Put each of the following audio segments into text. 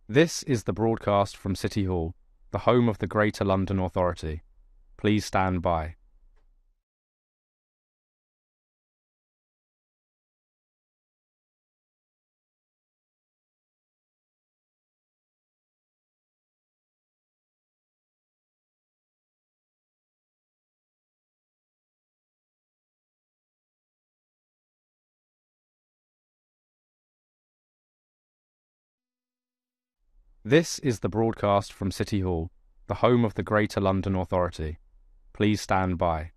This is the broadcast from City Hall, the home of the Greater London Authority. Please stand by. This is the broadcast from City Hall, the home of the Greater London Authority. Please stand by.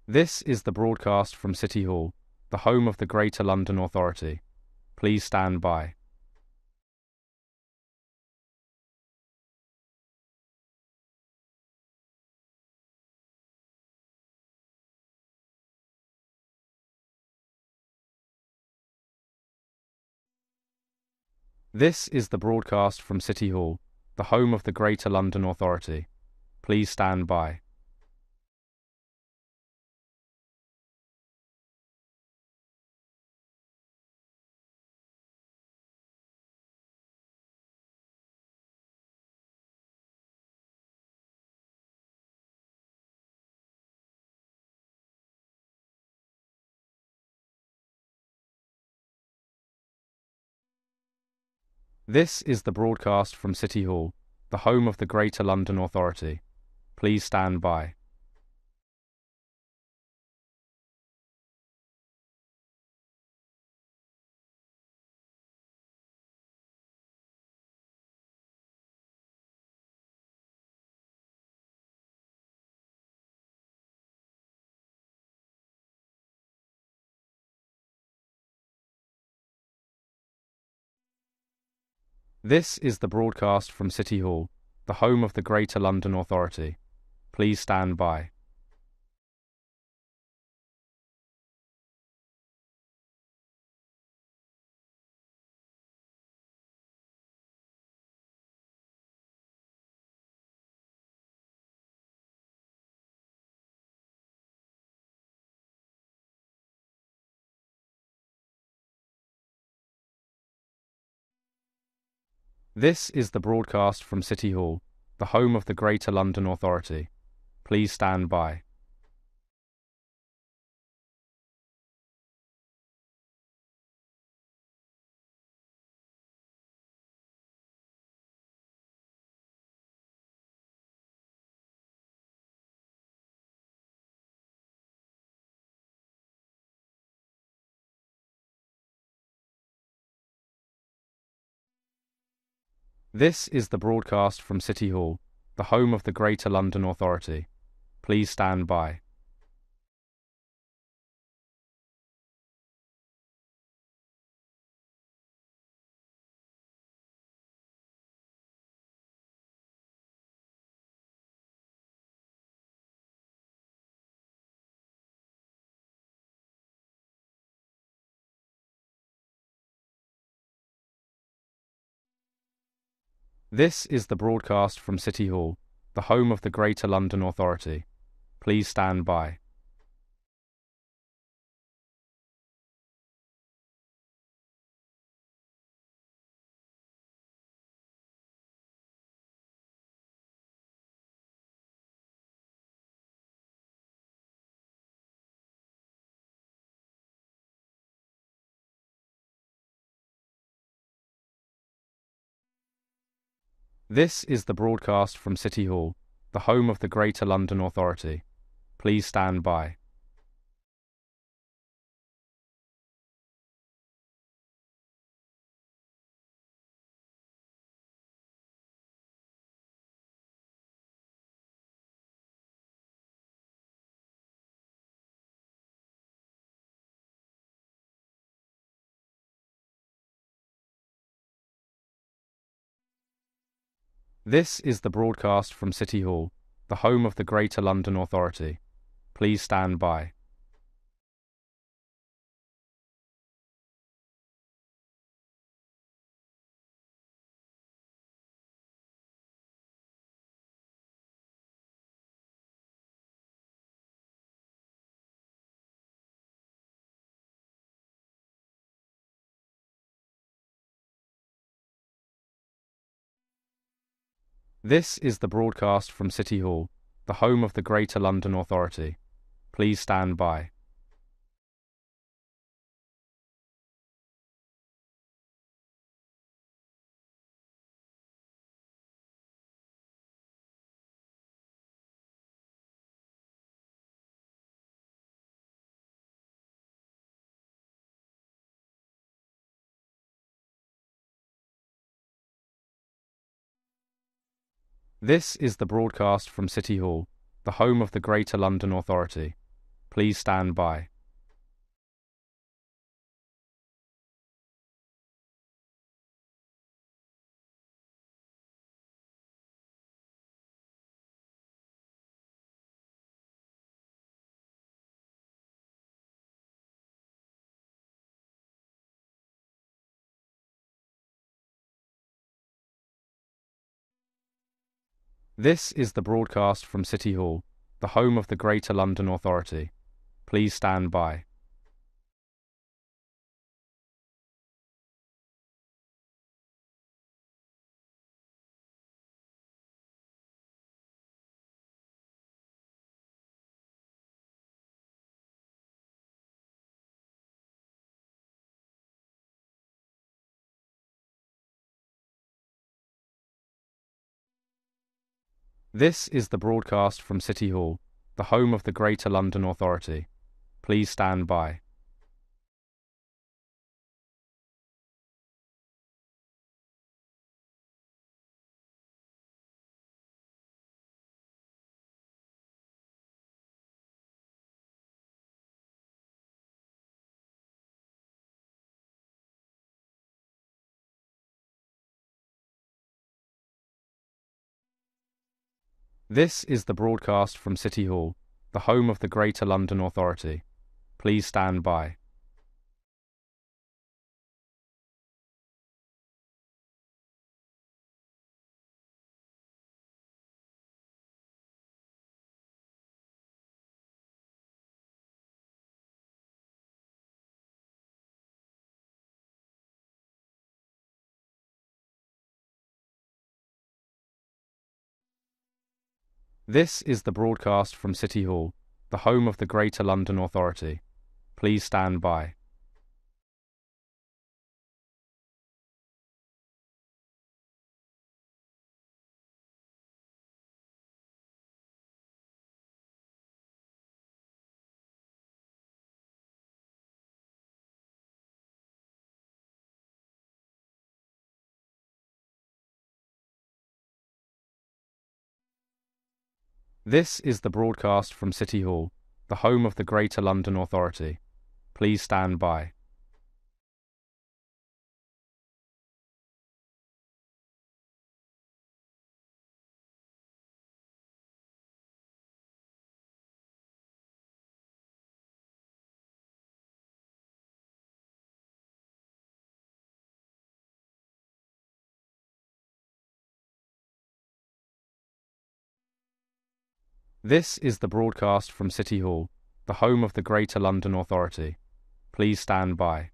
This is the broadcast from City Hall, the home of the Greater London Authority. Please stand by. This is the broadcast from City Hall, the home of the Greater London Authority. Please stand by. This is the broadcast from City Hall, the home of the Greater London Authority. Please stand by. This is the broadcast from City Hall, the home of the Greater London Authority. Please stand by. This is the broadcast from City Hall, the home of the Greater London Authority. Please stand by. This is the broadcast from City Hall, the home of the Greater London Authority. Please stand by. This is the broadcast from City Hall, the home of the Greater London Authority. Please stand by. This is the broadcast from City Hall, the home of the Greater London Authority. Please stand by. This is the broadcast from City Hall, the home of the Greater London Authority. Please stand by. This is the broadcast from City Hall, the home of the Greater London Authority. Please stand by. This is the broadcast from City Hall, the home of the Greater London Authority. Please stand by. This is the broadcast from City Hall, the home of the Greater London Authority. Please stand by. This is the broadcast from City Hall, the home of the Greater London Authority. Please stand by. This is the broadcast from City Hall, the home of the Greater London Authority. Please stand by. This is the broadcast from City Hall, the home of the Greater London Authority. Please stand by. This is the broadcast from City Hall, the home of the Greater London Authority. Please stand by. This is the broadcast from City Hall, the home of the Greater London Authority. Please stand by.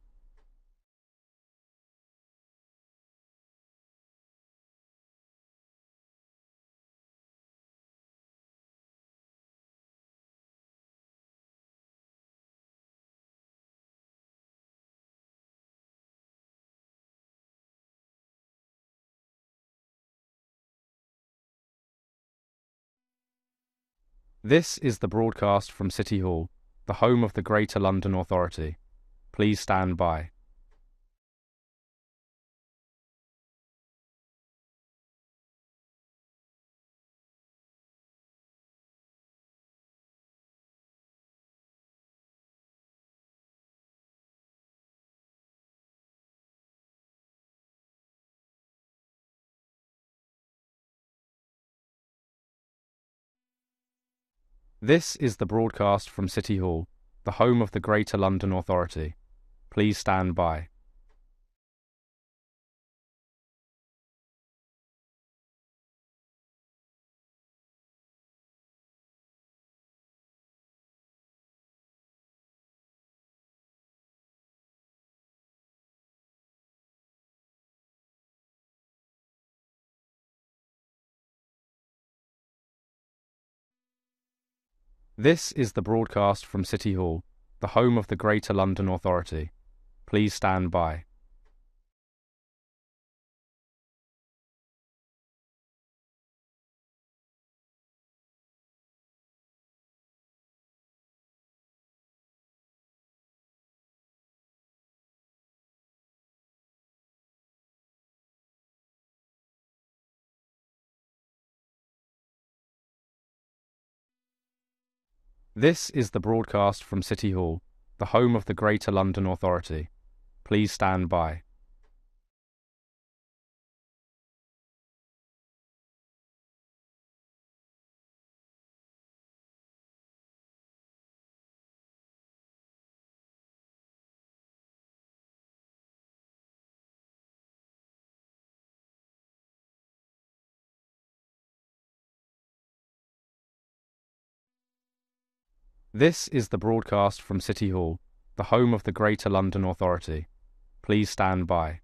This is the broadcast from City Hall, the home of the Greater London Authority. Please stand by. This is the broadcast from City Hall, the home of the Greater London Authority. Please stand by. This is the broadcast from City Hall, the home of the Greater London Authority. Please stand by. This is the broadcast from City Hall, the home of the Greater London Authority. Please stand by. This is the broadcast from City Hall, the home of the Greater London Authority. Please stand by.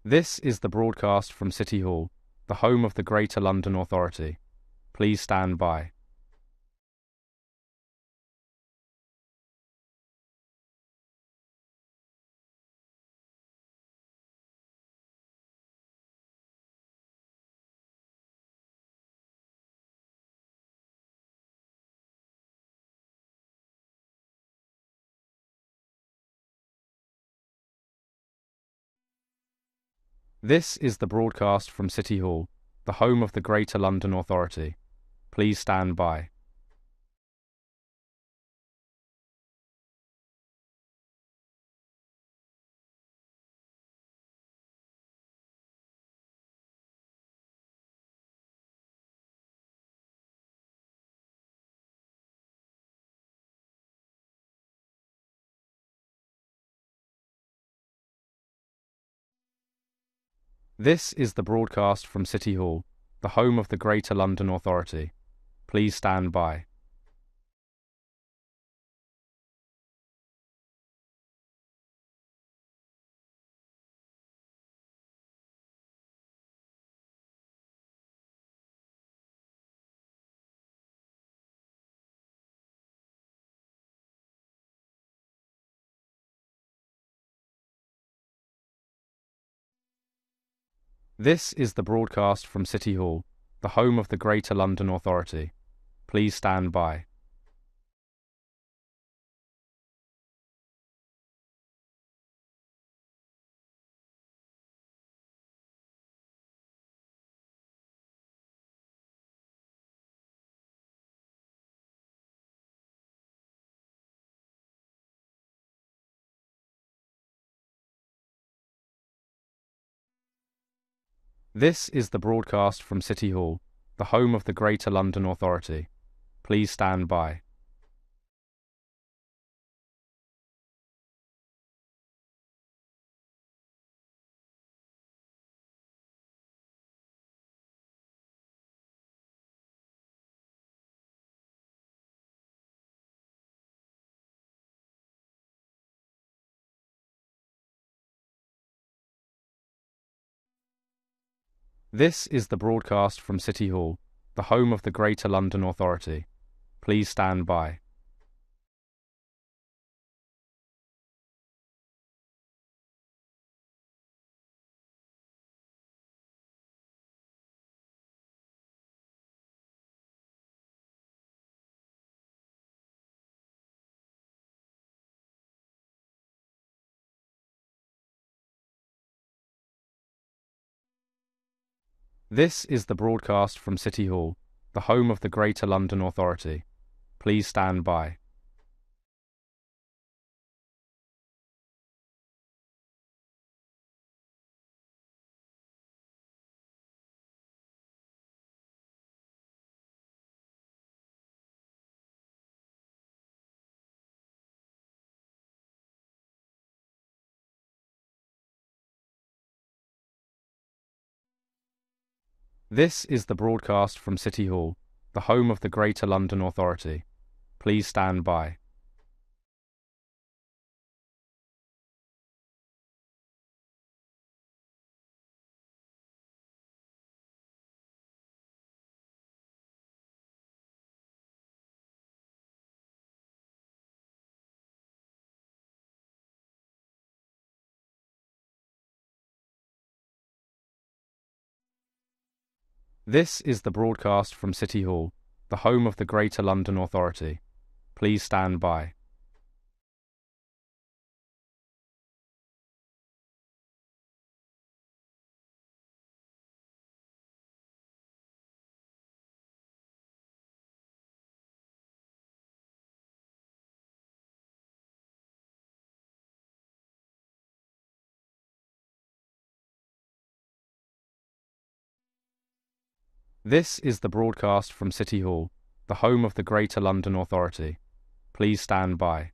This is the broadcast from City Hall, the home of the Greater London Authority. Please stand by. This is the broadcast from City Hall, the home of the Greater London Authority. Please stand by. This is the broadcast from City Hall, the home of the Greater London Authority. Please stand by. This is the broadcast from City Hall, the home of the Greater London Authority. Please stand by. This is the broadcast from City Hall, the home of the Greater London Authority. Please stand by. This is the broadcast from City Hall, the home of the Greater London Authority. Please stand by. This is the broadcast from City Hall, the home of the Greater London Authority. Please stand by. This is the broadcast from City Hall, the home of the Greater London Authority. Please stand by. This is the broadcast from City Hall, the home of the Greater London Authority. Please stand by. This is the broadcast from City Hall, the home of the Greater London Authority. Please stand by.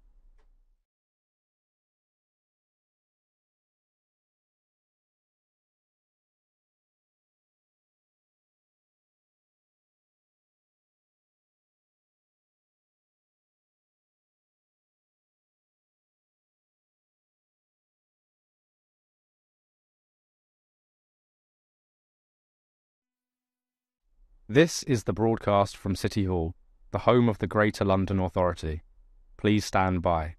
This is the broadcast from City Hall, the home of the Greater London Authority. Please stand by.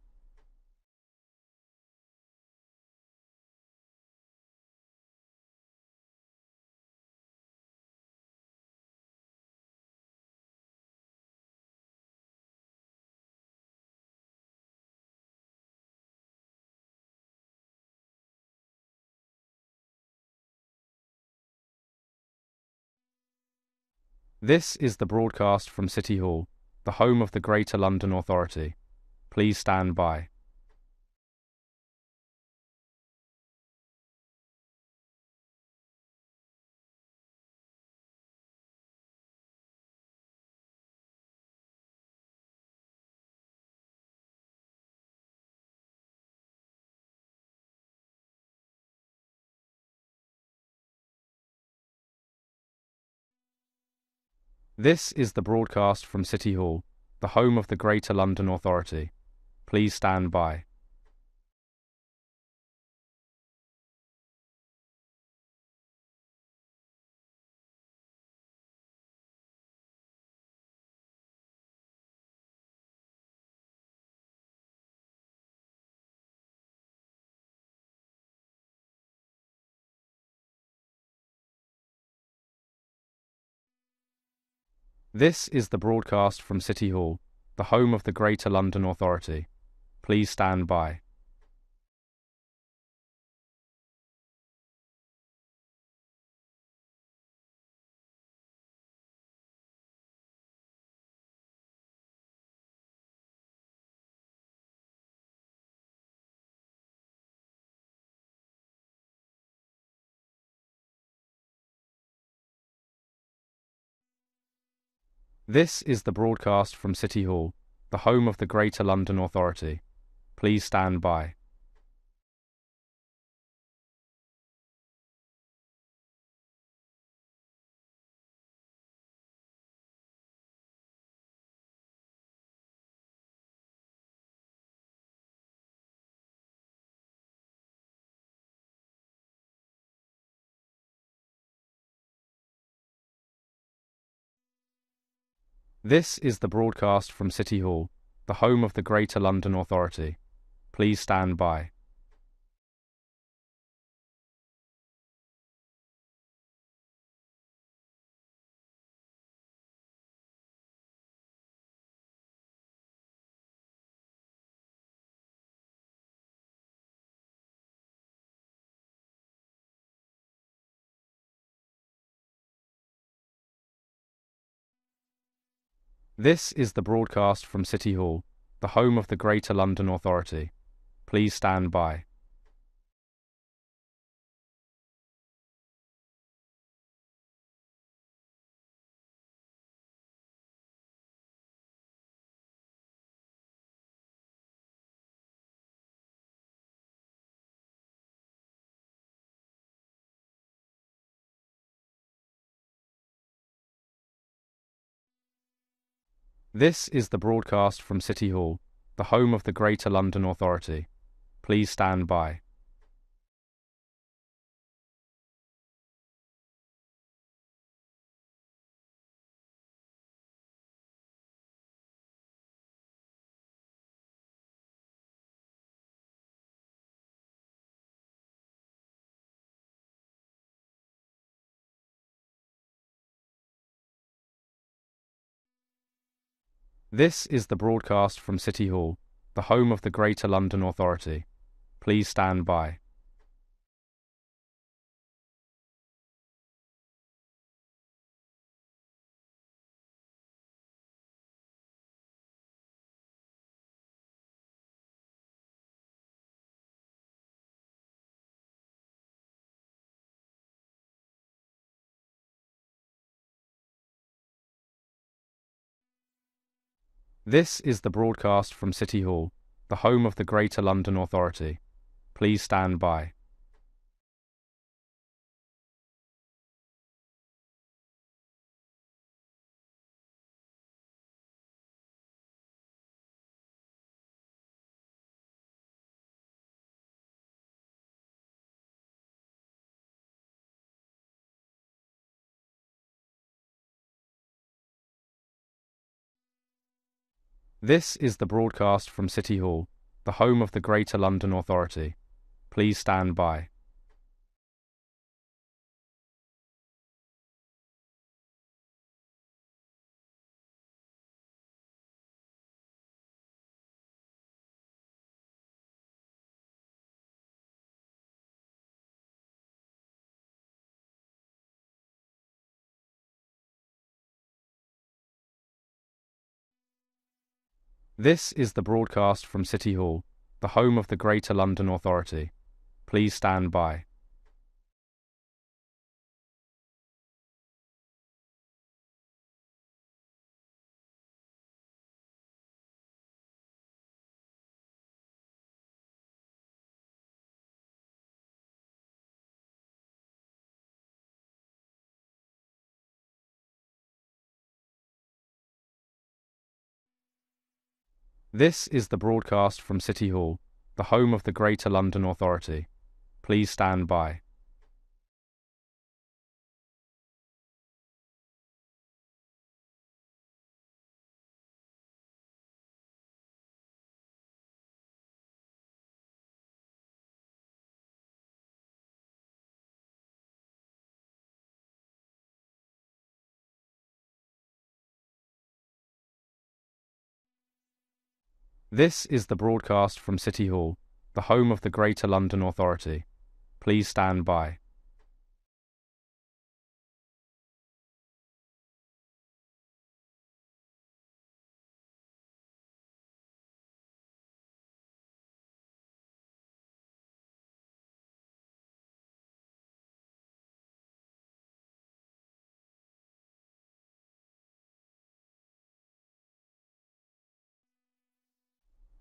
This is the broadcast from City Hall, the home of the Greater London Authority. Please stand by. This is the broadcast from City Hall, the home of the Greater London Authority. Please stand by. This is the broadcast from City Hall, the home of the Greater London Authority. Please stand by. This is the broadcast from City Hall, the home of the Greater London Authority. Please stand by. This is the broadcast from City Hall, the home of the Greater London Authority. Please stand by. This is the broadcast from City Hall, the home of the Greater London Authority. Please stand by. This is the broadcast from City Hall, the home of the Greater London Authority. Please stand by. This is the broadcast from City Hall, the home of the Greater London Authority. Please stand by. This is the broadcast from City Hall, the home of the Greater London Authority. Please stand by. This is the broadcast from City Hall, the home of the Greater London Authority. Please stand by. This is the broadcast from City Hall, the home of the Greater London Authority. Please stand by. This is the broadcast from City Hall, the home of the Greater London Authority. Please stand by. This is the broadcast from City Hall, the home of the Greater London Authority. Please stand by.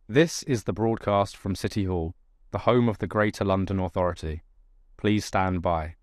This is the broadcast from City Hall, the home of the Greater London Authority. Please stand by.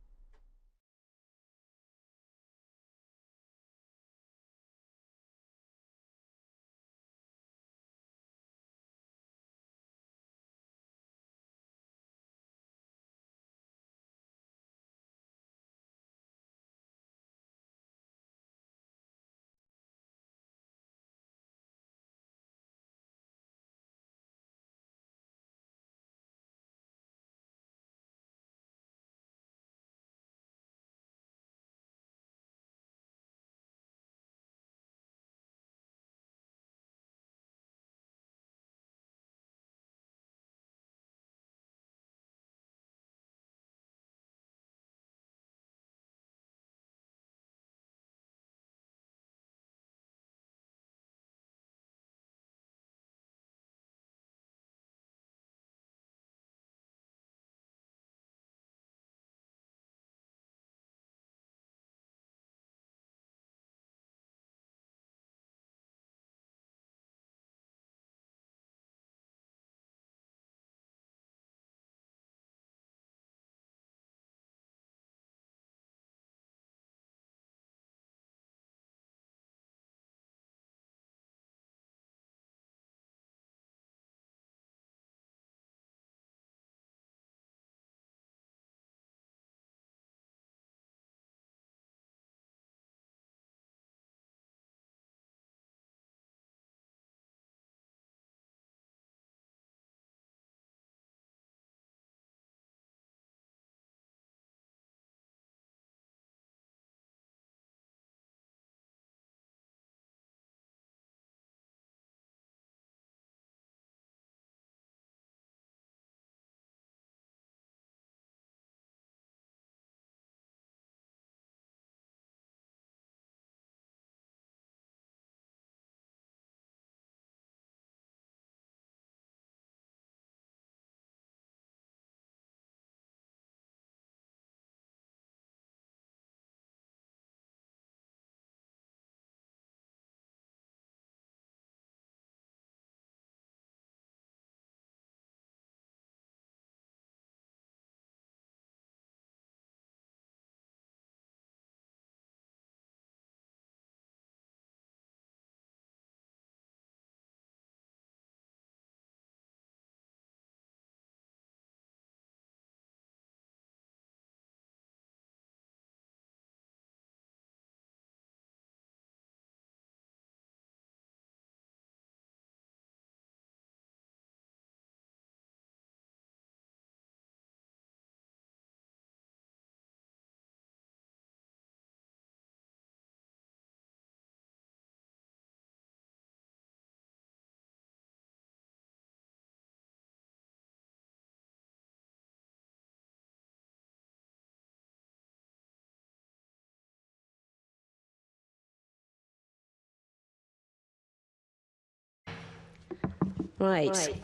Right.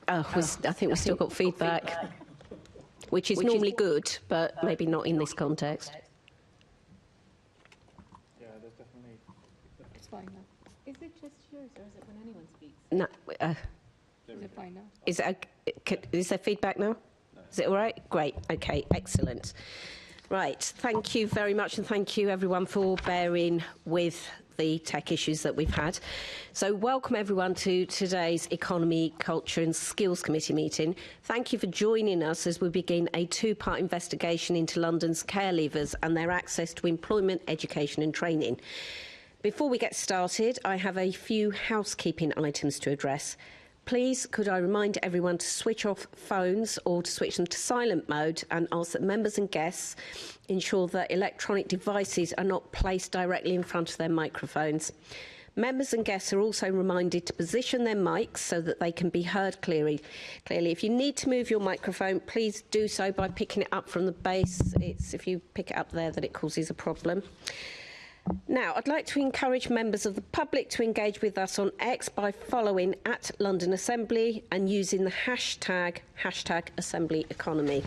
I think we've still got feedback, which is normally good, but maybe not in this context. Yeah, there's definitely... It's fine now. Is it just yours, or is it when anyone speaks? No, Is it fine now? is there feedback now? Is it all right? Great. Okay, excellent. Right, thank you very much, and thank you everyone for bearing with the tech issues that we've had. So welcome everyone to today's Economy, Culture and Skills Committee meeting. Thank you for joining us as we begin a two-part investigation into London's care leavers and their access to employment, education and training. Before we get started, I have a few housekeeping items to address. Please, could I remind everyone to switch off phones or to switch them to silent mode, and ask that members and guests ensure that electronic devices are not placed directly in front of their microphones. Members and guests are also reminded to position their mics so that they can be heard clearly. If you need to move your microphone, please do so by picking it up from the base. It's if you pick it up there that it causes a problem. Now, I'd like to encourage members of the public to engage with us on X by following @London Assembly and using the hashtag #AssemblyEconomy.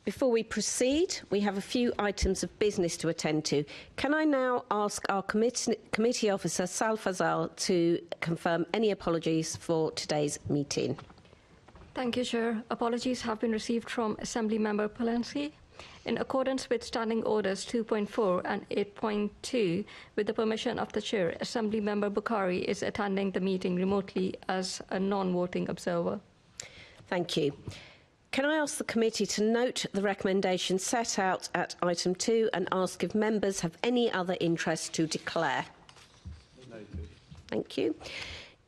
Before we proceed, we have a few items of business to attend to. Can I now ask our committee officer, Sal Fazal, to confirm any apologies for today's meeting? Thank you, Chair. Apologies have been received from Assembly Member Polanski. In accordance with Standing Orders 2.4 and 8.2, with the permission of the Chair, Assembly Member Bukhari is attending the meeting remotely as a non-voting observer. Thank you. Can I ask the committee to note the recommendation set out at item 2 and ask if members have any other interest to declare? Noted. Thank you.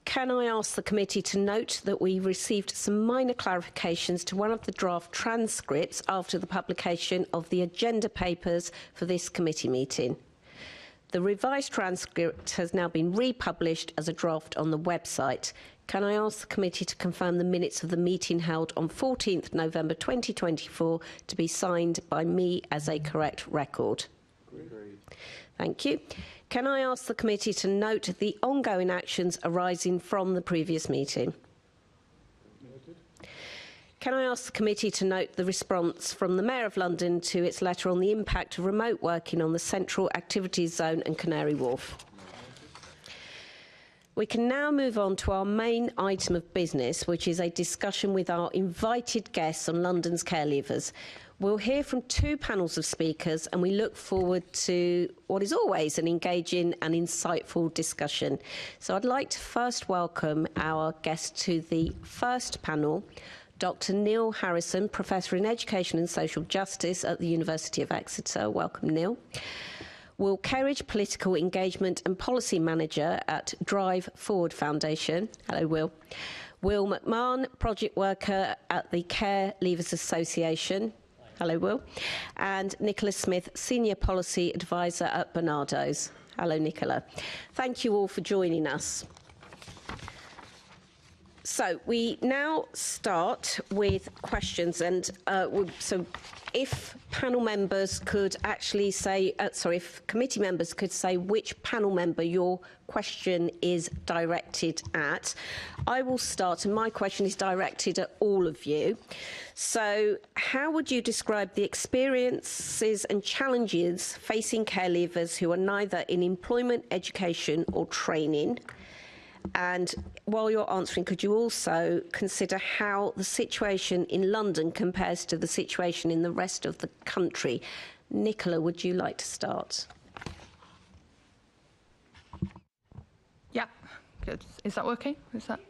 Can I ask the committee to note that we received some minor clarifications to one of the draft transcripts after the publication of the agenda papers for this committee meeting. The revised transcript has now been republished as a draft on the website. Can I ask the committee to confirm the minutes of the meeting held on 14th November 2024 to be signed by me as a correct record? Agreed. Thank you. Can I ask the committee to note the ongoing actions arising from the previous meeting? Noted. Can I ask the committee to note the response from the Mayor of London to its letter on the impact of remote working on the Central Activities Zone and Canary Wharf? We can now move on to our main item of business, which is a discussion with our invited guests on London's care leavers. We'll hear from two panels of speakers, and we look forward to what is always an engaging and insightful discussion. So I'd like to first welcome our guest to the first panel, Dr. Neil Harrison, Professor in Education and Social Justice at the University of Exeter. Welcome, Neil. Will Kerridge, Political Engagement and Policy Manager at Drive Forward Foundation. Hello, Will. Will McMahon, Project Worker at the Care Leavers Association. Hello, Will. And Nicola Smith, Senior Policy Advisor at Barnardo's. Hello, Nicola. Thank you all for joining us. So we now start with questions, and so if panel members could actually say, if committee members could say which panel member your question is directed at. I will start, and my question is directed at all of you. So how would you describe the experiences and challenges facing care leavers who are neither in employment, education or training? And while you're answering, could you also consider how the situation in London compares to the situation in the rest of the country? Nicola, would you like to start? Yeah, good. Is that working? Is that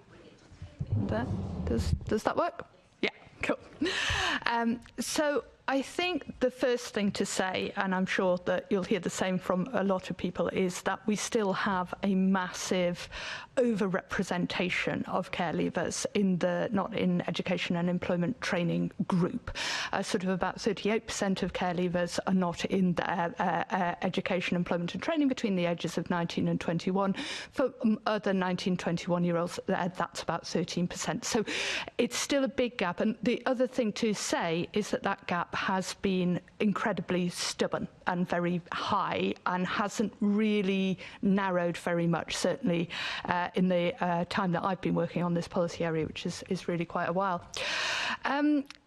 there? Does that work? Yeah, cool. So I think the first thing to say, and I'm sure that you'll hear the same from a lot of people, is that we still have a massive overrepresentation of care leavers in the not in education and employment training group. Sort of about 38% of care leavers are not in their education, employment and training between the ages of 19 and 21. For other 19, 21-year-olds, that's about 13%. So it's still a big gap. And the other thing to say is that that gap has been been incredibly stubborn and very high, and hasn't really narrowed very much, certainly in the time that I've been working on this policy area, which is really quite a while.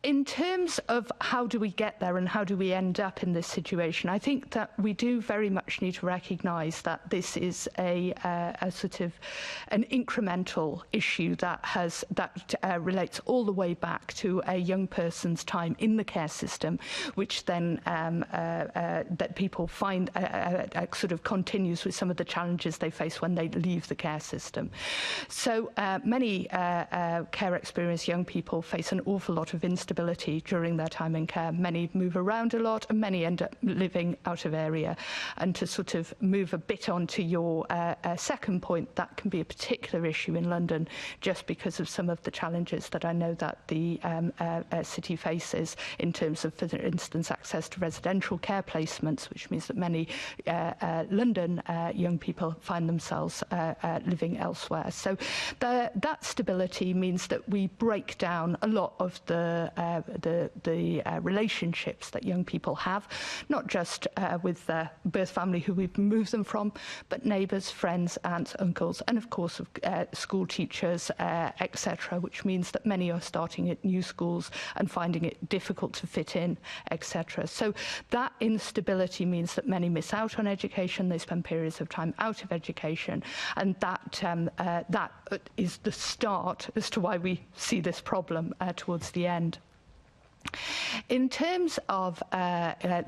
In terms of how do we get there and how do we end up in this situation, I think that we do very much need to recognise that this is a sort of an incremental issue that relates all the way back to a young person's time in the care system, which then that people find sort of continues with some of the challenges they face when they leave the care system. So many care experienced young people face an awful lot of instability during their time in care. Many move around a lot, and many end up living out of area. And to sort of move a bit on to your second point, that can be a particular issue in London, just because of some of the challenges that I know that the city faces in terms of, for instance, access to residential care placements, which means that many London young people find themselves living elsewhere. So that stability means that we break down a lot of the relationships that young people have, not just with their birth family who we've moved them from, but neighbours, friends, aunts, uncles, and of course school teachers, etc., which means that many are starting at new schools and finding it difficult to fit in, etc. So that instability means that many miss out on education, they spend periods of time out of education, and that is the start as to why we see this problem towards the end. In terms of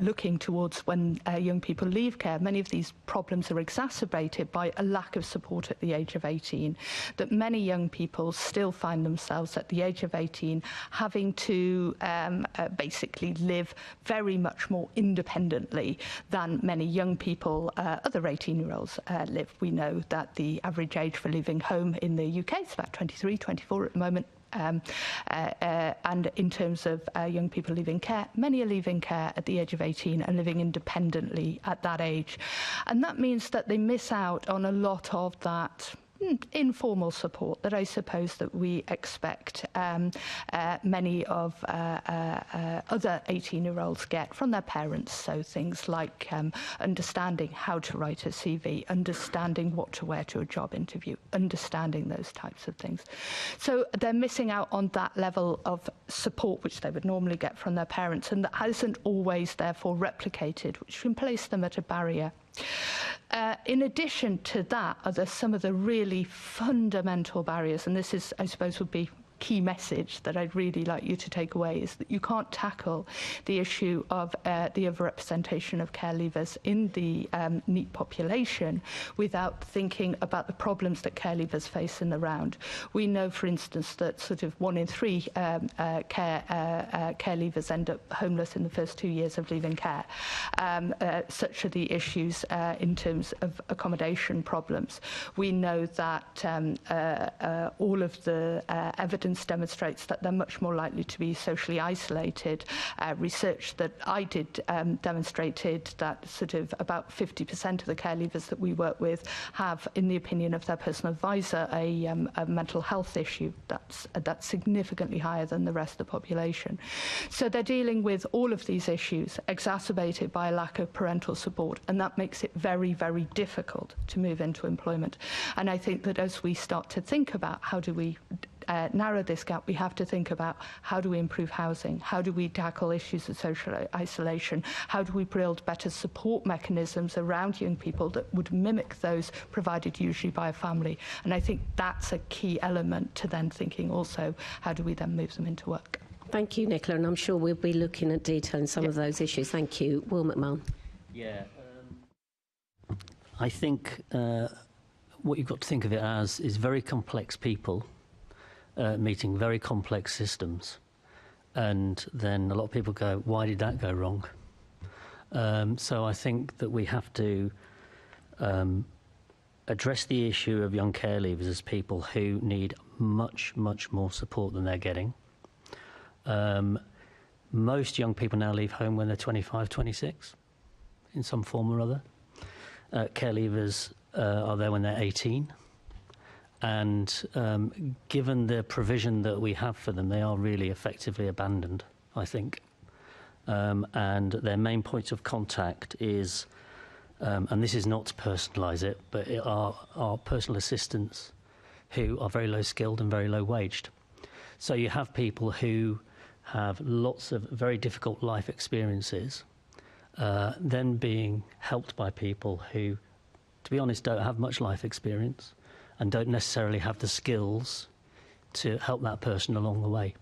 looking towards when young people leave care, many of these problems are exacerbated by a lack of support at the age of 18, that many young people still find themselves at the age of 18 having to basically live very much more independently than many young people, other 18-year-olds live. We know that the average age for leaving home in the UK is about 23, 24 at the moment. And in terms of young people leaving care, many are leaving care at the age of 18 and living independently at that age. And that means that they miss out on a lot of that informal support that I suppose that we expect many of other 18-year-olds get from their parents. So things like understanding how to write a CV, understanding what to wear to a job interview, understanding those types of things. So they're missing out on that level of support which they would normally get from their parents, and that hasn't always therefore replicated, which can place them at a barrier. In addition to that, are there some of the really fundamental barriers, and this is, I suppose, would be key message that I'd really like you to take away, is that you can't tackle the issue of the overrepresentation of care leavers in the NEET population without thinking about the problems that care leavers face in the round. We know, for instance, that sort of 1 in 3 care leavers end up homeless in the first 2 years of leaving care. Such are the issues in terms of accommodation problems. We know that all of the evidence demonstrates that they're much more likely to be socially isolated. Research that I did demonstrated that sort of about 50% of the care leavers that we work with have, in the opinion of their personal advisor, a mental health issue that's significantly higher than the rest of the population. So they're dealing with all of these issues exacerbated by a lack of parental support, and that makes it very, very difficult to move into employment. And I think that as we start to think about how do we narrow this gap, we have to think about how do we improve housing, how do we tackle issues of social isolation, how do we build better support mechanisms around young people that would mimic those provided usually by a family. And I think that's a key element to then thinking also how do we then move them into work. Thank you, Nicola, and I'm sure we'll be looking at detail in some of those issues. Thank you. Will McMahon. Yeah, I think what you've got to think of it as is very complex people meeting very complex systems, and then a lot of people go, why did that go wrong? So I think that we have to address the issue of young care leavers as people who need much, much more support than they're getting. Most young people now leave home when they're 25, 26, in some form or other. Care leavers are there when they're 18. And given the provision that we have for them, they are really effectively abandoned, I think. and their main point of contact is, and this is not to personalise it, but it are personal assistants who are very low skilled and very low waged. So you have people who have lots of very difficult life experiences, then being helped by people who, to be honest, don't have much life experience and don't necessarily have the skills to help that person along the way.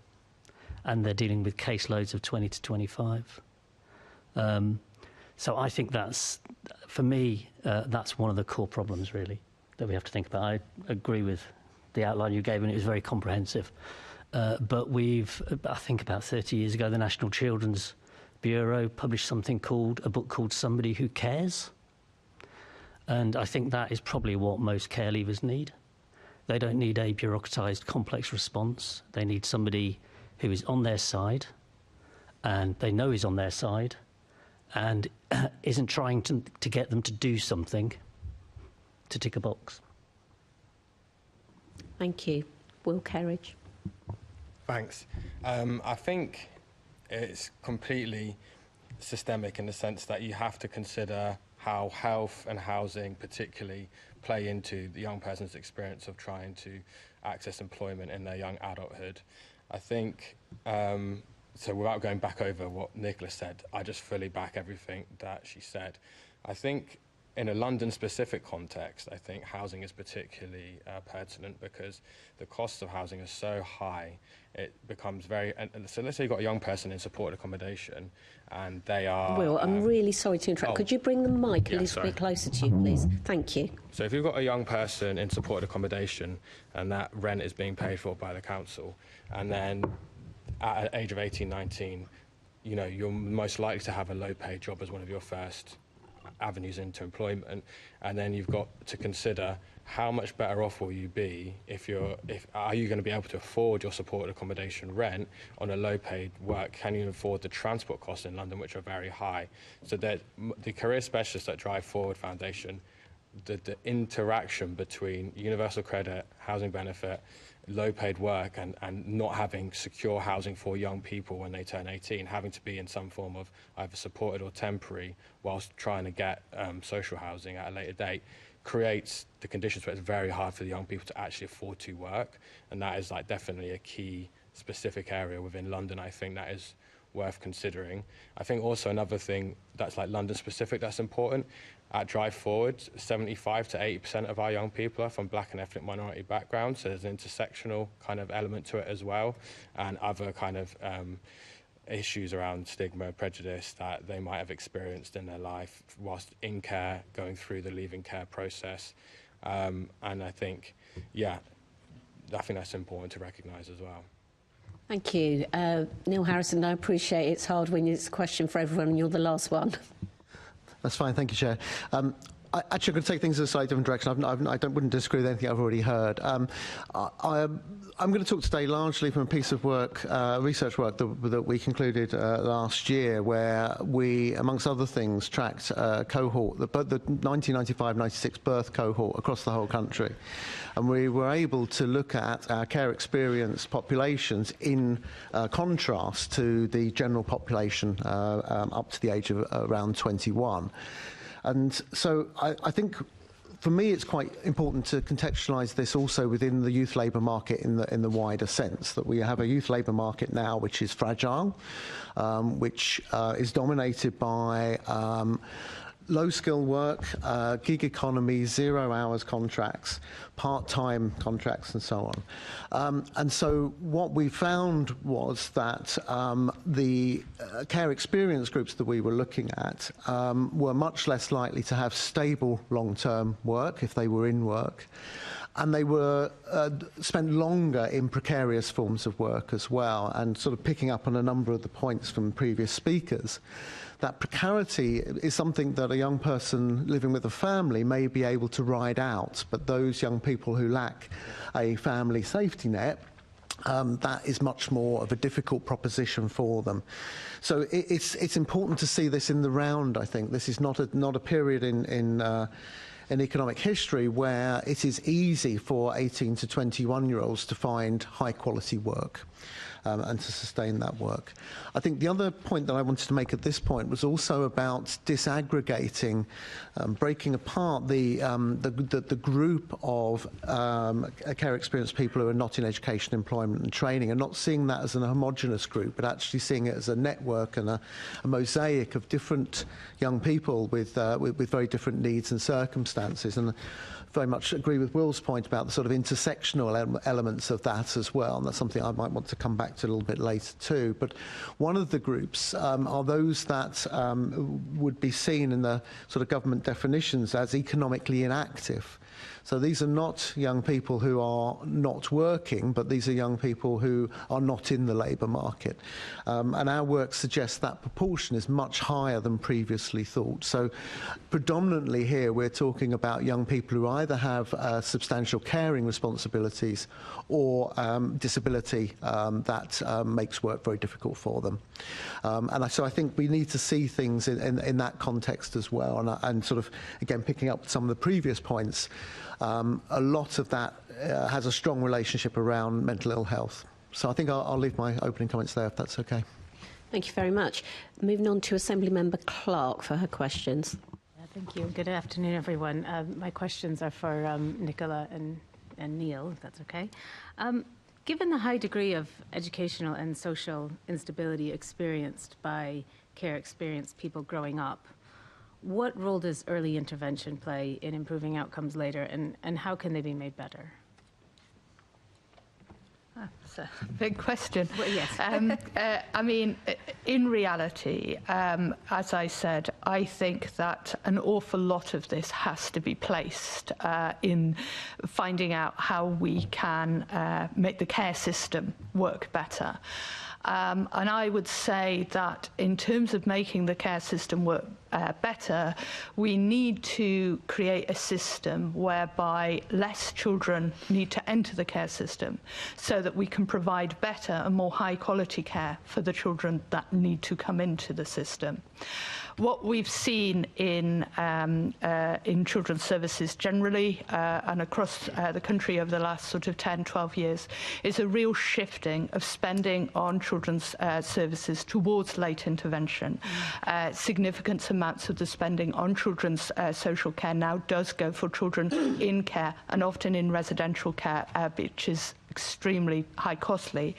And they're dealing with caseloads of 20 to 25. So I think that's, for me, that's one of the core problems, really, that we have to think about. I agree with the outline you gave, and it was very comprehensive. But we've, I think about 30 years ago, the National Children's Bureau published a book called Somebody Who Cares. And I think that is probably what most care leavers need. They don't need a bureaucratised, complex response. They need somebody who is on their side, and they know is on their side, and isn't trying to get them to do something to tick a box. Thank you. Will Kerridge. Thanks. I think it's completely systemic in the sense that you have to consider how health and housing particularly play into the young person's experience of trying to access employment in their young adulthood. I think, so without going back over what Nicola said, I just fully back everything that she said. I think in a London-specific context, I think housing is particularly pertinent because the costs of housing are so high, it becomes very... so let's say you've got a young person in supported accommodation and they are... Will, I'm really sorry to interrupt. Could you bring the mic a little bit closer to you, please? Thank you. So if you've got a young person in supported accommodation and that rent is being paid for by the council, and then at an age of 18, 19, you know, you're most likely to have a low-paid job as one of your first avenues into employment, and then you've got to consider how much better off will you be are you going to be able to afford your supported accommodation rent on a low paid work? Can you afford the transport costs in London, which are very high? So that the career specialists at Drive Forward Foundation, the interaction between universal credit, housing benefit, low paid work and not having secure housing for young people when they turn 18, having to be in some form of either supported or temporary whilst trying to get social housing at a later date, creates the conditions where it's very hard for the young people to actually afford to work. And that is like definitely a key specific area within London. I think that is worth considering. I think also another thing that's like London specific that's important, at Drive Forward, 75 to 80% of our young people are from black and ethnic minority backgrounds, so there's an intersectional kind of element to it as well, and other kind of issues around stigma, prejudice that they might have experienced in their life whilst in care, going through the leaving care process. And I think, I think that's important to recognise as well. Thank you. Neil Harrison, I appreciate it's hard when it's a question for everyone and you're the last one. That's fine, thank you, Chair. Actually, I'm going to take things in a slightly different direction. I wouldn't disagree with anything I've already heard. I'm going to talk today largely from a piece of work, research work that we concluded last year, where we, amongst other things, tracked a cohort, the 1995-96 birth cohort across the whole country. And we were able to look at our care experience populations in contrast to the general population up to the age of around 21. And so I think, for me, it's quite important to contextualise this also within the youth labour market in the wider sense, that we have a youth labour market now which is fragile, which is dominated by low-skill work, gig economy, 0 hours contracts, part-time contracts, and so on. And so what we found was that the care experience groups that we were looking at were much less likely to have stable long-term work if they were in work. And they were spent longer in precarious forms of work as well, and sort of picking up on a number of the points from previous speakers. That precarity is something that a young person living with a family may be able to ride out, but those young people who lack a family safety net, that is much more of a difficult proposition for them. So it's important to see this in the round, I think. This is not a period in economic history where it is easy for 18 to 21-year-olds to find high-quality work. and to sustain that work. I think the other point that I wanted to make at this point was also about disaggregating, breaking apart the group of care experienced people who are not in education, employment and training, and not seeing that as an homogenous group, but actually seeing it as a network and a mosaic of different young people with very different needs and circumstances. And very much agree with Will's point about the sort of intersectional elements of that as well, and that's something I might want to come back to a little bit later too. But one of the groups are those that would be seen in the sort of government definitions as economically inactive. So these are not young people who are not working, but these are young people who are not in the labour market. And our work suggests that proportion is much higher than previously thought. So predominantly here we're talking about young people who either have substantial caring responsibilities or disability that makes work very difficult for them. So I think we need to see things in that context as well. And sort of, again, picking up some of the previous points, a lot of that has a strong relationship around mental ill health. So I think I'll leave my opening comments there, if that's okay. Thank you very much. Moving on to Assembly Member Clark for her questions. Thank you. Good afternoon, everyone. My questions are for Nicola and Neil, if that's okay. Given the high degree of educational and social instability experienced by care-experienced people growing up, what role does early intervention play in improving outcomes later, and how can they be made better? That's a big question. Well, yes. I mean, in reality, as I said, I think that an awful lot of this has to be placed in finding out how we can make the care system work better. And I would say that in terms of making the care system work better, we need to create a system whereby less children need to enter the care system so that we can provide better and more high quality care for the children that need to come into the system. What we've seen in children's services generally and across the country over the last sort of 10, 12 years is a real shifting of spending on children's services towards late intervention. Significant amounts of the spending on children's social care now does go for children in care and often in residential care, which is extremely high costly,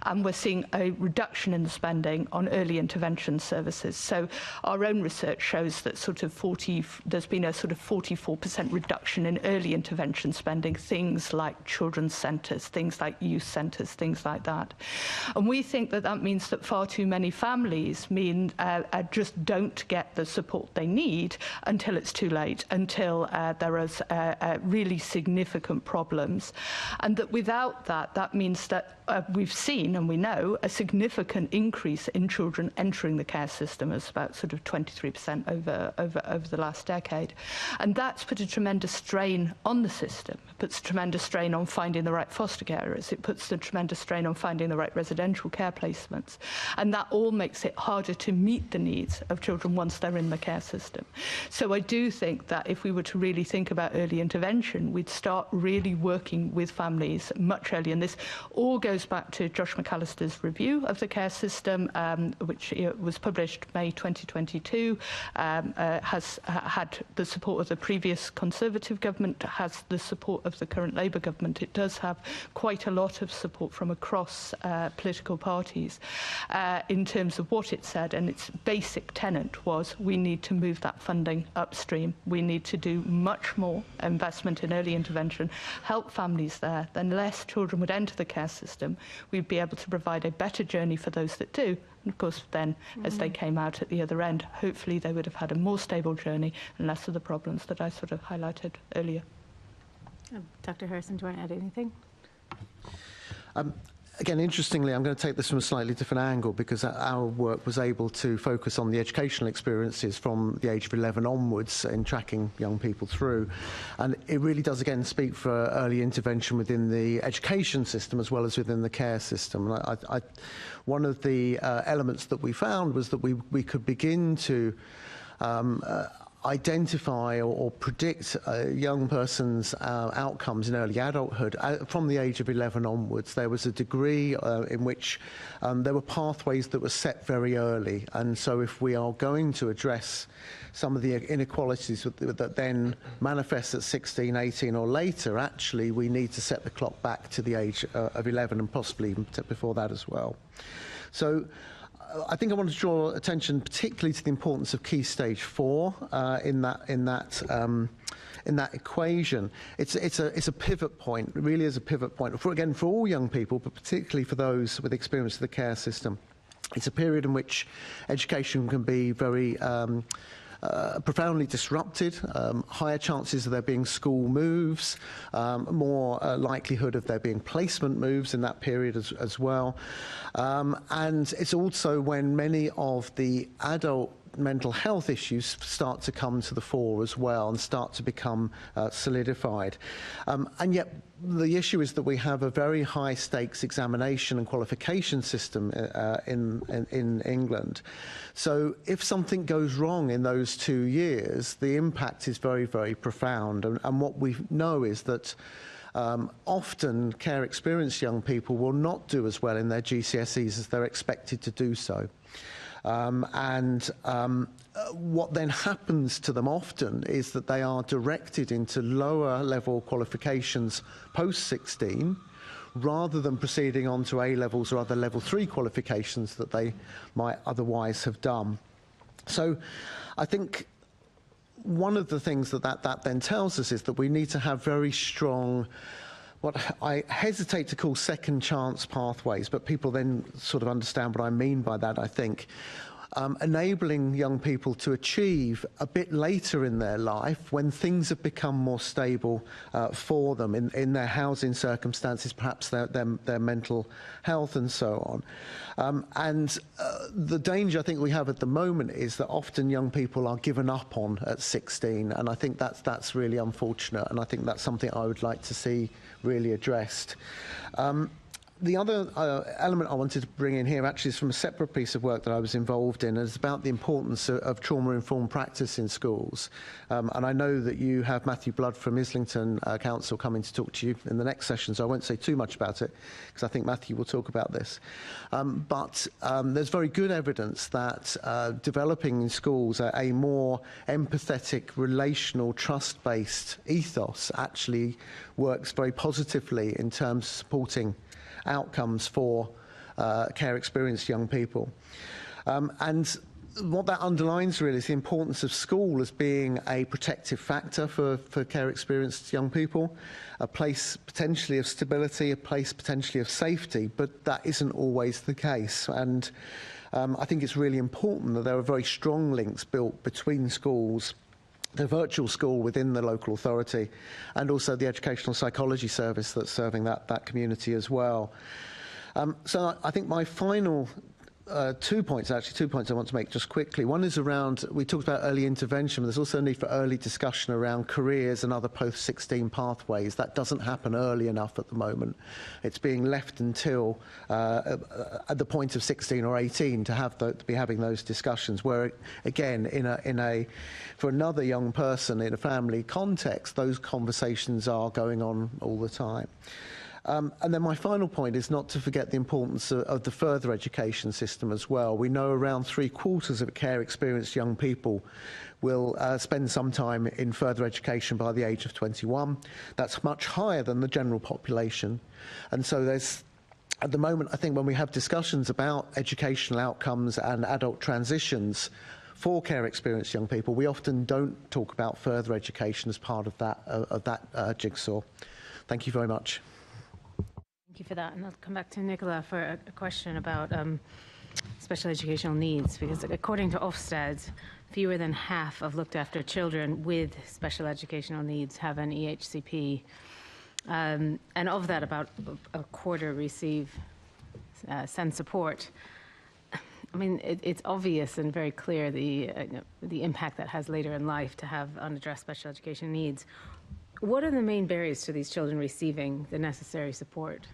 and we're seeing a reduction in the spending on early intervention services. So our own research shows that there's been a sort of 44% reduction in early intervention spending, things like children's centres, things like youth centres, things like that. And we think that that means that far too many families just don't get the support they need until it's too late, until there is really significant problems, and that without that means that we've seen and we know a significant increase in children entering the care system, as about sort of 23% over the last decade. And that's put a tremendous strain on the system. It puts a tremendous strain on finding the right foster carers. It puts a tremendous strain on finding the right residential care placements. And that all makes it harder to meet the needs of children once they're in the care system. So I do think that if we were to really think about early intervention, we'd start really working with families much earlier. And this all goes back to Josh McAllister's review of the care system, which was published May 2022, has had the support of the previous Conservative government, has the support of the current Labour government. It does have quite a lot of support from across political parties in terms of what it said, and its basic tenet was we need to move that funding upstream. We need to do much more investment in early intervention, help families there, then less children would enter the care system. We'd be able to provide a better journey for those that do. And of course, then, as they came out at the other end, hopefully they would have had a more stable journey and less of the problems that I sort of highlighted earlier. Dr. Harrison, do you want to add anything? Again, interestingly, I'm going to take this from a slightly different angle, because our work was able to focus on the educational experiences from the age of 11 onwards in tracking young people through. And it really does, again, speak for early intervention within the education system as well as within the care system. And one of the elements that we found was that we could begin to identify or predict a young person's outcomes in early adulthood from the age of 11 onwards. There was a degree in which there were pathways that were set very early, and so if we are going to address some of the inequalities that then manifest at 16, 18 or later, actually we need to set the clock back to the age of 11 and possibly even before that as well. So I think I want to draw attention particularly to the importance of Key Stage 4 in that equation. It's a pivot point. It really is a pivot point for all young people, but particularly for those with experience of the care system. It's a period in which education can be very profoundly disrupted, higher chances of there being school moves, more likelihood of there being placement moves in that period as well. And it's also when many of the adult mental health issues start to come to the fore as well and start to become solidified. And yet the issue is that we have a very high stakes examination and qualification system in England. So if something goes wrong in those 2 years, the impact is very, very profound. And what we know is that often care experienced young people will not do as well in their GCSEs as they're expected to do so. What then happens to them often is that they are directed into lower level qualifications post 16 rather than proceeding on to A levels or other level 3 qualifications that they might otherwise have done. So I think one of the things that then tells us is that we need to have very strong, what I hesitate to call second chance pathways, but people then sort of understand what I mean by that, I think. Enabling young people to achieve a bit later in their life when things have become more stable for them in their housing circumstances, perhaps their mental health and so on. The danger I think we have at the moment is that often young people are given up on at 16, and I think that's really unfortunate, and I think that's something I would like to see really addressed. The other element I wanted to bring in here actually is from a separate piece of work that I was involved in, and it's about the importance of trauma-informed practice in schools. And I know that you have Matthew Blood from Islington Council coming to talk to you in the next session, so I won't say too much about it, because I think Matthew will talk about this. But there's very good evidence that developing in schools a more empathetic, relational, trust-based ethos actually works very positively in terms of supporting outcomes for care experienced young people. And what that underlines really is the importance of school as being a protective factor for care experienced young people, a place potentially of stability, a place potentially of safety, but that isn't always the case. And I think it's really important that there are very strong links built between schools, the virtual school within the local authority, and also the educational psychology service that's serving that community as well. So I think my final 2 points I want to make just quickly. One is around, we talked about early intervention, but there's also a need for early discussion around careers and other post-16 pathways. That doesn't happen early enough at the moment. It's being left until at the point of 16 or 18 to be having those discussions, where again, for another young person in a family context, those conversations are going on all the time. And then my final point is not to forget the importance of the further education system as well. We know around 3/4 of care experienced young people will spend some time in further education by the age of 21. That's much higher than the general population. And so there's, at the moment, I think when we have discussions about educational outcomes and adult transitions for care experienced young people, we often don't talk about further education as part of that jigsaw. Thank you very much. Thank you for that. And I'll come back to Nicola for a question about special educational needs, because according to Ofsted, fewer than half of looked after children with special educational needs have an EHCP. And of that, about a quarter send support. I mean, it's obvious and very clear the impact that has later in life to have unaddressed special education needs. What are the main barriers to these children receiving the necessary support?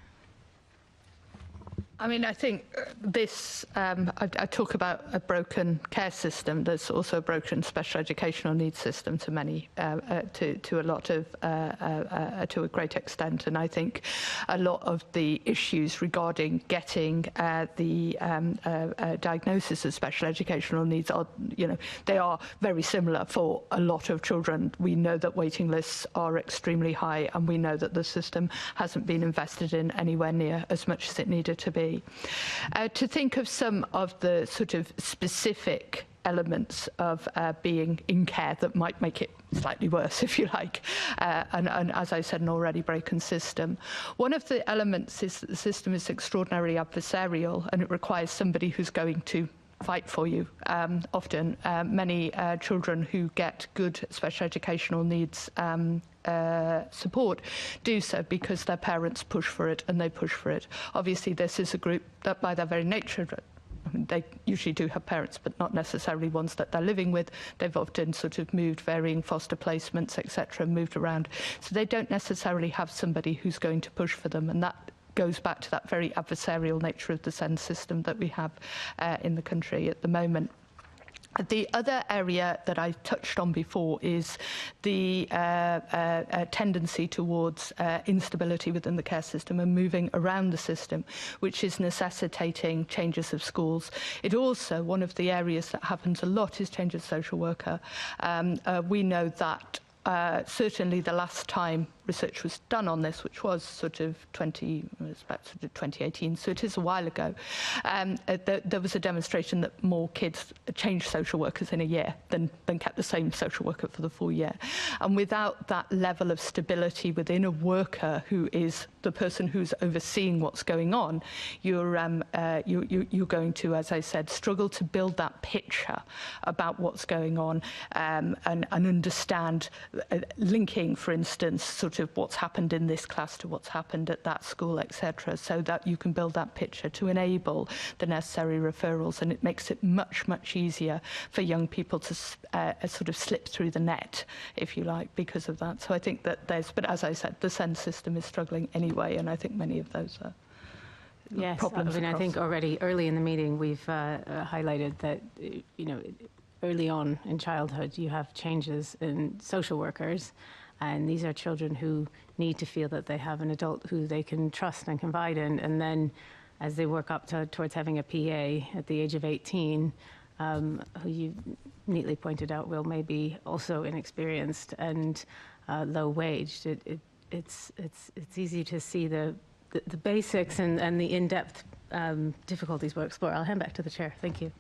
I mean, I think this, I talk about a broken care system. There's also a broken special educational needs system to many, to a lot of, to a great extent. And I think a lot of the issues regarding getting the diagnosis of special educational needs are, they are very similar for a lot of children. We know that waiting lists are extremely high, and we know that the system hasn't been invested in anywhere near as much as it needed to be. To think of some of the sort of specific elements of being in care that might make it slightly worse, if you like, and as I said, an already broken system. One of the elements is that the system is extraordinarily adversarial, and it requires somebody who's going to fight for you. Often, many children who get good special educational needs support do so because their parents push for it, and they push for it. Obviously, this is a group that, by their very nature, they usually do have parents, but not necessarily ones that they're living with. They've often sort of moved, varying foster placements, etc., moved around. So they don't necessarily have somebody who's going to push for them, and that goes back to that very adversarial nature of the SEND system that we have in the country at the moment. The other area that I touched on before is the tendency towards instability within the care system and moving around the system, which is necessitating changes of schools. It also, one of the areas that happens a lot is change of social worker. We know that certainly the last time research was done on this, which was sort of 2018, so it is a while ago, there was a demonstration that more kids changed social workers in a year than kept the same social worker for the full year. And without that level of stability within a worker who is the person who's overseeing what's going on, you're going to, as I said, struggle to build that picture about what's going on and understand, linking, for instance, sort of what's happened in this class to what's happened at that school, etc., so that you can build that picture to enable the necessary referrals. And it makes it much, much easier for young people to sort of slip through the net, if you like, because of that. So I think that but as I said, the SEND system is struggling anyway, and I think many of those are problems. I mean, I think already early in the meeting we've highlighted that, early on in childhood you have changes in social workers, and these are children who need to feel that they have an adult who they can trust and confide in. And then as they work up towards having a PA at the age of 18, who you neatly pointed out, Will, may be also inexperienced and low-waged. It's easy to see the basics and the in-depth difficulties we'll explore. I'll hand back to the chair. Thank you.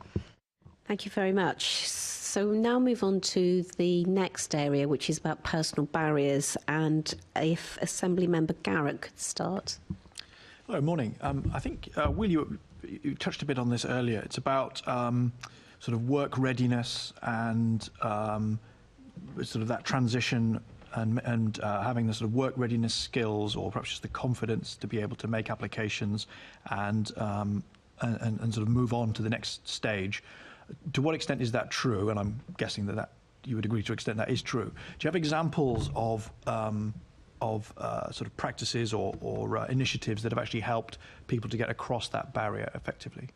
Thank you very much. So now move on to the next area, which is about personal barriers. And if Assembly Member Garrett could start. Hello, morning. I think, Will, you touched a bit on this earlier. It's about sort of work readiness and sort of that transition and having the sort of work readiness skills, or perhaps just the confidence to be able to make applications and sort of move on to the next stage. To what extent is that true? And I'm guessing that you would agree to an extent that is true. Do you have examples of sort of practices or initiatives that have actually helped people to get across that barrier effectively?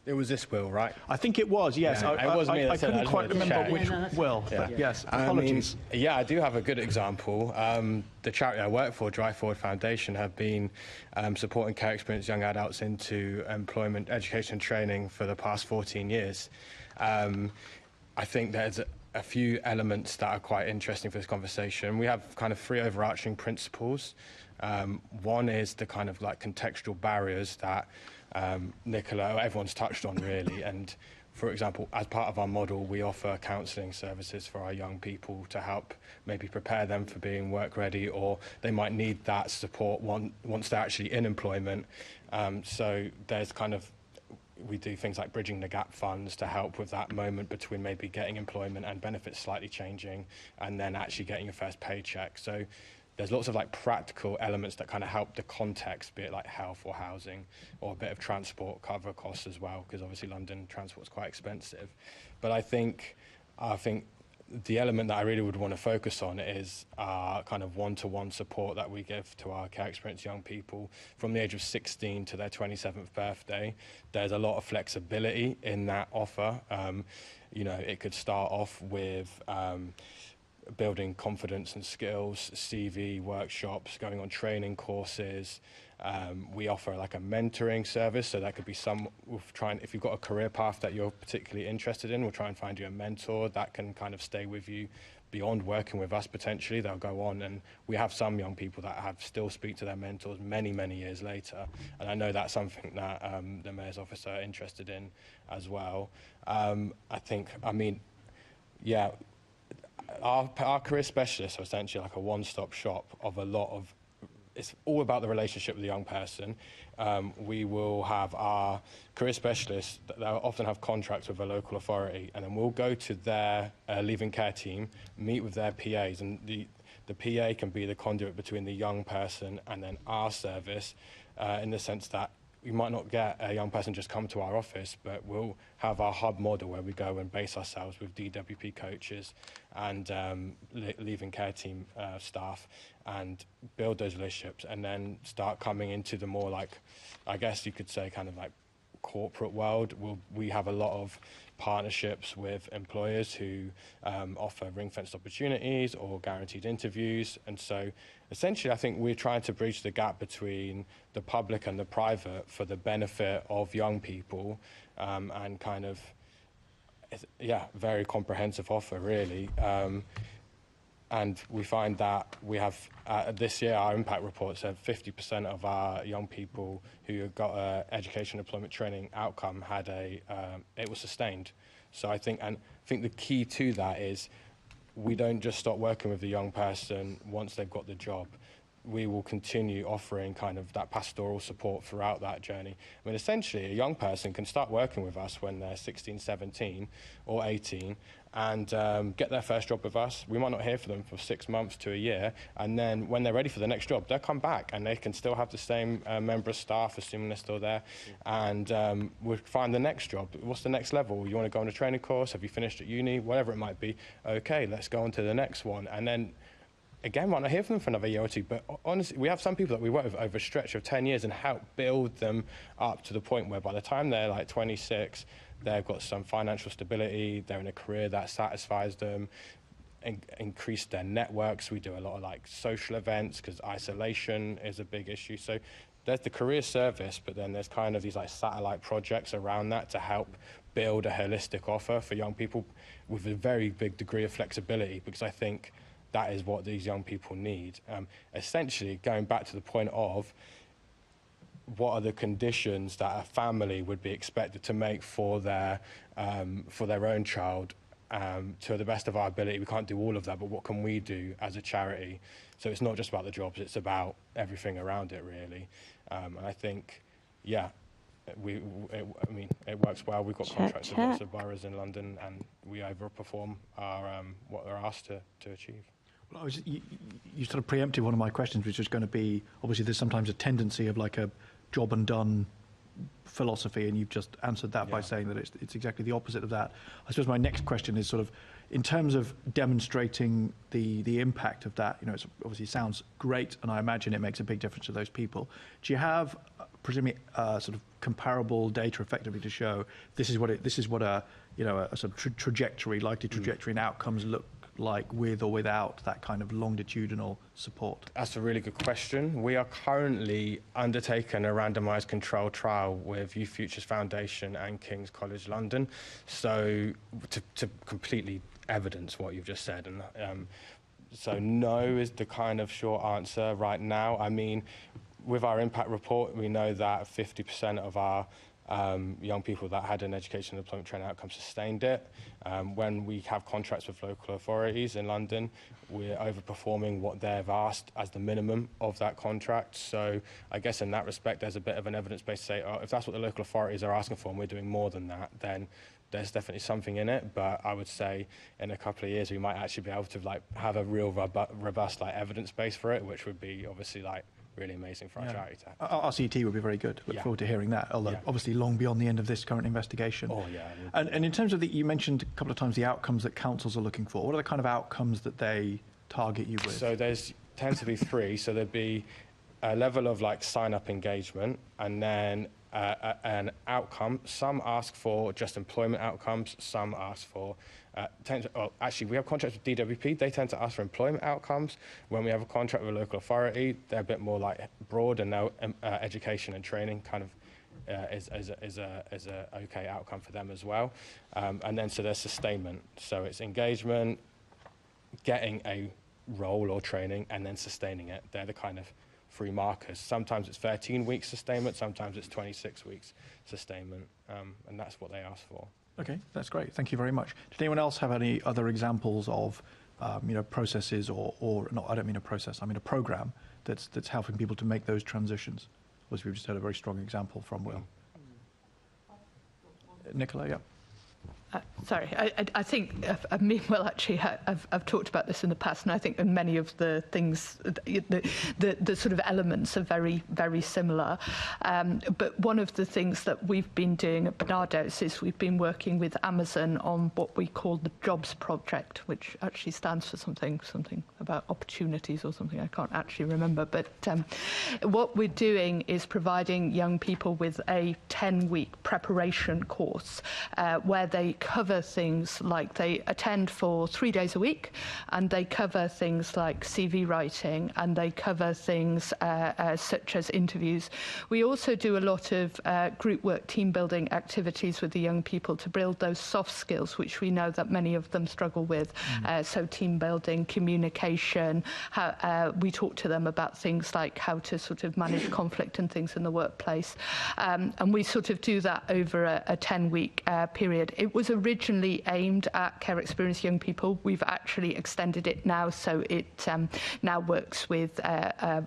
It was this Will, right? I think it was, yes. Yeah, it was me that I said couldn't I quite just wanted to remember check. which Will, but yes, apologies. I do have a good example. The charity I work for, Drive Forward Foundation, have been supporting care experienced young adults into employment, education and training for the past 14 years. I think there's a few elements that are quite interesting for this conversation. We have kind of 3 overarching principles. One is the kind of like contextual barriers that Nicola, everyone's touched on really, and for example, as part of our model, we offer counselling services for our young people to help maybe prepare them for being work ready, or they might need that support once they're actually in employment. So there's kind of, we do things like bridging the gap funds to help with that moment between maybe getting employment and benefits slightly changing and then actually getting your first paycheck. So there's lots of like practical elements that kind of help the context, be it like health or housing, or a bit of transport cover costs as well, because obviously London transport's quite expensive. But I think the element that I really would want to focus on is our kind of one-to-one support that we give to our care experience young people from the age of 16 to their 27th birthday. There's a lot of flexibility in that offer. You know, it could start off with building confidence and skills, CV workshops, going on training courses. We offer like a mentoring service, so that could be if you've got a career path that you're particularly interested in, we'll try and find you a mentor that can kind of stay with you beyond working with us potentially. They'll go on, and we have some young people that have still speak to their mentors many, many years later. And I know that's something that the Mayor's office are interested in as well. Our career specialists are essentially like a one-stop shop of a lot of, it's all about the relationship with the young person. We will have our career specialists that often have contracts with a local authority, and then we'll go to their leaving care team, meet with their PAs, and the PA can be the conduit between the young person and then our service, in the sense that we might not get a young person just come to our office, but we'll have our hub model where we go and base ourselves with DWP coaches and leaving care team staff and build those relationships, and then start coming into the more, like, I guess you could say, kind of like corporate world. We have a lot of partnerships with employers who offer ring-fenced opportunities or guaranteed interviews, and so essentially I think we're trying to bridge the gap between the public and the private for the benefit of young people, and kind of, very comprehensive offer really. And we find that we have, this year, our impact report said 50% of our young people who got an education employment training outcome had it was sustained. So I think the key to that is we don't just stop working with the young person once they've got the job. We will continue offering kind of that pastoral support throughout that journey. I mean, essentially, a young person can start working with us when they're 16, 17 or 18 and get their first job with us. We might not hear from them for 6 months to a year, and then when they're ready for the next job, they'll come back and they can still have the same member of staff, assuming they're still there, and we'll find the next job. What's the next level? You want to go on a training course? Have you finished at uni? Whatever it might be. Okay, let's go on to the next one. And then again, might not hear from them for another year or two, but honestly, we have some people that we work with over a stretch of 10 years and help build them up to the point where by the time they're like 26, they've got some financial stability, they're in a career that satisfies them, increase their networks. We do a lot of like social events because isolation is a big issue. So there's the career service, but then there's kind of these like satellite projects around that to help build a holistic offer for young people with a very big degree of flexibility, because I think that is what these young people need. Essentially, going back to the point of what are the conditions that a family would be expected to make for their own child, to the best of our ability. We can't do all of that, but what can we do as a charity? So it's not just about the jobs, it's about everything around it, really. And I think, it works well. We've got contracts with lots of boroughs in London, and we overperform our what they're asked to achieve. Well, you sort of preempted one of my questions, which is going to be, obviously there's sometimes a tendency of like a job and done philosophy, and you've just answered that by saying that it's exactly the opposite of that. I suppose my next question is sort of, in terms of demonstrating the impact of that, it obviously sounds great, and I imagine it makes a big difference to those people. Do you have, presumably, sort of comparable data effectively to show this is what a sort of trajectory, likely trajectory and outcomes look like with or without that kind of longitudinal support? That's a really good question. We are currently undertaking a randomised controlled trial with Youth Futures Foundation and King's College London, so to completely evidence what you've just said. And so no is the kind of short answer right now. I mean, with our impact report, we know that 50% of our young people that had an education and employment training outcome sustained it. When we have contracts with local authorities in London, we're overperforming what they've asked as the minimum of that contract. So I guess in that respect, there's a bit of an evidence base to say, if that's what the local authorities are asking for and we're doing more than that, then there's definitely something in it. But I would say in a couple of years, we might actually be able to like have a real robust like evidence base for it, which would be obviously like really amazing for our charity to have. RCT would be very good. Look forward to hearing that, although obviously long beyond the end of this current investigation. Oh, yeah. And in terms of you mentioned a couple of times the outcomes that councils are looking for. What are the kind of outcomes that they target you with? So tend to be three. So there'd be a level of like sign-up engagement, and then an outcome. Some ask for just employment outcomes. Some ask for actually, we have contracts with DWP. They tend to ask for employment outcomes. When we have a contract with a local authority, they're a bit more like broad, and now education and training kind of is a okay outcome for them as well. And then so there's sustainment. So it's engagement, getting a role or training, and then sustaining it. They're the kind of three markers. Sometimes it's 13 weeks sustainment, sometimes it's 26 weeks sustainment, and that's what they ask for. Okay, that's great. Thank you very much. Did anyone else have any other examples of, processes or not? I don't mean a process. I mean a program that's helping people to make those transitions. Obviously, we've just had a very strong example from Will. Nicola, yeah. Sorry, I think me and Will actually I've talked about this in the past, and I think in many of the things, the sort of elements are very, very similar. But one of the things that we've been doing at Barnardo's is we've been working with Amazon on what we call the Jobs Project, which actually stands for something about opportunities or something. I can't actually remember. But what we're doing is providing young people with a 10-week preparation course where they cover things like they attend for 3 days a week, and they cover things like CV writing, and they cover things such as interviews. We also do a lot of group work, team building activities with the young people to build those soft skills, which we know that many of them struggle with. So team building, communication, we talk to them about things like how to sort of manage conflict and things in the workplace. And we sort of do that over a 10-week period. It was originally aimed at care experienced young people. We've actually extended it now, so it now works with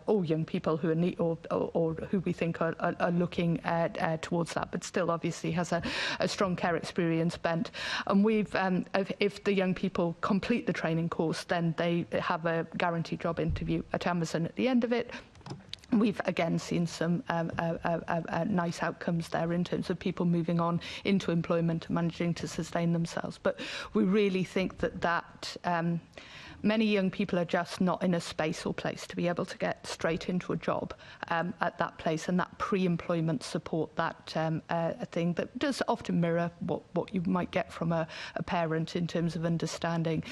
all young people who are or who we think are looking towards that, but still obviously has a strong care experience bent. And we've, if the young people complete the training course, then they have a guaranteed job interview at Amazon at the end of it. We've again seen some nice outcomes there in terms of people moving on into employment and managing to sustain themselves. But we really think that many young people are just not in a space or place to be able to get straight into a job at that place, and that pre-employment support, that a thing that does often mirror what you might get from a parent in terms of understanding,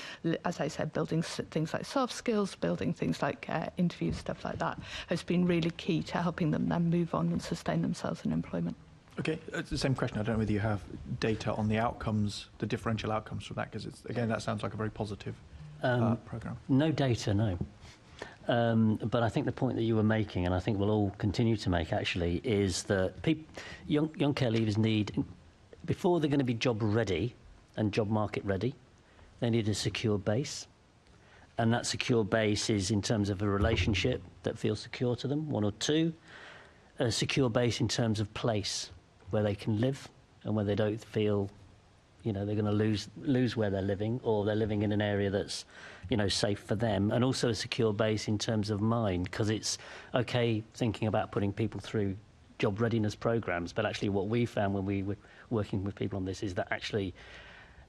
as I said, building things like soft skills, building things like interviews, stuff like that, has been really key to helping them then move on and sustain themselves in employment. Okay, it's the same question. I don't know whether you have data on the outcomes, the differential outcomes from that, because again, that sounds like a very positive program. No data, no. But I think the point that you were making, and I think we'll all continue to make actually, is that young care leavers need, before they're going to be job ready and job market ready, they need a secure base. And that secure base is in terms of a relationship that feels secure to them, 1 or 2. A secure base in terms of place where they can live and where they don't feel they're going to lose where they're living, or they're living in an area that's, safe for them. And also a secure base in terms of mind, because it's okay thinking about putting people through job readiness programs, but actually what we found when we were working with people on this is that actually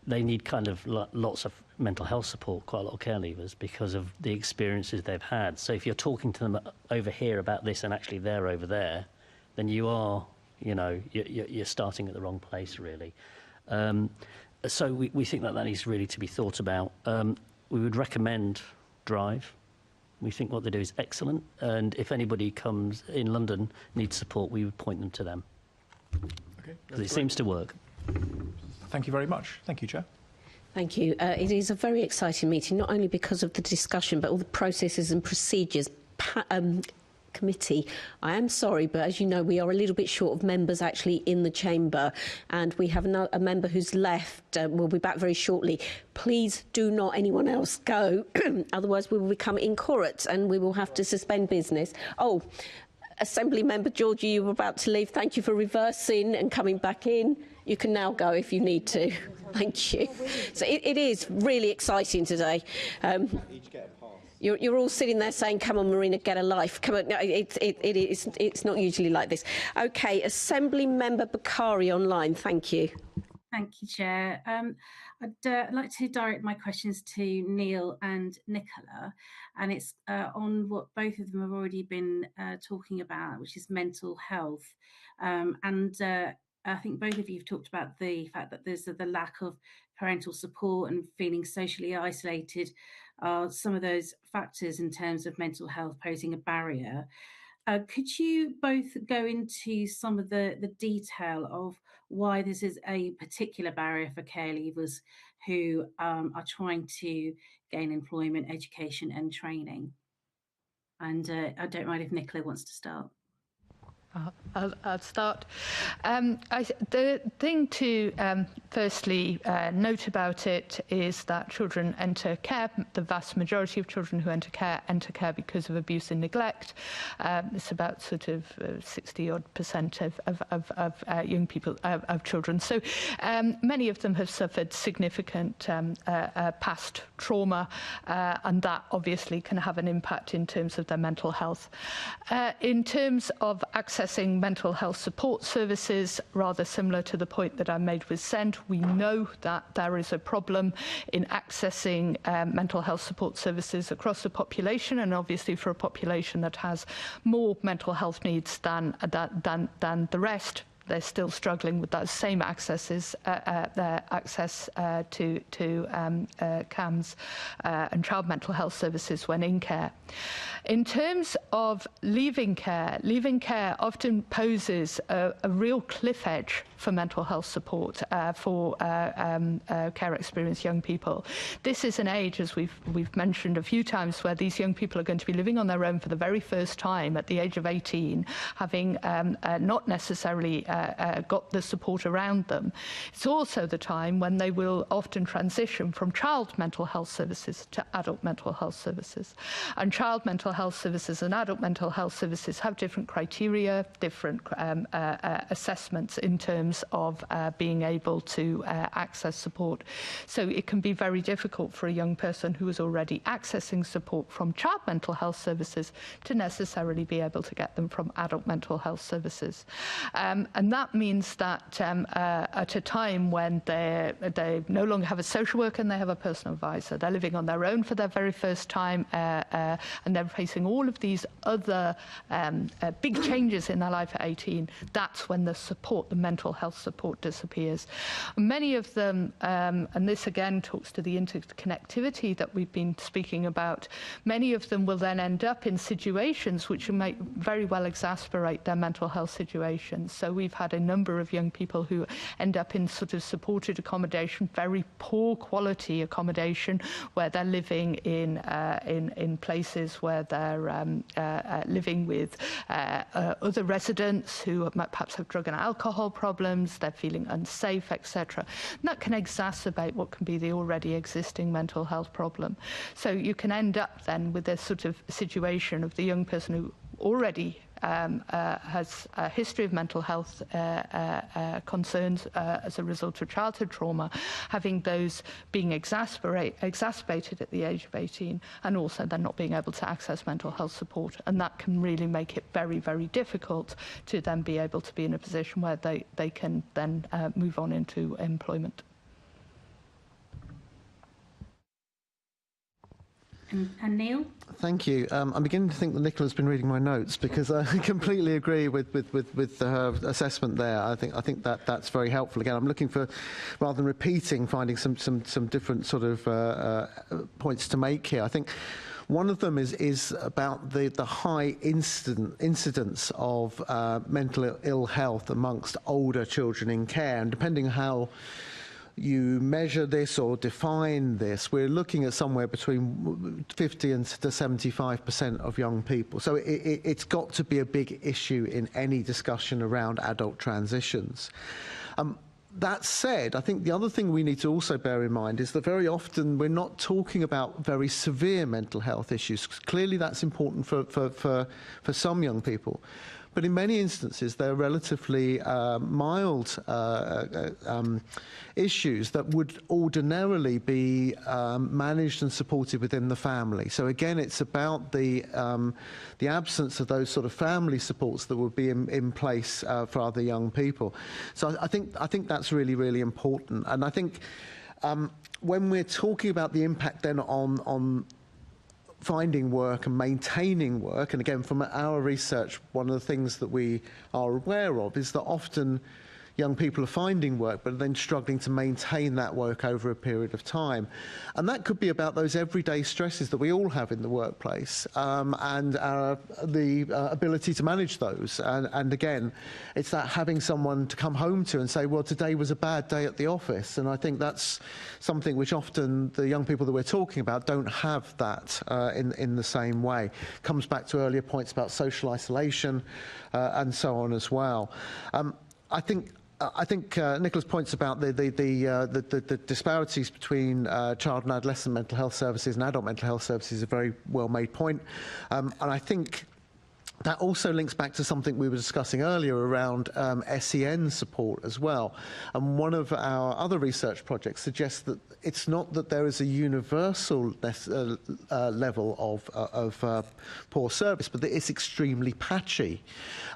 they need kind of lots of mental health support, quite a lot of care leavers, because of the experiences they've had. So if you're talking to them over here about this and actually they're over there, then you are, you're starting at the wrong place, really. So we think that needs really to be thought about. We would recommend Drive. We think what they do is excellent, and if anybody comes in London needs support, we would point them to them. Okay, because it seems to work. Thank you very much. Thank you, Chair. Thank you. It is a very exciting meeting, not only because of the discussion, but all the processes and procedures. Committee, I am sorry, but as you know, we are a little bit short of members actually in the chamber, and we have a member who's left. We'll be back very shortly. Please do not anyone else go, otherwise we will become incorrect and we will have to suspend business. Oh, Assembly Member Georgie, you were about to leave. Thank you for reversing and coming back in. You can now go if you need to. Thank you. So it is really exciting today. You're all sitting there saying, come on, Marina, get a life. Come on. No, it's not usually like this. OK, Assembly Member Bakari online. Thank you. Thank you, Chair. I'd like to direct my questions to Neil and Nicola, and it's on what both of them have already been talking about, which is mental health. I think both of you have talked about the fact that there's the lack of parental support and feeling socially isolated are some of those factors in terms of mental health posing a barrier. Could you both go into some of the detail of why this is a particular barrier for care leavers who are trying to gain employment, education and training? And I don't mind if Nicola wants to start. I'll start. The thing to firstly note about it is that children enter care. The vast majority of children who enter care because of abuse and neglect. It's about sort of 60-odd% of young people, of children. So many of them have suffered significant past trauma, and that obviously can have an impact in terms of their mental health. In terms of accessing mental health support services, rather similar to the point that I made with SEND, we know that there is a problem in accessing mental health support services across the population, and obviously for a population that has more mental health needs than the rest. They're still struggling with those same access to CAMHS and child mental health services when in care. In terms of leaving care often poses a real cliff edge for mental health support for care experienced young people. This is an age, as we've mentioned a few times, where these young people are going to be living on their own for the very first time at the age of 18, having not necessarily got the support around them. It's also the time when they will often transition from child mental health services to adult mental health services. And child mental health services and adult mental health services have different criteria, different assessments in terms of being able to access support. So it can be very difficult for a young person who is already accessing support from child mental health services to necessarily be able to get them from adult mental health services. And that means that at a time when they no longer have a social worker and they have a personal advisor, they're living on their own for their very first time, and they're facing all of these other big changes in their life at 18, that's when the support, the mental health support, disappears. Many of them, and this again talks to the interconnectivity that we've been speaking about, many of them will then end up in situations which might very well exacerbate their mental health situations. So we've had a number of young people who end up in sort of supported accommodation, very poor quality accommodation, where they're living in places where they're living with other residents who perhaps have drug and alcohol problems, they're feeling unsafe, etc. And that can exacerbate what can be the already existing mental health problem. So you can end up then with this sort of situation of the young person who already has a history of mental health concerns as a result of childhood trauma, having those being exacerbated at the age of 18, and also then not being able to access mental health support. And that can really make it very, very difficult to then be able to be in a position where they can then move on into employment. And Neil? Thank you. I'm beginning to think that Nicola's been reading my notes, because I completely agree with her assessment there. I think that's very helpful. Again, I'm looking for, rather than repeating, finding some different sort of points to make here. I think one of them is about the high incidence of mental ill health amongst older children in care, and depending on how you measure this or define this, we're looking at somewhere between 50 to 75% of young people. So it's got to be a big issue in any discussion around adult transitions. That said, I think the other thing we need to also bear in mind is that very often we're not talking about very severe mental health issues. Clearly that's important for some young people. but in many instances they're relatively mild issues that would ordinarily be managed and supported within the family. So again, it's about the absence of those sort of family supports that would be in place for other young people. So I think that's really, really important. And I think when we're talking about the impact then on finding work and maintaining work, and again, from our research, one of the things that we are aware of is that often young people are finding work but then struggling to maintain that work over a period of time. And that could be about those everyday stresses that we all have in the workplace, and the ability to manage those. And again, it's that having someone to come home to and say, well, today was a bad day at the office. And I think that's something which often the young people that we're talking about don't have that in the same way. Comes back to earlier points about social isolation and so on as well. I think Nicola's points about the disparities between child and adolescent mental health services and adult mental health services is a very well-made point. And I think that also links back to something we were discussing earlier around SEN support as well. And one of our other research projects suggests that it's not that there is a universal level of poor service, but that it's extremely patchy.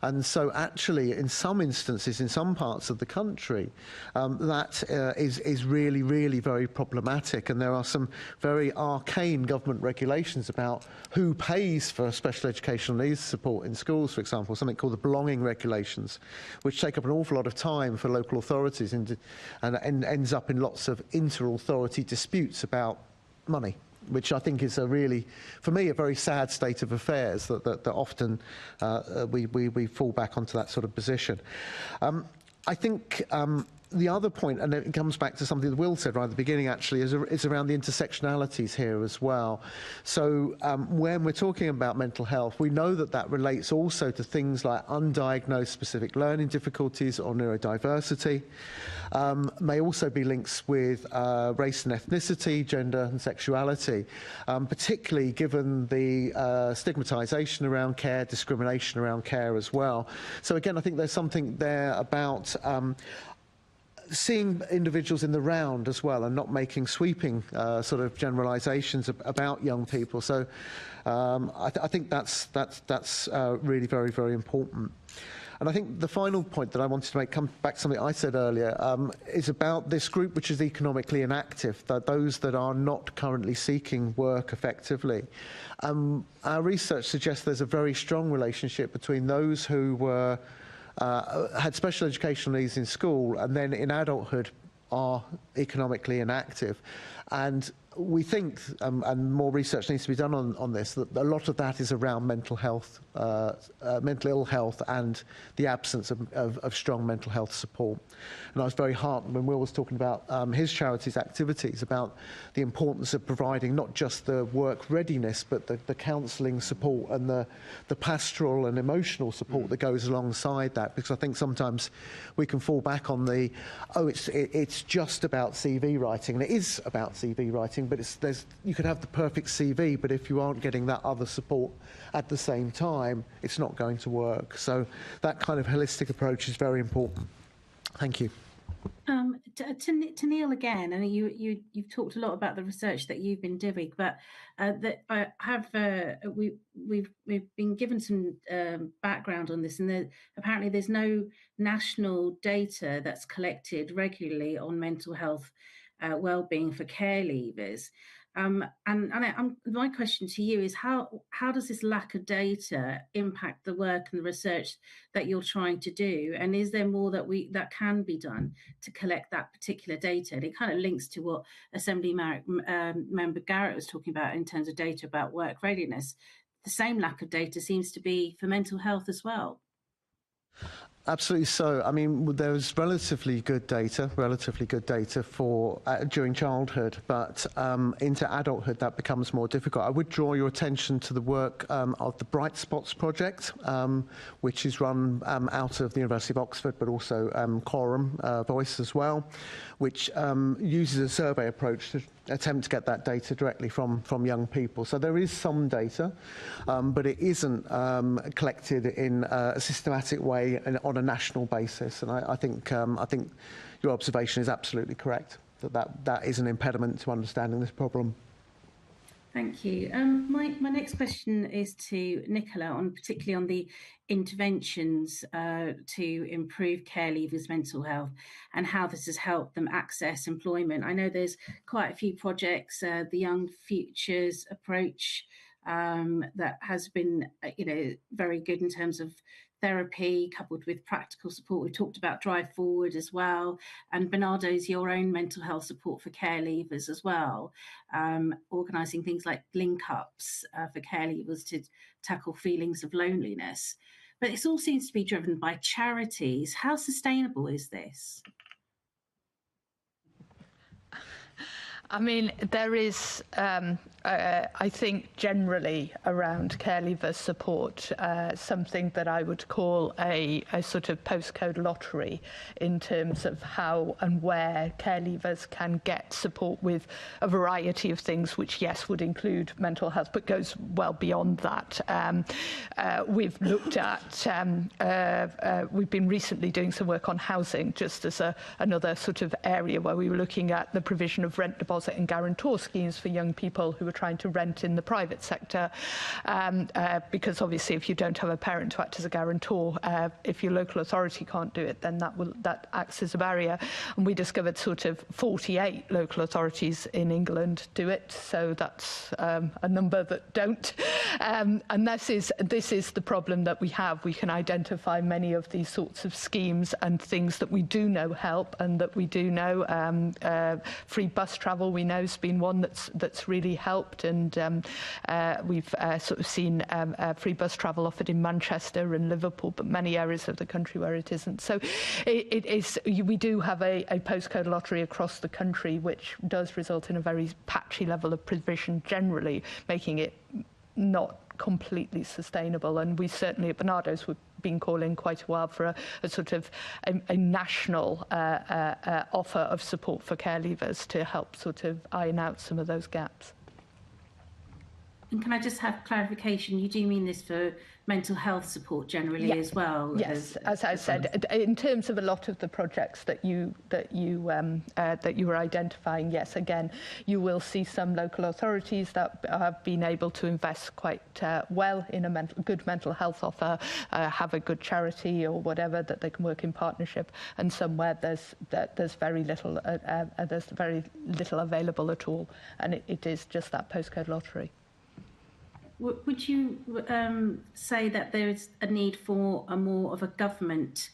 And so actually, in some instances, in some parts of the country, that is really, really very problematic. And there are some very arcane government regulations about who pays for special educational needs support in schools, for example, something called the belonging regulations, which take up an awful lot of time for local authorities and ends up in lots of inter-authority disputes about money, which I think is a really, for me, a very sad state of affairs that often we fall back onto that sort of position. I think the other point, and it comes back to something that Will said right at the beginning, actually, is around the intersectionalities here as well. So when we're talking about mental health, we know that relates also to things like undiagnosed specific learning difficulties or neurodiversity. May also be links with race and ethnicity, gender and sexuality, particularly given the stigmatisation around care, discrimination around care as well. So again, I think there's something there about seeing individuals in the round as well and not making sweeping sort of generalisations about young people. So I think that's really very, very important. And I think the final point that I wanted to make, come back to something I said earlier, is about this group which is economically inactive, those that are not currently seeking work effectively. Our research suggests there's a very strong relationship between those who were had special educational needs in school and then in adulthood are economically inactive. And we think, and more research needs to be done on this, that a lot of that is around mental health, mental ill health and the absence of strong mental health support. And I was very heartened when Will was talking about his charity's activities, about the importance of providing not just the work readiness, but the counselling support and the pastoral and emotional support that goes alongside that. Because I think sometimes we can fall back on it's just about CV writing, and it is about CV writing, but you could have the perfect CV, but if you aren't getting that other support at the same time, it's not going to work. So that kind of holistic approach is very important. Thank you. To Neil again, I mean, you've talked a lot about the research that you've been doing, but we've been given some background on this, and apparently there's no national data that's collected regularly on mental health well-being for care leavers. My question to you is how does this lack of data impact the work and the research that you're trying to do? And is there more that can be done to collect that particular data? And it kind of links to what Assembly Member Garrett was talking about in terms of data about work readiness. The same lack of data seems to be for mental health as well. Absolutely so. I mean, there's relatively good data for during childhood, but into adulthood that becomes more difficult. I would draw your attention to the work of the Bright Spots project, which is run out of the University of Oxford, but also Quorum Voice as well, which uses a survey approach to attempt to get that data directly from young people. So there is some data, but it isn't collected in a systematic way and on a national basis. And I think your observation is absolutely correct, that is an impediment to understanding this problem. Thank you. My next question is to Nicola, particularly on the interventions to improve care leavers' mental health and how this has helped them access employment. I know there's quite a few projects, the Young Futures approach that has been, very good in terms of therapy coupled with practical support. We talked about Drive Forward as well, and Bernardo's your own mental health support for care leavers as well, organising things like link-ups for care leavers to tackle feelings of loneliness. But this all seems to be driven by charities. How sustainable is this? I mean, there is, I think, generally around care leaver support, something that I would call a sort of postcode lottery in terms of how and where care leavers can get support with a variety of things, which, yes, would include mental health, but goes well beyond that. We've looked at, we've been recently doing some work on housing, just as another sort of area where we were looking at the provision of rent deposit and guarantor schemes for young people who are trying to rent in the private sector, because obviously if you don't have a parent to act as a guarantor, if your local authority can't do it, then that acts as a barrier. And we discovered sort of 48 local authorities in England do it, so that's a number that don't. And this is the problem that we have. We can identify many of these sorts of schemes and things that we do know help and that we do know. Free bus travel, we know, has been one that's really helped, and we've sort of seen free bus travel offered in Manchester and Liverpool, but many areas of the country where it isn't. So we do have a postcode lottery across the country, which does result in a very patchy level of provision generally, making it not completely sustainable. And we certainly at Bernardo's we've been calling quite a while for a sort of a national offer of support for care leavers to help sort of iron out some of those gaps. And can I just have clarification? You do mean this for mental health support generally as well? Yes, as I said, in terms of a lot of the projects that you were identifying, yes, again, you will see some local authorities that have been able to invest quite well in a good mental health offer, have a good charity or whatever that they can work in partnership, and somewhere there's very little available at all, and it is just that postcode lottery. Would you say that there is a need for more of a government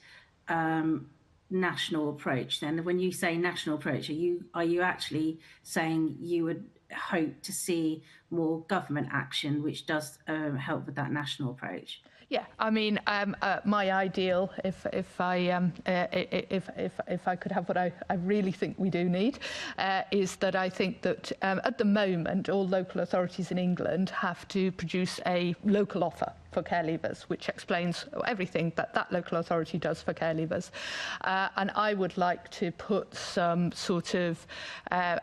national approach? Then, when you say national approach, are you actually saying you would hope to see more government action, which does help with that national approach? Yeah, I mean, my ideal, if I could have what I really think we do need, is that I think that at the moment all local authorities in England have to produce a local offer for care leavers, which explains everything that local authority does for care leavers. And I would like to put some sort of, to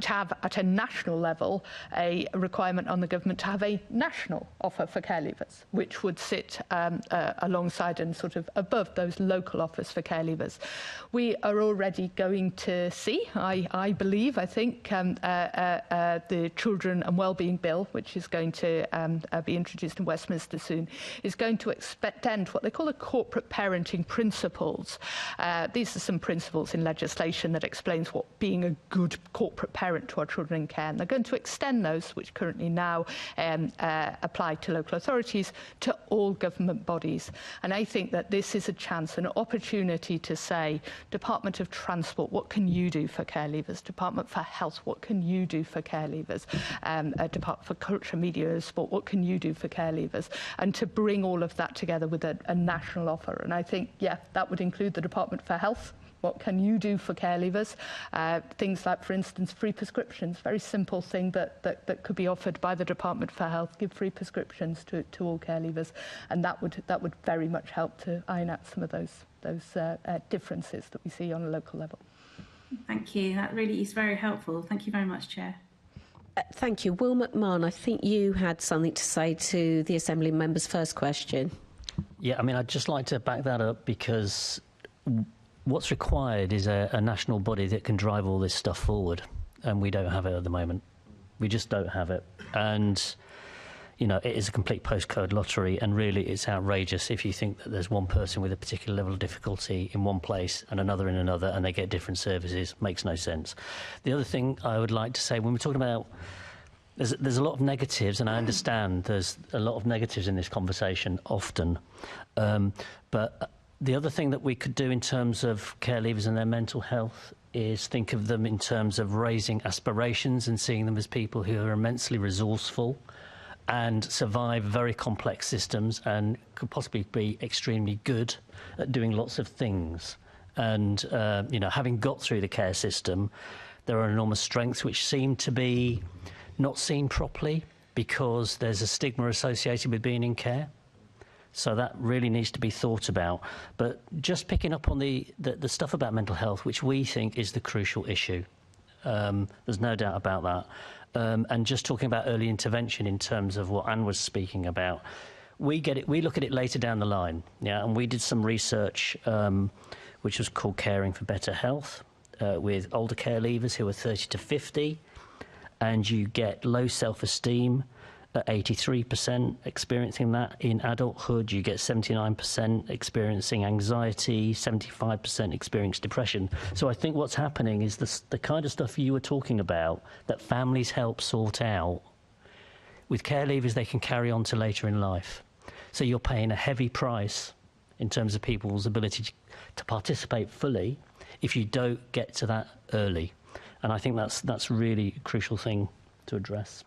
have at a national level, a requirement on the government to have a national offer for care leavers, which would sit alongside and sort of above those local offers for care leavers. We are already going to see, I think, the Children and Wellbeing Bill, which is going to be introduced in Westminster soon, is going to extend what they call the corporate parenting principles. These are some principles in legislation that explains what being a good corporate parent to our children in care, and they're going to extend those, which currently now applied to local authorities, to all government bodies. And I think that this is a chance, an opportunity to say, Department of Transport, what can you do for care leavers? Department for Health, what can you do for care leavers? Department for Culture, Media and Sport, what can you do for care leavers? And to bring all of that together with a national offer. And I think, yeah, that would include the Department for Health. What can you do for care leavers? Things like, for instance, free prescriptions, very simple thing that could be offered by the Department for Health, give free prescriptions to all care leavers. And that would very much help to iron out some of those differences that we see on a local level. Thank you. That really is very helpful. Thank you very much, Chair. Thank you. Will McMahon, I think you had something to say to the Assembly member's first question. Yeah, I mean, I'd just like to back that up because what's required is a national body that can drive all this stuff forward, and we don't have it at the moment. We just don't have it. And, you know, it is a complete postcode lottery, and really it's outrageous if you think that there's one person with a particular level of difficulty in one place and another in another, and they get different services. Makes no sense. The other thing I would like to say, when we're talking about there's a lot of negatives, and I understand there's a lot of negatives in this conversation often, but the other thing that we could do in terms of care leavers and their mental health is think of them in terms of raising aspirations and seeing them as people who are immensely resourceful and survive very complex systems and could possibly be extremely good at doing lots of things. And, you know, having got through the care system, there are enormous strengths which seem to be not seen properly because there's a stigma associated with being in care. So that really needs to be thought about. But just picking up on the stuff about mental health, which we think is the crucial issue. There's no doubt about that. And just talking about early intervention in terms of what Anne was speaking about, we look at it later down the line. Yeah, and we did some research which was called Caring for Better Health with older care leavers who are 30 to 50, and you get low self-esteem at 83% experiencing that. In adulthood, you get 79% experiencing anxiety, 75% experience depression. So I think what's happening is the kind of stuff you were talking about that families help sort out. With care leavers, they can carry on to later in life. So you're paying a heavy price in terms of people's ability to participate fully if you don't get to that early. And I think that's really a crucial thing to address.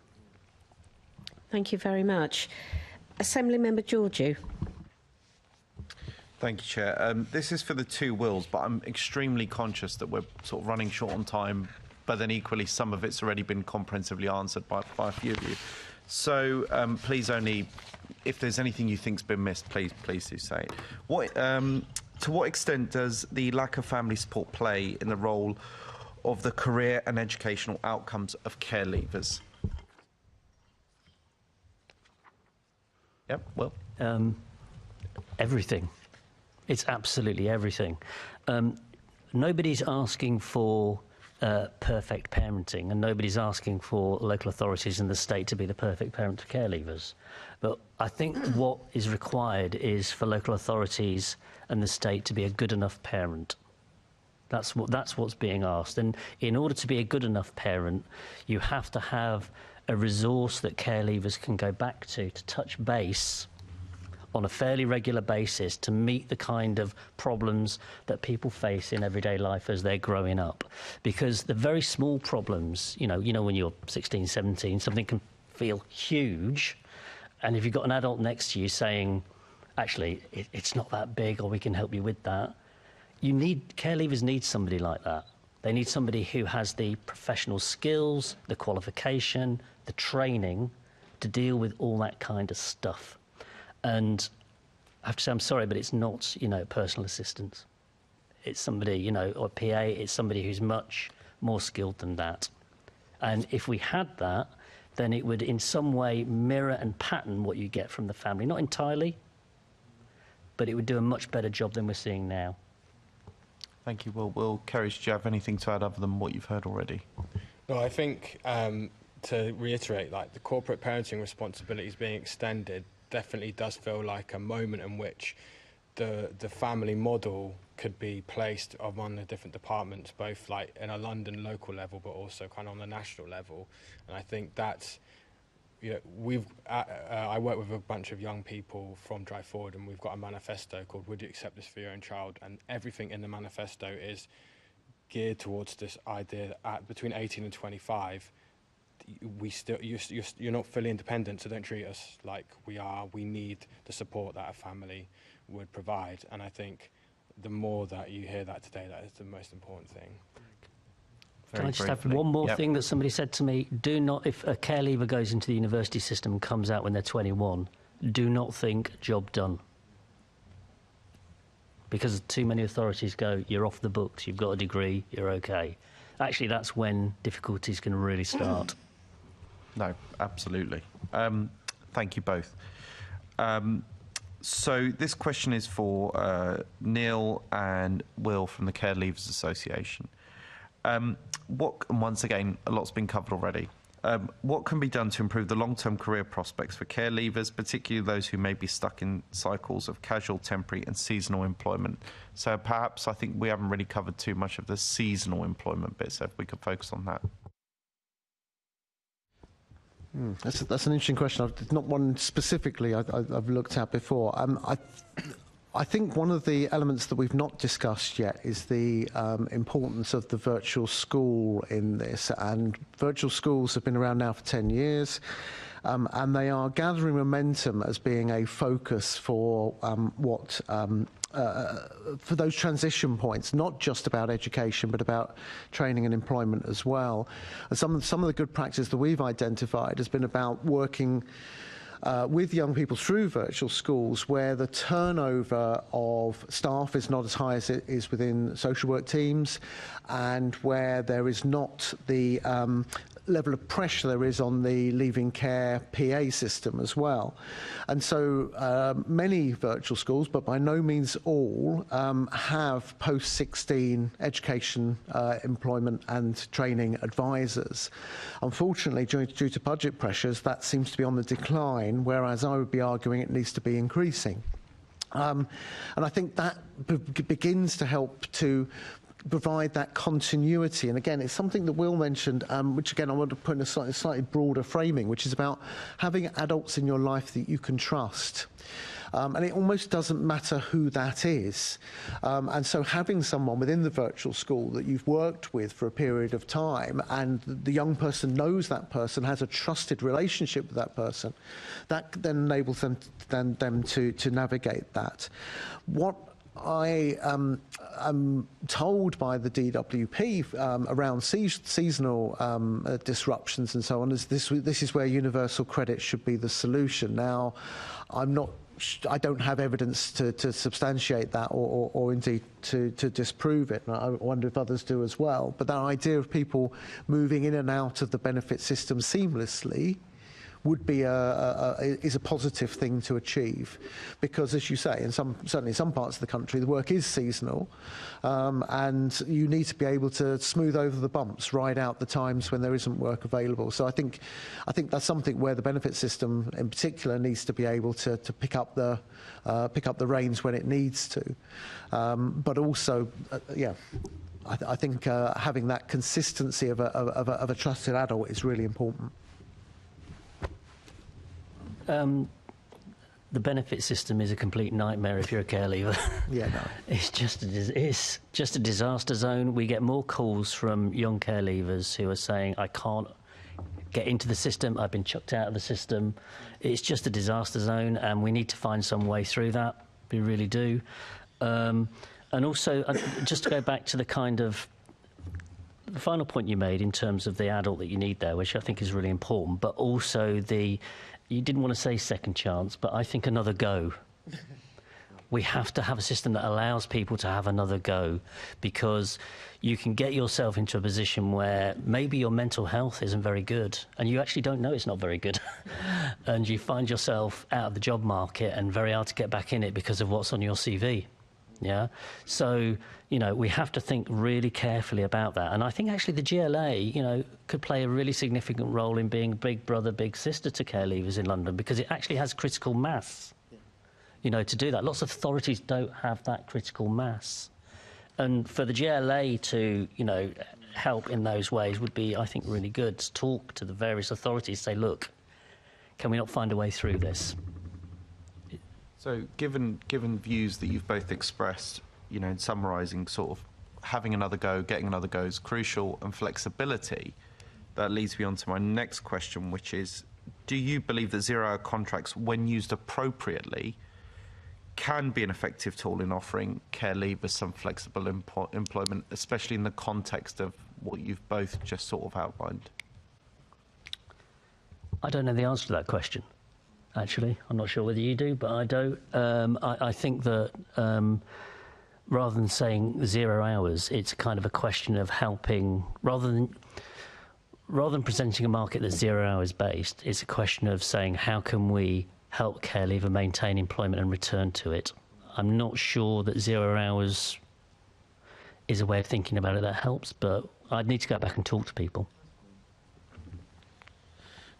Thank you very much. Assembly Member Georgiou. Thank you, Chair. This is for the two wills, but I'm extremely conscious that we're sort of running short on time, but then equally some of it's already been comprehensively answered by a few of you. So please only, if there's anything you think's been missed, please do say it. To what extent does the lack of family support play in the role of the career and educational outcomes of care leavers? Yep, well. Everything. It's absolutely everything. Nobody's asking for perfect parenting, and nobody's asking for local authorities and the state to be the perfect parent to care leavers. But I think what is required is for local authorities and the state to be a good enough parent. That's what's being asked. And in order to be a good enough parent, you have to have a resource that care leavers can go back to touch base on a fairly regular basis to meet the kind of problems that people face in everyday life as they're growing up. Because the very small problems, you know when you're 16, 17, something can feel huge, and if you've got an adult next to you saying, actually, it's not that big, or we can help you with that, care leavers need somebody like that. They need somebody who has the professional skills, the qualification, the training to deal with all that kind of stuff. And I have to say, I'm sorry, but it's not, personal assistance. It's somebody, or PA, it's somebody who's much more skilled than that. And if we had that, then it would in some way mirror and pattern what you get from the family. Not entirely, but it would do a much better job than we're seeing now. Thank you. Will Kerridge, do you have anything to add other than what you've heard already? No, I think to reiterate, the corporate parenting responsibilities being extended definitely does feel like a moment in which the family model could be placed among the different departments, both in a London local level, but also kind of on the national level. And I think that's I work with a bunch of young people from Drive Forward, and we've got a manifesto called "Would You Accept This for Your Own Child?" And everything in the manifesto is geared towards this idea that between 18 and 25, you're not fully independent, so don't treat us like we are. We need the support that a family would provide, and I think the more that you hear that today, that is the most important thing. Can I just have one more thing that somebody said to me? Do not, if a care leaver goes into the university system and comes out when they're 21, do not think job done. Because too many authorities go, you're off the books, you've got a degree, you're okay. Actually, that's when difficulties can really start. No, absolutely. Thank you both. So this question is for Neil and Will from the Care Leavers Association. Once again, a lot's been covered already. What can be done to improve the long-term career prospects for care leavers, particularly those who may be stuck in cycles of casual, temporary and seasonal employment? So perhaps I think we haven't really covered too much of the seasonal employment bit, so if we could focus on that. That's an interesting question. It's not one specifically I've looked at before. I think one of the elements that we've not discussed yet is the importance of the virtual school in this. And virtual schools have been around now for 10 years, and they are gathering momentum as being a focus for for those transition points, not just about education, but about training and employment as well. And some of the good practice that we've identified has been about working with young people through virtual schools, where the turnover of staff is not as high as it is within social work teams, and where there is not the level of pressure there is on the leaving care PA system as well. And so many virtual schools, but by no means all, have post-16 education, employment and training advisors. Unfortunately, due to budget pressures, that seems to be on the decline, whereas I would be arguing it needs to be increasing. And I think that begins to help to provide that continuity. And again, it's something that Will mentioned, which again I want to put in a slightly broader framing, which is about having adults in your life that you can trust. And it almost doesn't matter who that is. And so having someone within the virtual school that you've worked with for a period of time, and the young person knows that person, has a trusted relationship with that person, that then enables them to navigate that. What I am told by the DWP around seasonal disruptions and so on is this is where universal credit should be the solution. Now, I don't have evidence to substantiate that or indeed to disprove it. And I wonder if others do as well. But that idea of people moving in and out of the benefit system seamlessly would be is a positive thing to achieve, because, as you say, certainly in some parts of the country, the work is seasonal, and you need to be able to smooth over the bumps, ride out the times when there isn't work available. So I think that's something where the benefit system, in particular, needs to be able to pick up the reins when it needs to, but also, I think having that consistency of a trusted adult is really important. The benefit system is a complete nightmare if you're a care leaver. Yeah, no. It's just a disaster zone. We get more calls from young care leavers who are saying, I can't get into the system, I've been chucked out of the system. It's just a disaster zone, and we need to find some way through that. We really do. And also, just to go back to the final point you made in terms of the adult that you need there, which I think is really important, but also you didn't want to say second chance, but I think another go. We have to have a system that allows people to have another go, because you can get yourself into a position where maybe your mental health isn't very good and you actually don't know it's not very good. And you find yourself out of the job market and very hard to get back in it because of what's on your CV. Yeah. So, we have to think really carefully about that. And I think actually the GLA, could play a really significant role in being big brother, big sister to care leavers in London, because it actually has critical mass, to do that. Lots of authorities don't have that critical mass. And for the GLA to, help in those ways would be, I think, really good to talk to the various authorities, say, look, Can we not find a way through this? So, given views that you've both expressed, you know, in summarising, sort of having another go, getting another go is crucial, and flexibility, that leads me on to my next question, which is, do you believe that zero-hour contracts, when used appropriately, can be an effective tool in offering care leavers some flexible employment, especially in the context of what you've both just sort of outlined? I don't know the answer to that question, actually. I'm not sure whether you do, but I don't. I think that rather than saying 0 hours, it's kind of a question of helping, rather than presenting a market that's 0 hours based, it's a question of saying how can we help care leaver maintain employment and return to it. I'm not sure that 0 hours is a way of thinking about it that helps, but I'd need to go back and talk to people.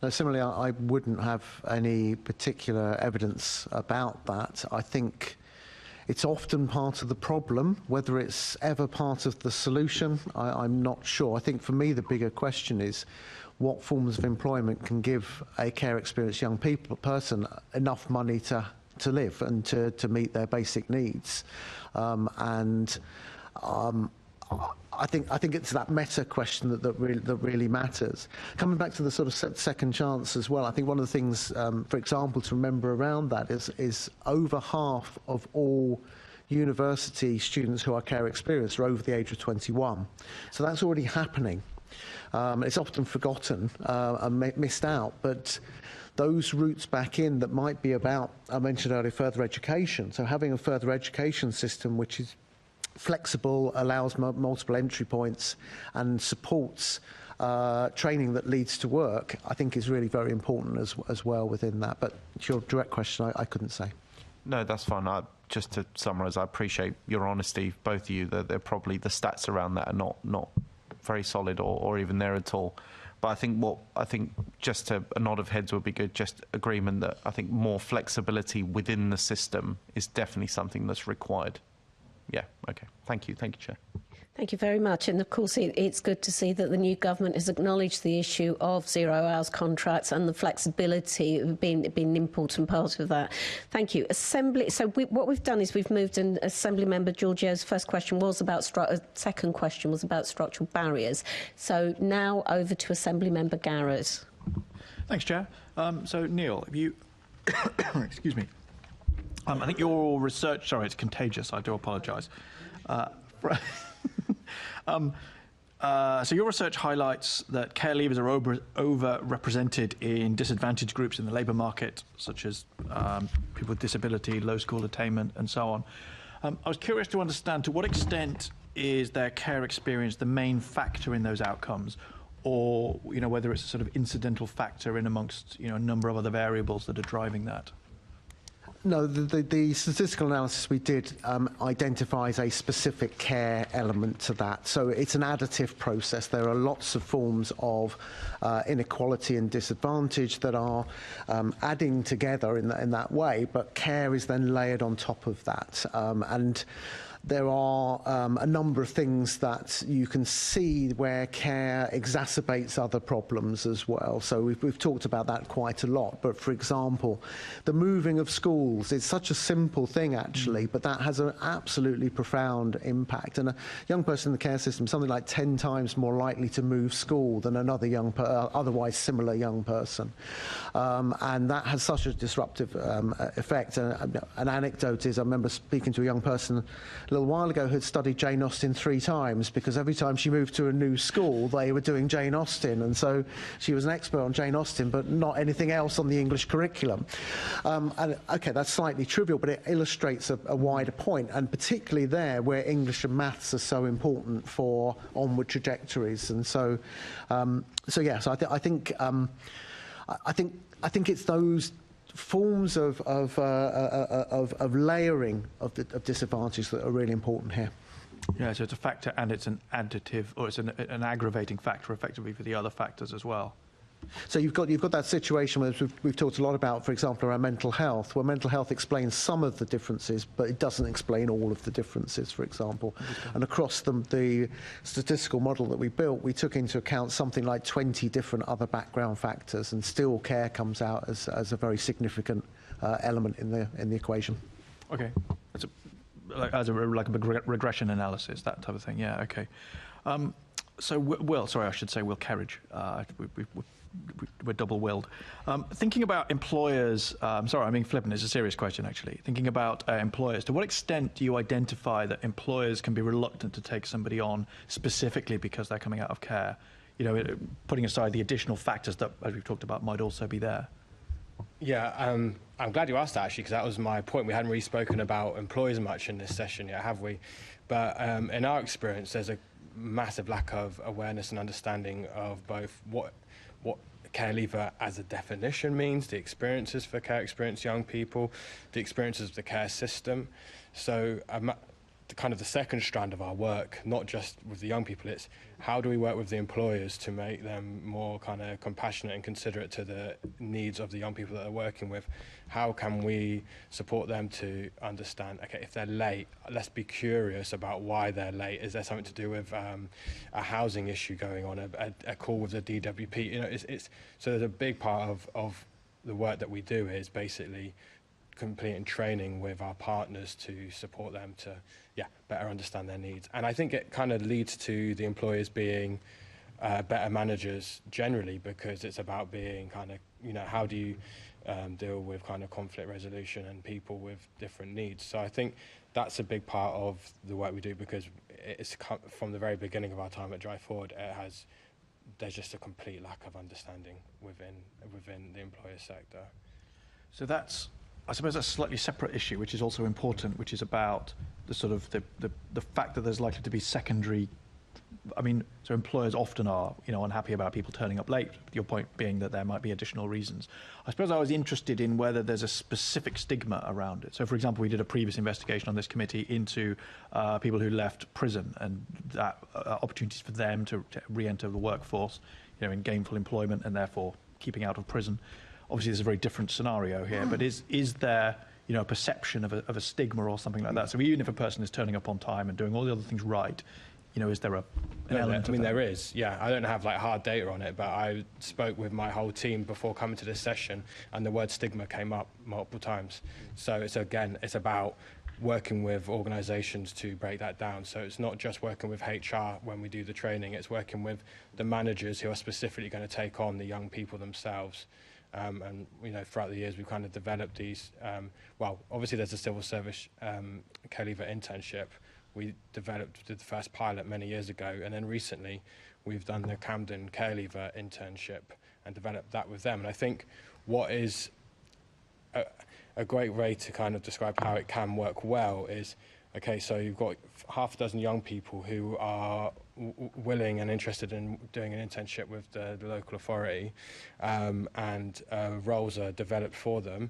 No, similarly, I wouldn't have any particular evidence about that. I think it's often part of the problem. Whether it's ever part of the solution, I'm not sure. I think for me the bigger question is what forms of employment can give a care experienced young person enough money to live and to meet their basic needs. I think it's that meta question that really matters. Coming back to the sort of second chance as well, I think one of the things, for example, to remember around that is over half of all university students who are care experienced are over the age of 21. So that's already happening. It's often forgotten and missed out, but those routes back in that might be about, I mentioned earlier, further education. So having a further education system which is flexible, allows multiple entry points and supports training that leads to work, I think is really very important as well within that. But to your direct question, I couldn't say. No, that's fine. Just to summarise, I appreciate your honesty, both of you. They're probably, the stats around that are not very solid or even there at all. But I think just a nod of heads would be good, just agreement that I think more flexibility within the system is definitely something that's required. Yeah, okay. Thank you, Chair. Thank you very much. And of course, it's good to see that the new government has acknowledged the issue of 0 hours contracts and the flexibility being an important part of that. Thank you. Assembly. So what we've done is we've moved, and Assembly Member Georgiou's first question was about second question was about structural barriers. So now over to Assembly Member Garrett. Thanks, Chair. So Neil, if you excuse me. I think your research, sorry, it's contagious, I do apologise. So your research highlights that care leavers are over-represented in disadvantaged groups in the labour market, such as people with disability, low school attainment, and so on. I was curious to understand, to what extent is their care experience the main factor in those outcomes, or whether it's a sort of incidental factor in amongst a number of other variables that are driving that? No, the statistical analysis we did identifies a specific care element to that. So it's an additive process. There are lots of forms of inequality and disadvantage that are adding together in that way, but care is then layered on top of that. And there are a number of things that you can see where care exacerbates other problems as well. So we've talked about that quite a lot. But for example, the moving of schools is such a simple thing actually, but that has an absolutely profound impact. And a young person in the care system is something like 10 times more likely to move school than another otherwise similar young person. And that has such a disruptive effect. An anecdote is, I remember speaking to a young person a little while ago who'd studied Jane Austen 3 times, because every time she moved to a new school they were doing Jane Austen, and so she was an expert on Jane Austen but not anything else on the English curriculum. And okay, that's slightly trivial, but it illustrates a wider point, and particularly there where English and maths are so important for onward trajectories. And so yes, I think it's those forms of layering of disadvantage that are really important here. Yeah, so it's a factor and it's an additive, or it's an aggravating factor effectively for the other factors as well. So you've got that situation where we've talked a lot about, for example, around mental health, where mental health explains some of the differences, but it doesn't explain all of the differences, for example. And across the statistical model that we built, we took into account something like 20 different other background factors, and still care comes out as a very significant element in the equation. Okay, that's a regression analysis, that type of thing. Yeah. Okay. So Will Kerridge. We're double-willed. Thinking about employers, sorry, I'm being flippant, it's a serious question actually. Thinking about employers, to what extent do you identify that employers can be reluctant to take somebody on specifically because they're coming out of care? You know, putting aside the additional factors that, as we've talked about, might also be there. Yeah, I'm glad you asked that actually, because that was my point. We hadn't really spoken about employers much in this session yet, have we? But in our experience, there's a massive lack of awareness and understanding of both what care leaver as a definition means, the experiences for care experienced young people, the experiences of the care system. So the second strand of our work, not just with the young people, it's how do we work with the employers to make them more kind of compassionate and considerate to the needs of the young people that they're working with? How can we support them to understand, okay, if they're late, let's be curious about why they're late. Is there something to do with a housing issue going on, a call with the DWP? You know, so there's a big part of the work that we do is basically completing training with our partners to support them to better understand their needs. And I think it kind of leads to the employers being better managers generally, because it's about being kind of, you know, how do you deal with kind of conflict resolution and people with different needs. So I think that's a big part of the work we do, because it's from the very beginning of our time at Drive Forward, there's just a complete lack of understanding within the employer sector. So I suppose that's a slightly separate issue, which is also important, which is about the sort of the fact that there's likely to be secondary. I mean, so employers often are, you know, unhappy about people turning up late. Your point being that there might be additional reasons. I suppose I was interested in whether there's a specific stigma around it. So, for example, we did a previous investigation on this committee into people who left prison and that opportunities for them to re-enter the workforce, you know, in gainful employment and therefore keeping out of prison. Obviously, there's a very different scenario here, but is there, you know, a perception of a stigma or something like that? So even if a person is turning up on time and doing all the other things right, you know, is there an element? I mean, there is. Yeah, I don't have like hard data on it, but I spoke with my whole team before coming to this session, and the word stigma came up multiple times. So it's about working with organisations to break that down. So it's not just working with HR when we do the training; it's working with the managers who are specifically going to take on the young people themselves. And, you know, throughout the years, we've kind of developed these, well, obviously there's a civil service care leaver internship. We did the first pilot many years ago, and then recently we've done the Camden care leaver internship and developed that with them. And I think what is a great way to kind of describe how it can work well is, okay, so you've got half a dozen young people who are willing and interested in doing an internship with the local authority, and roles are developed for them.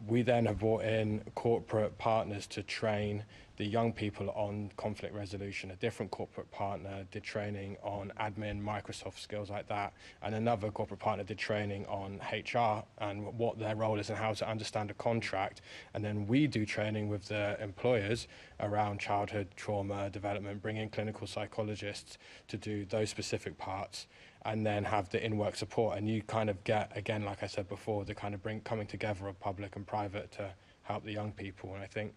We then have brought in corporate partners to train the young people on conflict resolution. A different corporate partner did training on admin, Microsoft skills like that, and another corporate partner did training on HR and what their role is and how to understand a contract. And then we do training with the employers around childhood trauma development, bring in clinical psychologists to do those specific parts, and then have the in-work support. And you kind of get, again, like I said before, the kind of coming together of public and private to help the young people. And I think,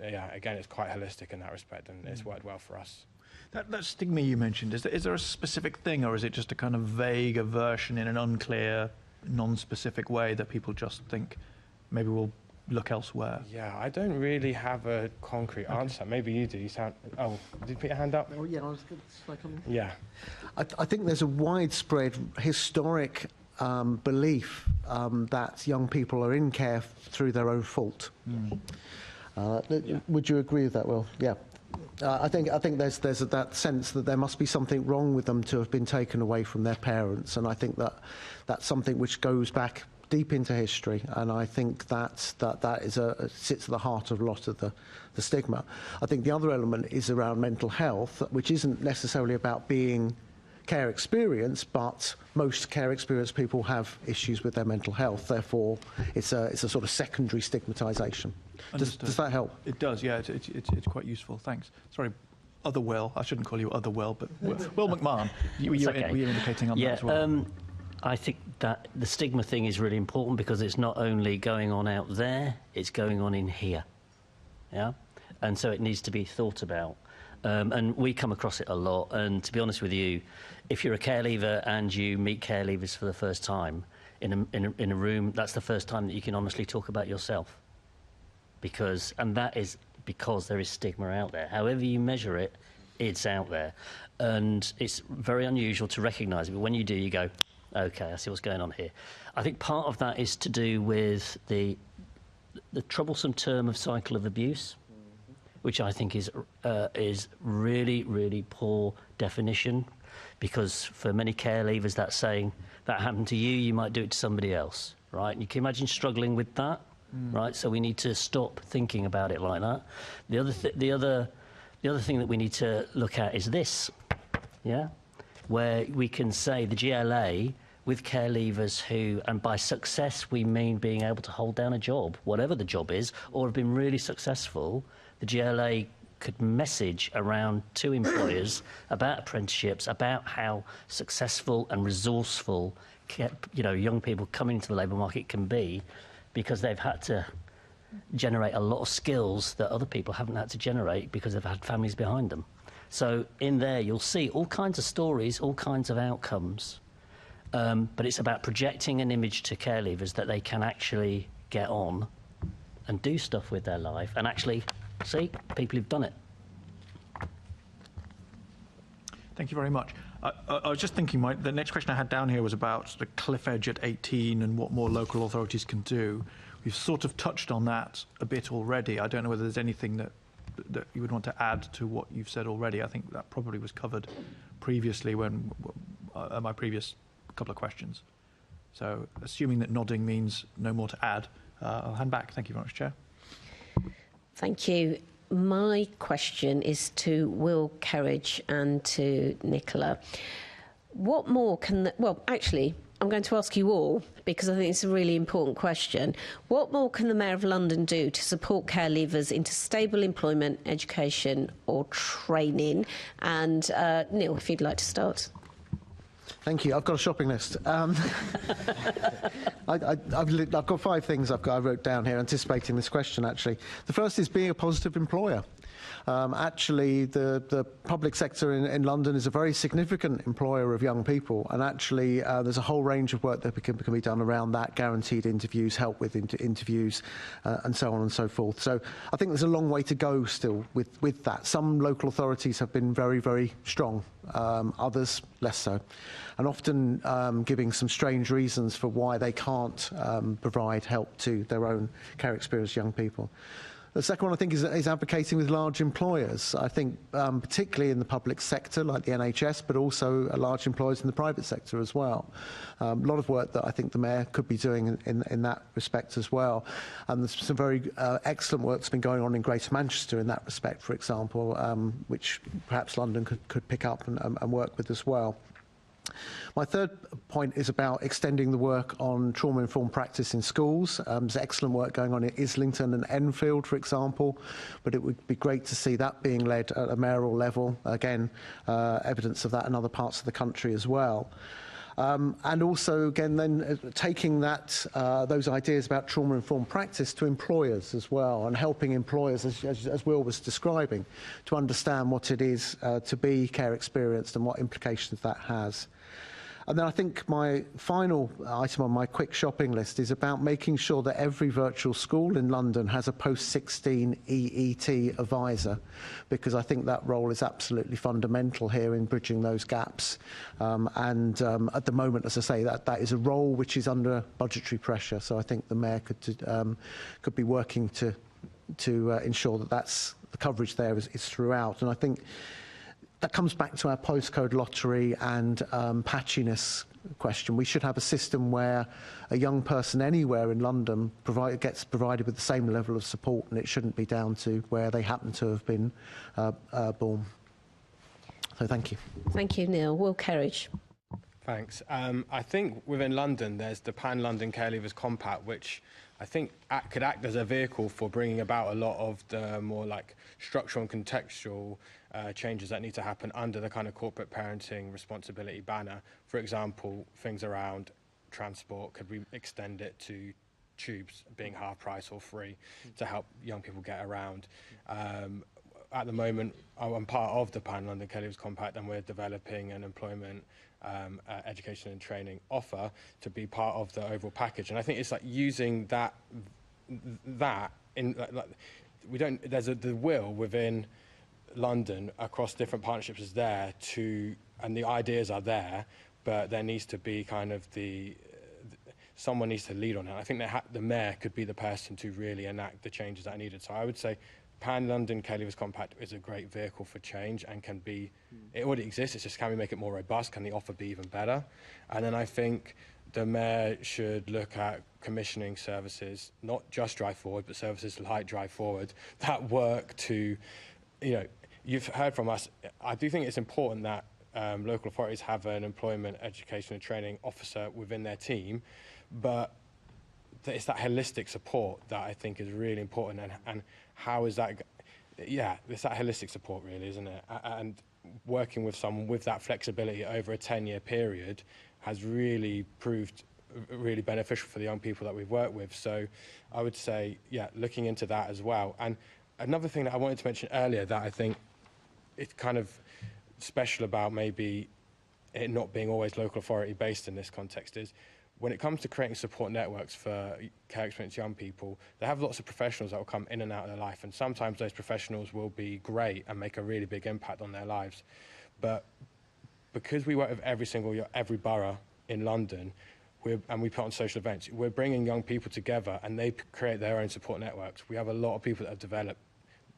yeah, again, it's quite holistic in that respect, and it's worked well for us. That stigma you mentioned, is there a specific thing, or is it just a kind of vague aversion in an unclear, non-specific way that people just think maybe we'll look elsewhere? Yeah, I don't really have a concrete answer. Maybe you do. You sound... Oh, did you put your hand up? Oh, yeah, I was good. Yeah. I think there's a widespread historic belief that young people are in care through their own fault. Would you agree with that, Will? Yeah. I think there's that sense that there must be something wrong with them to have been taken away from their parents, and I think that's something which goes back deep into history, and I think that sits at the heart of a lot of the stigma. I think the other element is around mental health, which isn't necessarily about being care experience, but most care experienced people have issues with their mental health. Therefore, it's a sort of secondary stigmatisation. Does that help? It does, yeah. It's quite useful. Thanks. Sorry, other Will. I shouldn't call you other Will, but Will McMahon. Were you indicating on that as well? I think that the stigma thing is really important because it's not only going on out there, it's going on in here. Yeah? And so it needs to be thought about. And we come across it a lot. And to be honest with you, if you're a care leaver and you meet care leavers for the first time in a room, that's the first time that you can honestly talk about yourself. And that is because there is stigma out there. However you measure it, it's out there. And it's very unusual to recognise it. But when you do, you go, OK, I see what's going on here. I think part of that is to do with the troublesome term of cycle of abuse, which I think is really, really poor definition, because for many care leavers, that's saying that happened to you, you might do it to somebody else, right? And you can imagine struggling with that, right? So we need to stop thinking about it like that. The other thing that we need to look at is this, yeah, where we can say the GLA with care leavers who, and by success we mean being able to hold down a job, whatever the job is, or have been really successful. The GLA could message around to employers about apprenticeships, about how successful and resourceful, young people coming into the labour market can be, because they've had to generate a lot of skills that other people haven't had to generate because they've had families behind them. So in there you'll see all kinds of stories, all kinds of outcomes, but it's about projecting an image to care leavers that they can actually get on and do stuff with their life and actually see people who've done it. Thank you very much. I was just thinking, the next question I had down here was about the cliff edge at 18 and what more local authorities can do. We've sort of touched on that a bit already. I don't know whether there's anything that you would want to add to what you've said already. I think that probably was covered previously when my previous couple of questions. So assuming that nodding means no more to add, I'll hand back. Thank you very much, Chair. Thank you. My question is to Will Kerridge and to Nicola. What more can... well, actually, I'm going to ask you all, because I think it's a really important question. What more can the Mayor of London do to support care leavers into stable employment, education or training? And Neil, if you'd like to start. Thank you. I've got a shopping list. I've got 5 things I wrote down here anticipating this question, actually. The first is being a positive employer. Actually, the public sector in London is a very significant employer of young people, and actually there's a whole range of work that can be done around that, guaranteed interviews, help with interviews, and so on and so forth. So I think there's a long way to go still with that. Some local authorities have been very, very strong, others less so, and often giving some strange reasons for why they can't provide help to their own care experienced young people. The second one, I think, is advocating with large employers. I think particularly in the public sector, like the NHS, but also large employers in the private sector as well. A lot of work that I think the Mayor could be doing in that respect as well. And there's some very excellent work that's been going on in Greater Manchester in that respect, for example, which perhaps London could pick up and work with as well. My third point is about extending the work on trauma-informed practice in schools. There's excellent work going on in Islington and Enfield, for example, but it would be great to see that being led at a mayoral level. Again, evidence of that in other parts of the country as well. And also, again, then taking those ideas about trauma-informed practice to employers as well, and helping employers, as Will was describing, to understand what it is to be care experienced and what implications that has. And then I think my final item on my quick shopping list is about making sure that every virtual school in London has a post-16 EET advisor, because I think that role is absolutely fundamental here in bridging those gaps. And at the moment, as I say, that is a role which is under budgetary pressure. So I think the Mayor could be working to ensure that the coverage there is throughout. And I think that comes back to our postcode lottery and patchiness question. We should have a system where a young person anywhere in London gets provided with the same level of support, and it shouldn't be down to where they happen to have been born. So thank you. Thank you, Neil. Will Kerridge. Thanks. I think within London, there's the Pan-London Care Leavers Compact, which I think could act as a vehicle for bringing about a lot of the more like structural and contextual changes that need to happen under the kind of corporate parenting responsibility banner. For example, things around transport, could we extend it to tubes being half price or free to help young people get around? At the moment, I'm part of the Pan-London Care Leavers Compact, and we're developing an employment education and training offer to be part of the overall package. And I think it's like using that in like we don't. There's the will within London across different partnerships is there to, and the ideas are there, but there needs to be kind of someone needs to lead on it. I think the mayor could be the person to really enact the changes that are needed. So I would say Pan-London Care Leavers Compact is a great vehicle for change and can be, it already exists, it's just can we make it more robust, can the offer be even better? And then I think the mayor should look at commissioning services, not just Drive Forward, but services like Drive Forward that work to, you've heard from us, I do think it's important that local authorities have an employment, education and training officer within their team, but it's that holistic support that I think is really important, and how is that? Yeah, it's that holistic support, really, isn't it? And working with someone with that flexibility over a 10-year period has really proved really beneficial for the young people that we've worked with. So I would say, yeah, looking into that as well. And another thing that I wanted to mention earlier that I think it's kind of special about maybe it not being always local authority based in this context is, when it comes to creating support networks for care experienced young people, they have lots of professionals that will come in and out of their life, and sometimes those professionals will be great and make a really big impact on their lives. But because we work with every borough in London, and we put on social events, we're bringing young people together and they create their own support networks. We have a lot of people that have developed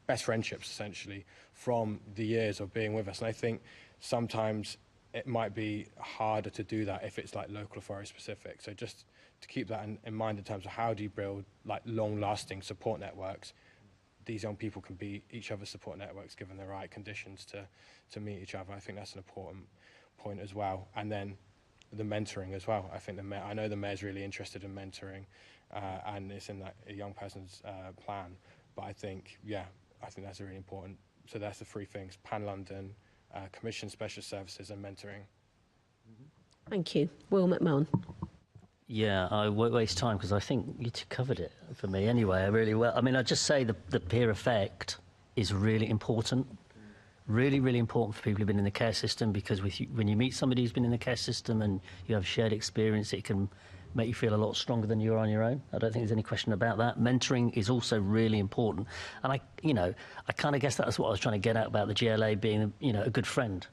best friendships, essentially, from the years of being with us. And I think sometimes it might be harder to do that if it's like local authority specific. So just to keep that in mind in terms of how do you build like long-lasting support networks, these young people can be each other's support networks given the right conditions to meet each other. I think that's an important point as well. And then the mentoring as well. I think I know the mayor's really interested in mentoring, and it's in that a young person's plan. But I think that's really important. So that's the three things: Pan-London, commission special services and mentoring. Thank you. Will McMahon. Yeah, I won't waste time because I think you two covered it for me anyway, really well. I mean, I'd just say the peer effect is really important. Really, really important for people who've been in the care system, because when you meet somebody who's been in the care system and you have shared experience, it can make you feel a lot stronger than you are on your own. I don't think there's any question about that. Mentoring is also really important. And I kind of guess that's what I was trying to get at about the GLA being, a good friend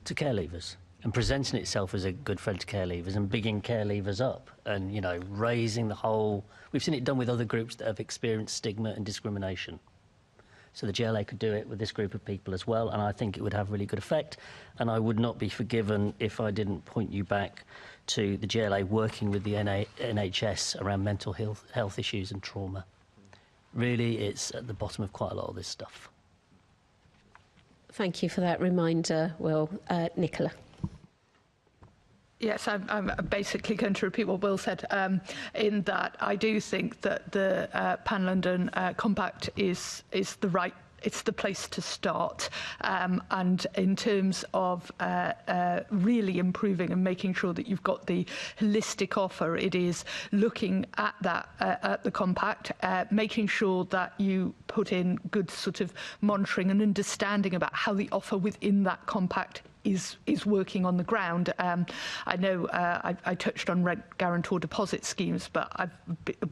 to care leavers and presenting itself as a good friend to care leavers and bigging care leavers up and, raising the whole... We've seen it done with other groups that have experienced stigma and discrimination. So the GLA could do it with this group of people as well, and I think it would have really good effect. And I would not be forgiven if I didn't point you back to the GLA working with the NHS around mental health issues and trauma. Really, it's at the bottom of quite a lot of this stuff. Thank you for that reminder, Will. Nicola. Yes, I'm basically going to repeat what Will said, in that I do think that the Pan-London Compact is it's the place to start. And in terms of really improving and making sure that you've got the holistic offer, it is looking at that, at the compact, making sure that you put in good sort of monitoring and understanding about how the offer within that compact is working on the ground. I know I touched on rent guarantor deposit schemes,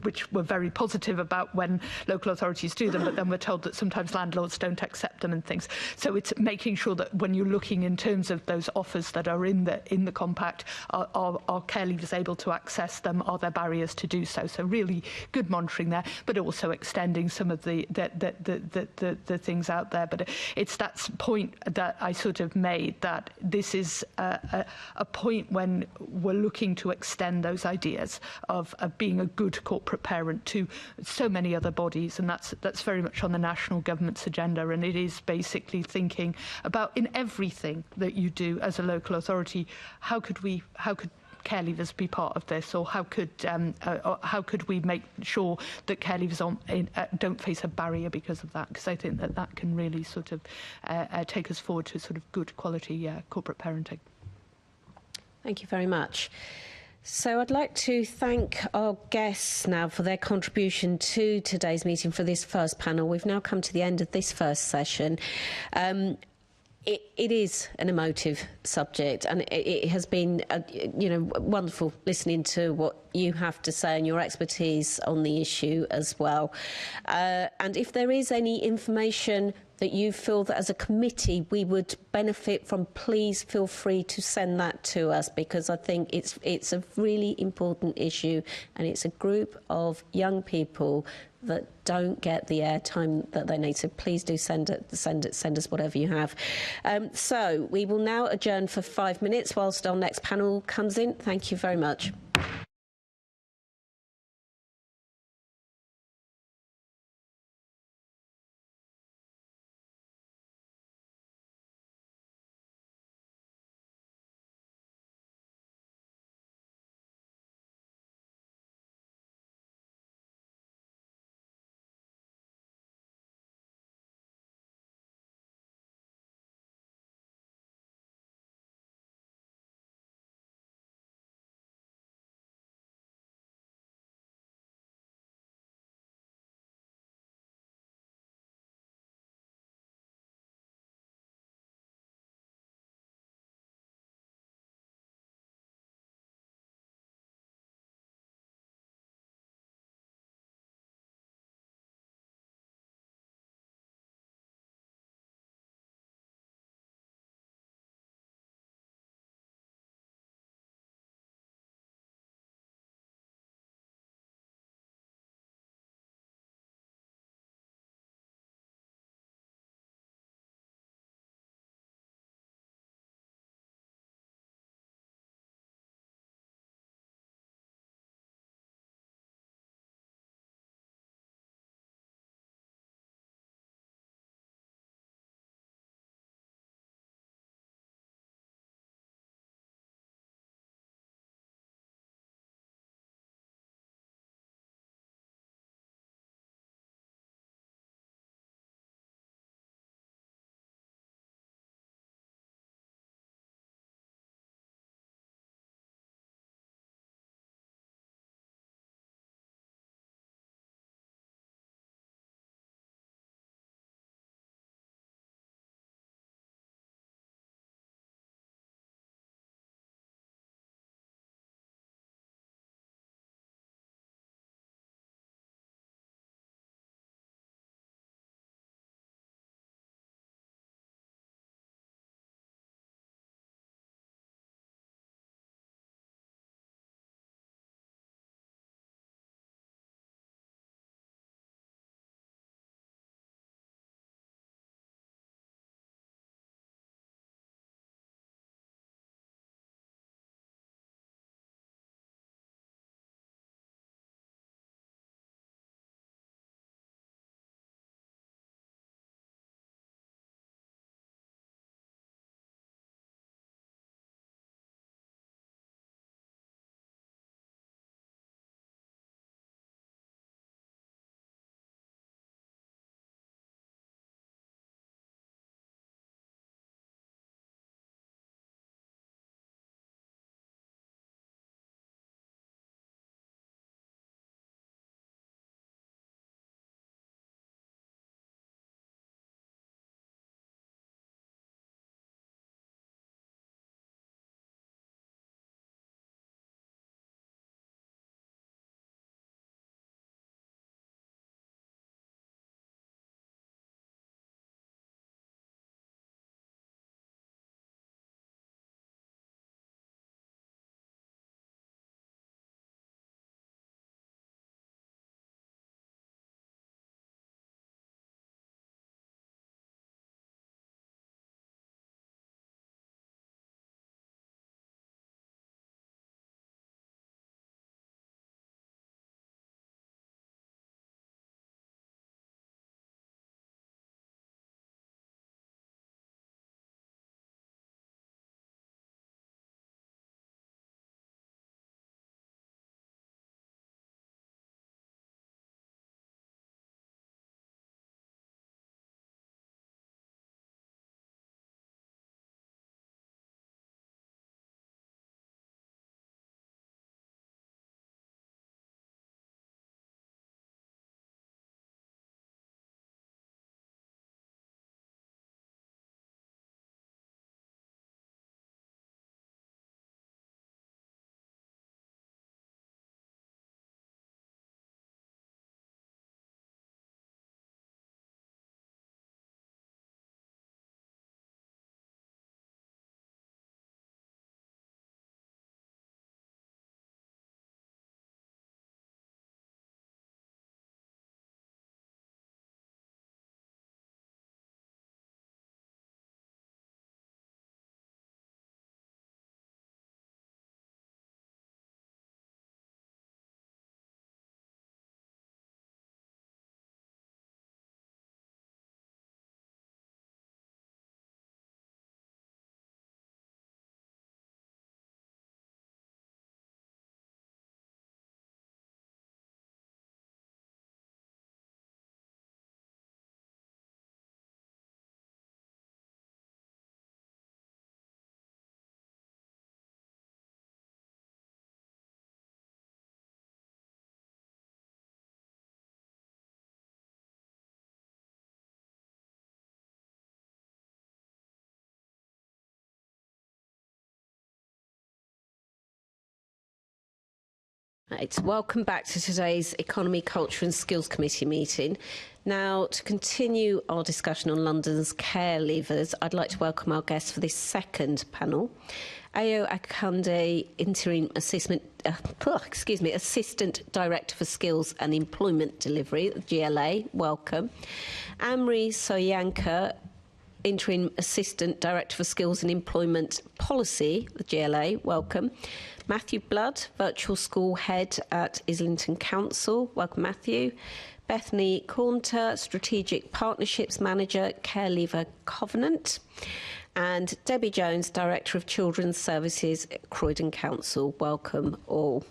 which were very positive about when local authorities do them, but then we're told that sometimes landlords don't accept them and things. So it's making sure that when you're looking in terms of those offers that are in the compact, are care leavers able to access them? Are there barriers to do so? So really good monitoring there, but also extending some of the things out there. But it's that point that I sort of made, that that this is a point when we're looking to extend those ideas of being a good corporate parent to so many other bodies, and that's very much on the national government's agenda. And it is basically thinking about, in everything that you do as a local authority, how could care leavers be part of this, or how could we make sure that care leavers don't face a barrier because of that? Because I think that can really sort of take us forward to sort of good quality corporate parenting. Thank you very much. So I'd like to thank our guests now for their contribution to today's meeting for this first panel. We've now come to the end of this first session. It is an emotive subject, and it has been, wonderful listening to what you have to say and your expertise on the issue as well. And if there is any information that you feel that as a committee we would benefit from, please feel free to send that to us, because I think it's a really important issue, and it's a group of young people that don't get the airtime that they need. So please do send us whatever you have. So we will now adjourn for 5 minutes whilst our next panel comes in. Thank you very much. Right, welcome back to today's Economy, Culture and Skills Committee meeting. Now, to continue our discussion on London's care leavers, I'd like to welcome our guests for this second panel. Ayo Akande, Interim Assistant Director for Skills and Employment Delivery, GLA, welcome. Amri Soyanka, Interim Assistant Director for Skills and Employment Policy, the GLA, welcome. Matthew Blood, Virtual School Head at Islington Council, welcome Matthew. Bethany Cornter, Strategic Partnerships Manager, Care Leaver Covenant. And Debbie Jones, Director of Children's Services at Croydon Council, welcome all.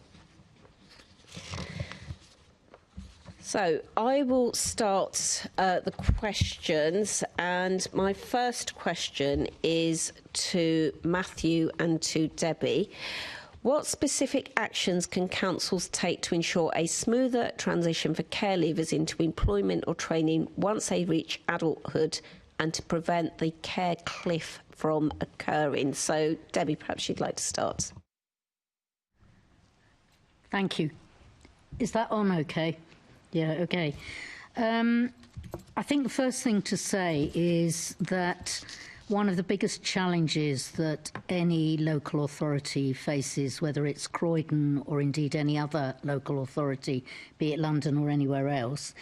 So I will start the questions, and my first question is to Matthew and to Debbie. What specific actions can councils take to ensure a smoother transition for care leavers into employment or training once they reach adulthood, and to prevent the care cliff from occurring? So, Debbie, perhaps you'd like to start. Thank you. Is that on okay? Yeah, okay. I think the first thing to say is that one of the biggest challenges that any local authority faces, whether it's Croydon or indeed any other local authority, be it London or anywhere else,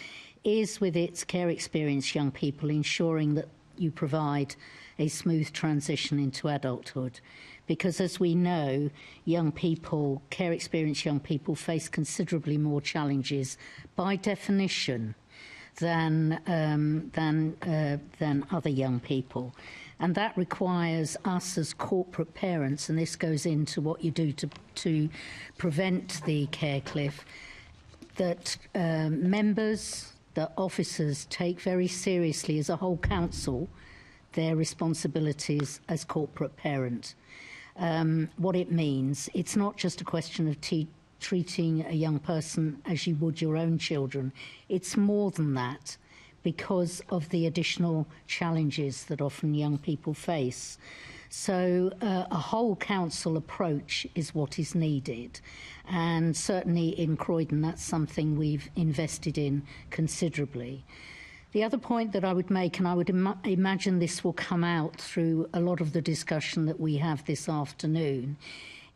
is with its care experienced young people ensuring that you provide a smooth transition into adulthood. Because as we know, young people, care experienced young people, face considerably more challenges by definition than other young people. And that requires us as corporate parents, and this goes into what you do to prevent the care cliff, that members, that officers take very seriously as a whole council their responsibilities as corporate parent. What it means, it's not just a question of treating a young person as you would your own children. It's more than that, because of the additional challenges that often young people face. So a whole council approach is what is needed. And certainly in Croydon, that's something we've invested in considerably. The other point that I would make, and I would imagine this will come out through a lot of the discussion that we have this afternoon,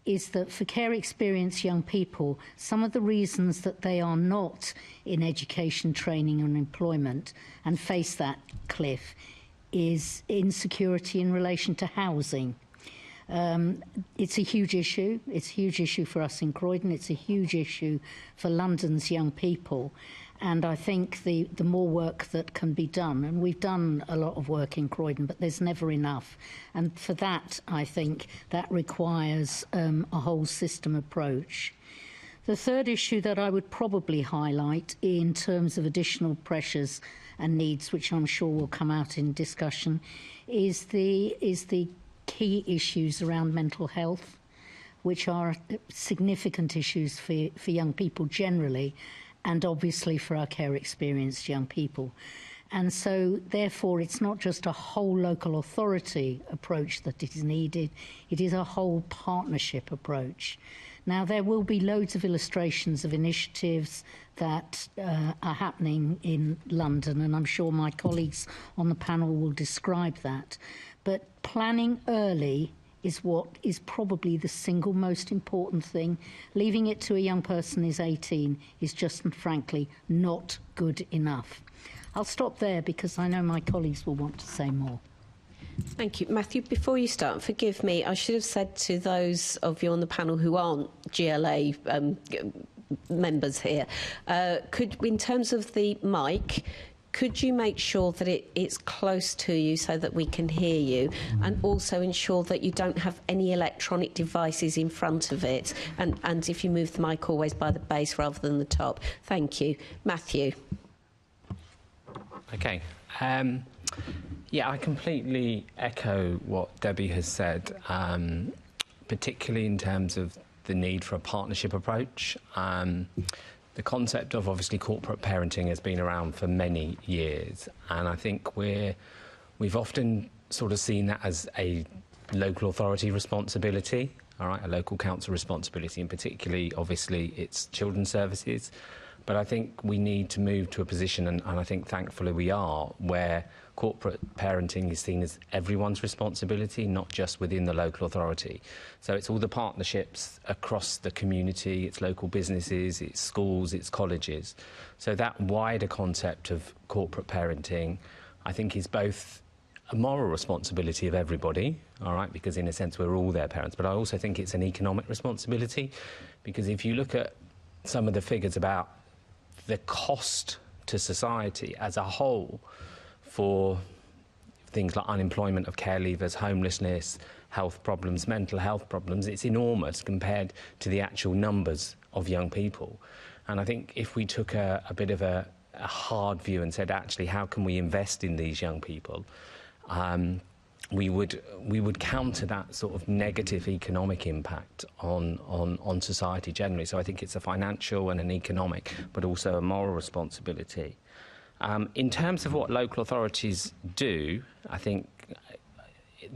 is that for care experienced young people, some of the reasons that they are not in education, training and employment and face that cliff is insecurity in relation to housing. It's a huge issue. It's a huge issue for us in Croydon. It's a huge issue for London's young people. And I think the more work that can be done, and we've done a lot of work in Croydon, but there's never enough. And for that, I think that requires a whole system approach. The third issue that I would probably highlight in terms of additional pressures and needs, which I'm sure will come out in discussion, is the key issues around mental health, which are significant issues for young people generally, and obviously for our care experienced young people. And so, therefore, it's not just a whole local authority approach that is needed, it is a whole partnership approach. Now, there will be loads of illustrations of initiatives that are happening in London, and I'm sure my colleagues on the panel will describe that. But planning early is what is probably the single most important thing. Leaving it to a young person who's 18 is just, frankly, not good enough. I'll stop there because I know my colleagues will want to say more. Thank you. Matthew, before you start, forgive me, I should have said to those of you on the panel who aren't GLA members here, in terms of the mic, could you make sure that it's close to you so that we can hear you, and also ensure that you don't have any electronic devices in front of it, and if you move the mic always by the base rather than the top? Thank you. Matthew. Okay. Yeah, I completely echo what Debbie has said, particularly in terms of the need for a partnership approach. The concept of obviously corporate parenting has been around for many years, and I think we've often sort of seen that as a local authority responsibility, all right, a local council responsibility, and particularly, obviously, it's children's services. But I think we need to move to a position, and I think thankfully we are, where corporate parenting is seen as everyone's responsibility, not just within the local authority. So it's all the partnerships across the community, it's local businesses, it's schools, it's colleges. So that wider concept of corporate parenting, I think, is both a moral responsibility of everybody, all right, because in a sense we're all their parents, but I also think it's an economic responsibility, because if you look at some of the figures about the cost to society as a whole for things like unemployment of care leavers, homelessness, health problems, mental health problems, it's enormous compared to the actual numbers of young people. And I think if we took a bit of a hard view and said, actually, how can we invest in these young people, we would counter that sort of negative economic impact on society generally. So I think it's a financial and an economic, but also a moral responsibility. In terms of what local authorities do, I think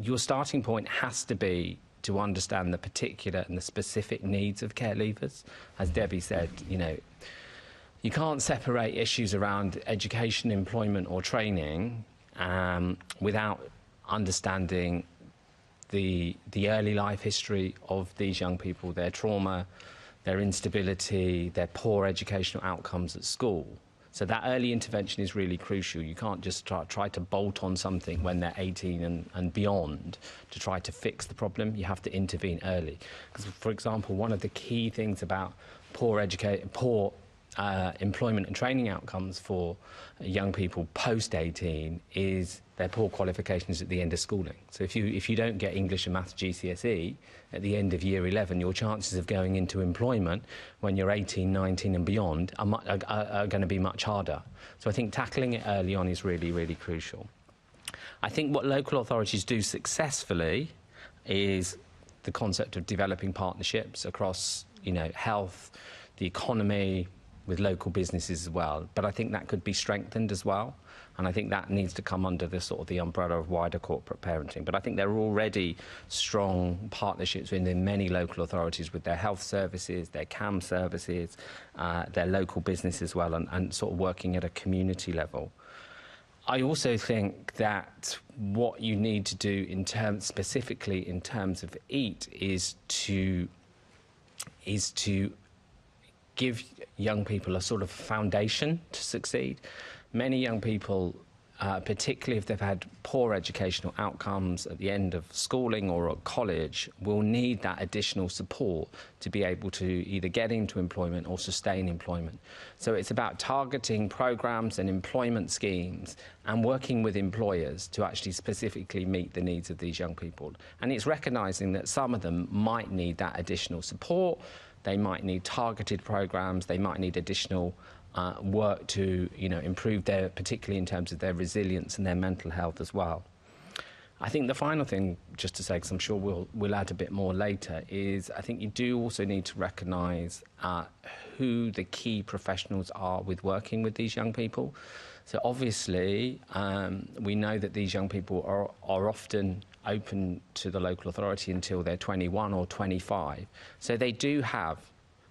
your starting point has to be to understand the particular and the specific needs of care leavers. As Debbie said, you can't separate issues around education, employment or training without understanding the early life history of these young people, their trauma, their instability, their poor educational outcomes at school. So that early intervention is really crucial. You can't just try to bolt on something when they're 18 and beyond to try to fix the problem. You have to intervene early. Because, for example, one of the key things about poor employment and training outcomes for young people post-18 is their poor qualifications at the end of schooling. So if you don't get English and Maths GCSE at the end of year 11, your chances of going into employment when you're 18, 19 and beyond are going to be much harder. So I think tackling it early on is really, really crucial. I think what local authorities do successfully is the concept of developing partnerships across, health, the economy, with local businesses as well. But I think that could be strengthened as well. And I think that needs to come under the umbrella of wider corporate parenting. But I think there are already strong partnerships within many local authorities with their health services, their CAM services, their local business as well, and sort of working at a community level. I also think that what you need to do specifically in terms of EAT is to give young people a sort of foundation to succeed. Many young people, particularly if they've had poor educational outcomes at the end of schooling or at college, will need that additional support to be able to either get into employment or sustain employment. So it's about targeting programs and employment schemes and working with employers to actually specifically meet the needs of these young people. And it's recognising that some of them might need that additional support. They might need targeted programs, they might need additional work to improve particularly in terms of their resilience and their mental health as well. I think the final thing, just to say, because I'm sure we'll add a bit more later, is I think you do also need to recognise who the key professionals are with working with these young people. So obviously, we know that these young people are often open to the local authority until they're 21 or 25. So they do have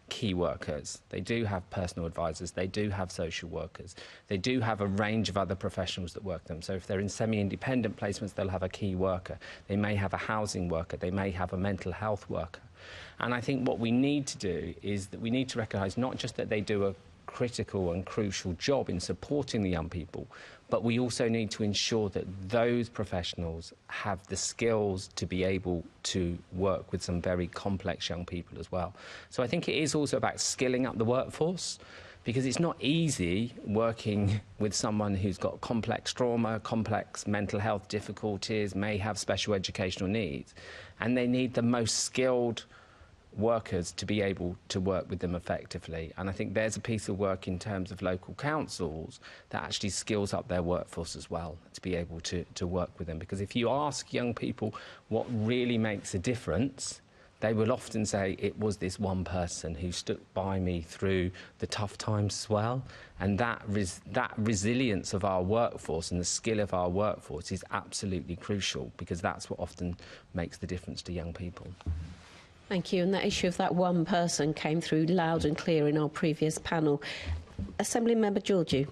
key workers, they do have personal advisors, they do have social workers, they do have a range of other professionals that work them. So if they're in semi-independent placements, they'll have a key worker. They may have a housing worker, they may have a mental health worker. And I think what we need to do is that we need to recognise not just that they do a critical and crucial job in supporting the young people, but we also need to ensure that those professionals have the skills to be able to work with some very complex young people as well. So I think it is also about skilling up the workforce, because it's not easy working with someone who's got complex trauma, complex mental health difficulties, may have special educational needs, and they need the most skilled workers to be able to work with them effectively. And I think there's a piece of work in terms of local councils that actually skills up their workforce as well to be able to work with them. Because if you ask young people what really makes a difference, they will often say it was this one person who stood by me through the tough times as well. And that resilience of our workforce and the skill of our workforce is absolutely crucial, because that's what often makes the difference to young people. Thank you. And that issue of that one person came through loud and clear in our previous panel. Assembly Member Georgiou.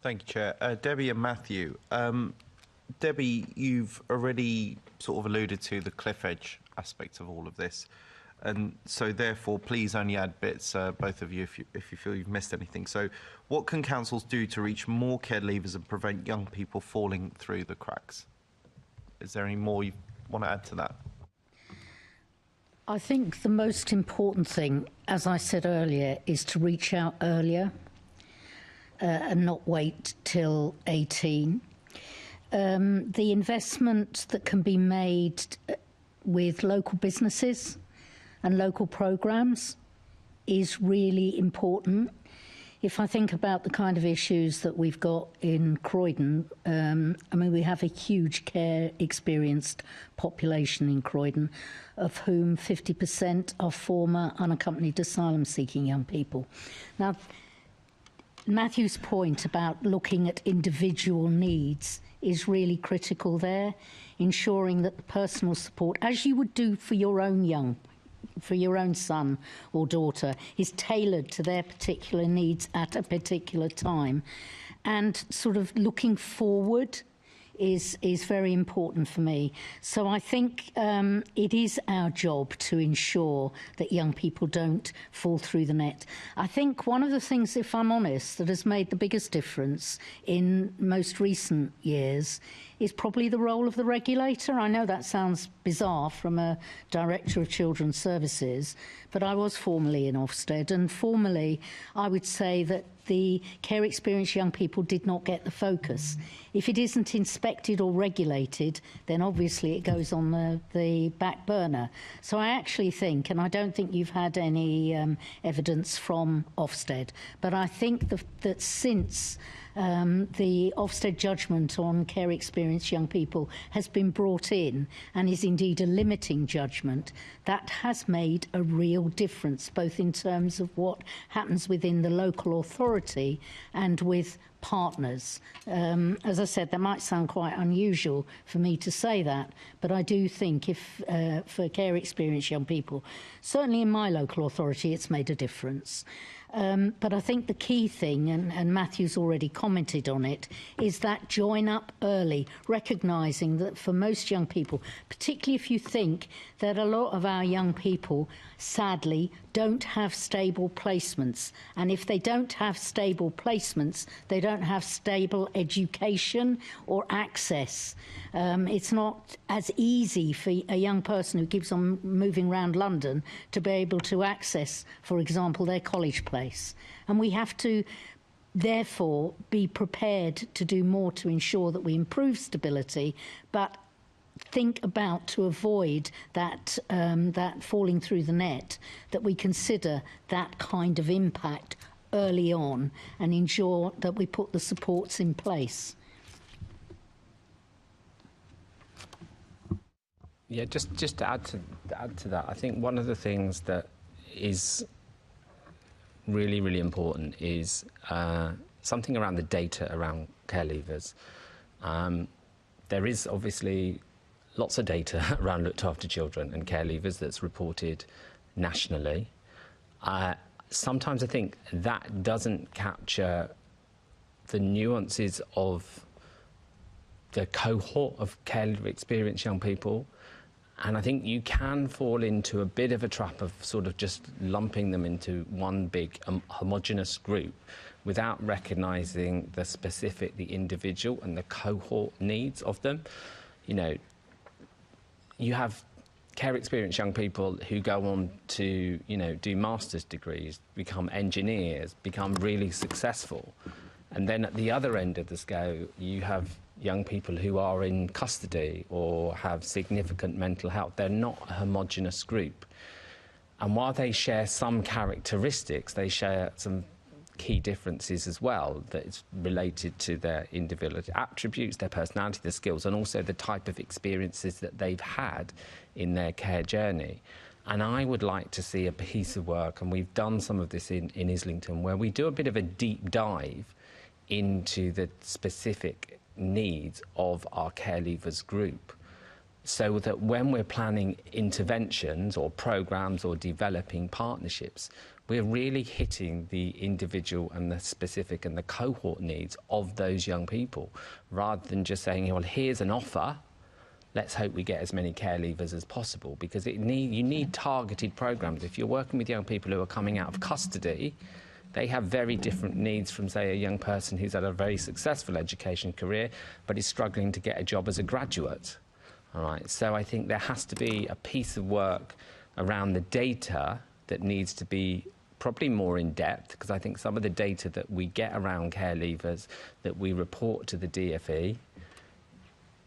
Thank you, Chair. Debbie and Matthew. Debbie, you've already sort of alluded to the cliff edge aspect of all of this. And so, therefore, please only add bits, both of you, if you feel you've missed anything. So, what can councils do to reach more care leavers and prevent young people falling through the cracks? Is there any more you want to add to that? I think the most important thing, as I said earlier, is to reach out earlier and not wait till 18. The investment that can be made with local businesses and local programmes is really important. If I think about the kind of issues that we've got in Croydon, I mean, we have a huge care experienced population in Croydon, of whom 50% are former unaccompanied asylum seeking young people. Now, Matthew's point about looking at individual needs is really critical there, ensuring that the personal support, as you would do for your own son or daughter, is tailored to their particular needs at a particular time. And sort of looking forward is very important for me. So I think it is our job to ensure that young people don't fall through the net. I think one of the things, if I'm honest, that has made the biggest difference in most recent years is probably the role of the regulator. I know that sounds bizarre from a Director of Children's Services, but I was formerly in Ofsted, and formerly I would say that the care experienced young people did not get the focus. If it isn't inspected or regulated, then obviously it goes on the back burner. So I actually think, and I don't think you've had any evidence from Ofsted, but I think that since the Ofsted judgment on care experienced young people has been brought in and is indeed a limiting judgment, that has made a real difference, both in terms of what happens within the local authority and with partners. As I said, that might sound quite unusual for me to say that, but I do think if for care experienced young people, certainly in my local authority, it's made a difference. But I think the key thing, and Matthew's already commented on it, is that join up early, recognising that for most young people, particularly if you think that a lot of our young people, sadly, don't have stable placements. And if they don't have stable placements, they don't have stable education or access. It's not as easy for a young person who keeps on moving around London to be able to access, for example, their college place. And we have to therefore be prepared to do more to ensure that we improve stability, but think about, to avoid that that falling through the net, that we consider that kind of impact early on and ensure that we put the supports in place. Yeah, just to add to that, I think one of the things that is really, really important is something around the data around care leavers. There is obviously lots of data around looked after children and care leavers that's reported nationally. Sometimes I think that doesn't capture the nuances of the cohort of care leaver experienced young people. And I think you can fall into a bit of a trap of sort of just lumping them into one big homogenous group without recognising the specific, the individual and the cohort needs of them. You know, you have care experienced young people who go on to, you know, do master's degrees, become engineers, become really successful. And then at the other end of the scale, you have young people who are in custody or have significant mental health. They're not a homogenous group. And while they share some characteristics, they share some key differences as well that's related to their individual attributes, their personality, their skills, and also the type of experiences that they've had in their care journey. And I would like to see a piece of work, and we've done some of this in Islington, where we do a bit of a deep dive into the specific needs of our care leavers group. so that when we're planning interventions or programs or developing partnerships, we're really hitting the individual and the specific and the cohort needs of those young people, rather than just saying, well, here's an offer, let's hope we get as many care leavers as possible, because you need targeted programs. If you're working with young people who are coming out of custody, they have very different needs from, say, a young person who's had a very successful education career but is struggling to get a job as a graduate. All right, so I think there has to be a piece of work around the data that needs to be probably more in depth, because I think some of the data that we get around care leavers that we report to the DfE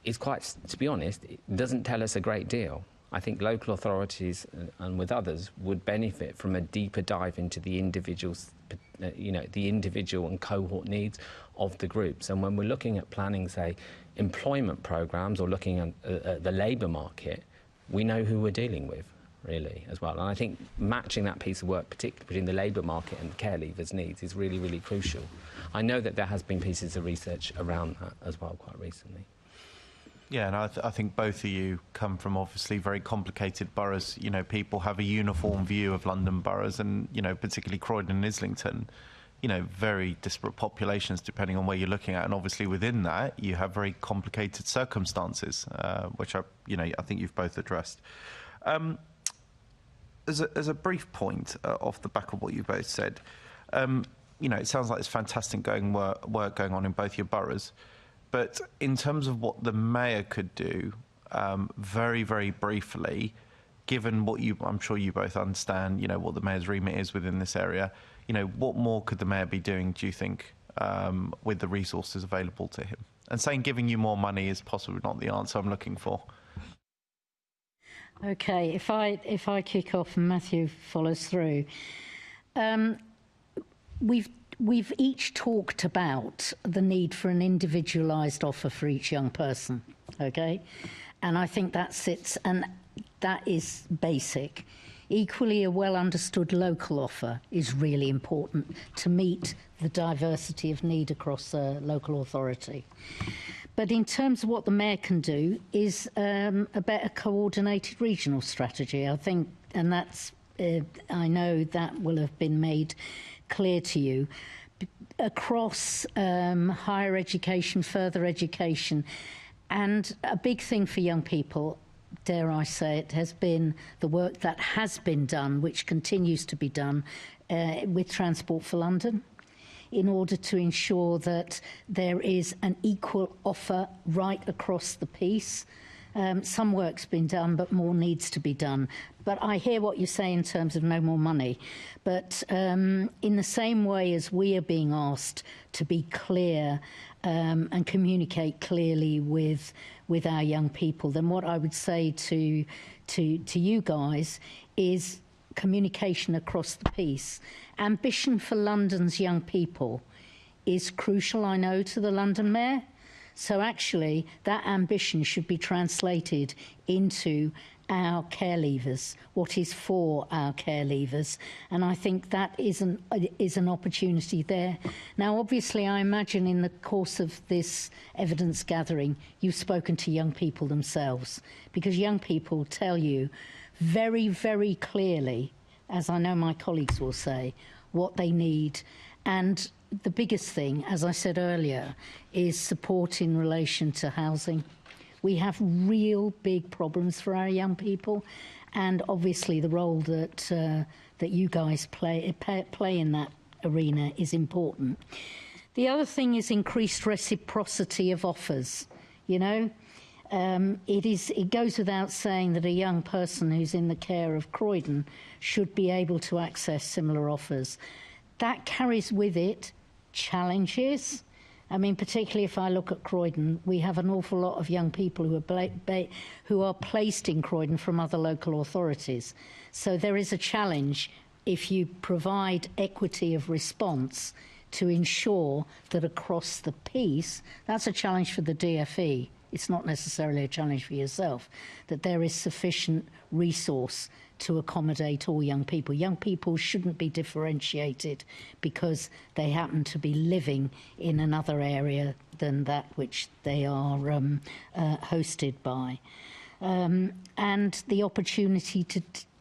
is quite, to be honest, it doesn't tell us a great deal. I think local authorities and with others would benefit from a deeper dive into the individuals, the individual and cohort needs of the groups. And when we're looking at planning, say, employment programs or looking at the labour market, we know who we're dealing with, really, as well. And I think matching that piece of work, particularly between the labour market and care leavers' needs, is really, really crucial. I know that there has been pieces of research around that as well quite recently. Yeah, and I think both of you come from obviously very complicated boroughs. You know, people have a uniform view of London boroughs, and, you know, particularly Croydon and Islington, you know, very disparate populations depending on where you're looking at. And obviously within that, you have very complicated circumstances, which I think you've both addressed. As a brief point off the back of what you both said, you know, it sounds like there's fantastic work going on in both your boroughs. But in terms of what the mayor could do, very, very briefly, given what I'm sure you both understand, you know, what the mayor's remit is within this area, you know, what more could the mayor be doing, do you think, with the resources available to him? And saying giving you more money is possibly not the answer I'm looking for. Okay, if I kick off and Matthew follows through, we've each talked about the need for an individualised offer for each young person, okay? And I think that sits, and that is basic. Equally, a well-understood local offer is really important to meet the diversity of need across a local authority. But in terms of what the mayor can do is a better coordinated regional strategy, I think, and that's, I know that will have been made clear to you, across higher education, further education. And a big thing for young people, dare I say it, has been the work that has been done, which continues to be done with Transport for London, in order to ensure that there is an equal offer right across the piece. Some work's been done, but more needs to be done. But I hear what you say in terms of no more money. But in the same way as we are being asked to be clear and communicate clearly with our young people, then what I would say to you guys is communication across the piece. Ambition for London's young people is crucial, I know, to the London Mayor. So actually, that ambition should be translated into our care leavers, what is for our care leavers. And I think that is an opportunity there. Now, obviously, I imagine in the course of this evidence gathering, you've spoken to young people themselves, because young people tell you very, very clearly, as I know my colleagues will say, what they need. And the biggest thing, as I said earlier, is support in relation to housing. We have real big problems for our young people, and obviously the role that you guys play in that arena is important. The other thing is increased reciprocity of offers. You know, it goes without saying that a young person who's in the care of Croydon should be able to access similar offers. That carries with it challenges. I mean, particularly if I look at Croydon, we have an awful lot of young people who are placed in Croydon from other local authorities. So there is a challenge if you provide equity of response to ensure that across the piece, that's a challenge for the DfE. It's not necessarily a challenge for yourself, that there is sufficient resource to accommodate all young people. Young people shouldn't be differentiated because they happen to be living in another area than that which they are hosted by. and the opportunity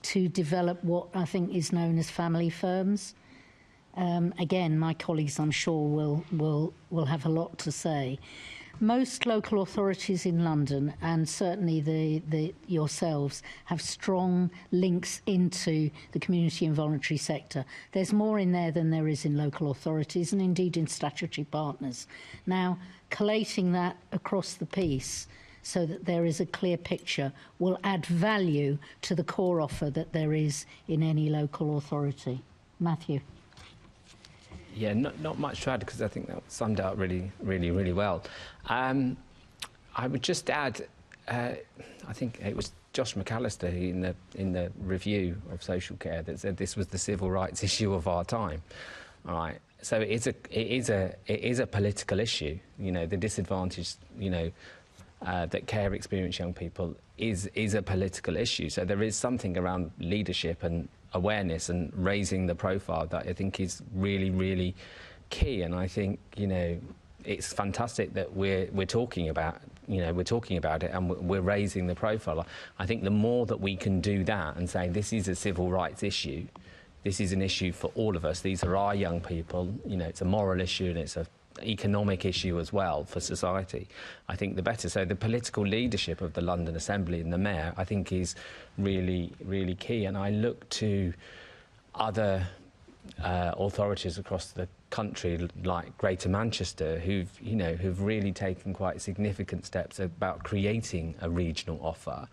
to develop what I think is known as family firms. Again, my colleagues, I'm sure, will have a lot to say. Most local authorities in London, and certainly the yourselves, have strong links into the community and voluntary sector. There's more in there than there is in local authorities, and indeed in statutory partners. Now, collating that across the piece so that there is a clear picture will add value to the core offer that there is in any local authority. Matthew. Yeah, not much to add because I think that summed out really well. I would just add, I think it was Josh McAllister in the review of social care that said this was the civil rights issue of our time. All right, so it is a political issue. You know, the disadvantage, that care experienced young people is a political issue. So there is something around leadership and awareness and raising the profile that I think is really key. And I think, it's fantastic that we're talking about, it and we're raising the profile. I think the more that we can do that and say this is a civil rights issue, this is an issue for all of us, these are our young people, it's a moral issue and it's a economic issue as well for society, I think the better. So the political leadership of the London Assembly and the Mayor, I think, is really key. And I look to other authorities across the country, like Greater Manchester, who've really taken quite significant steps about creating a regional offer,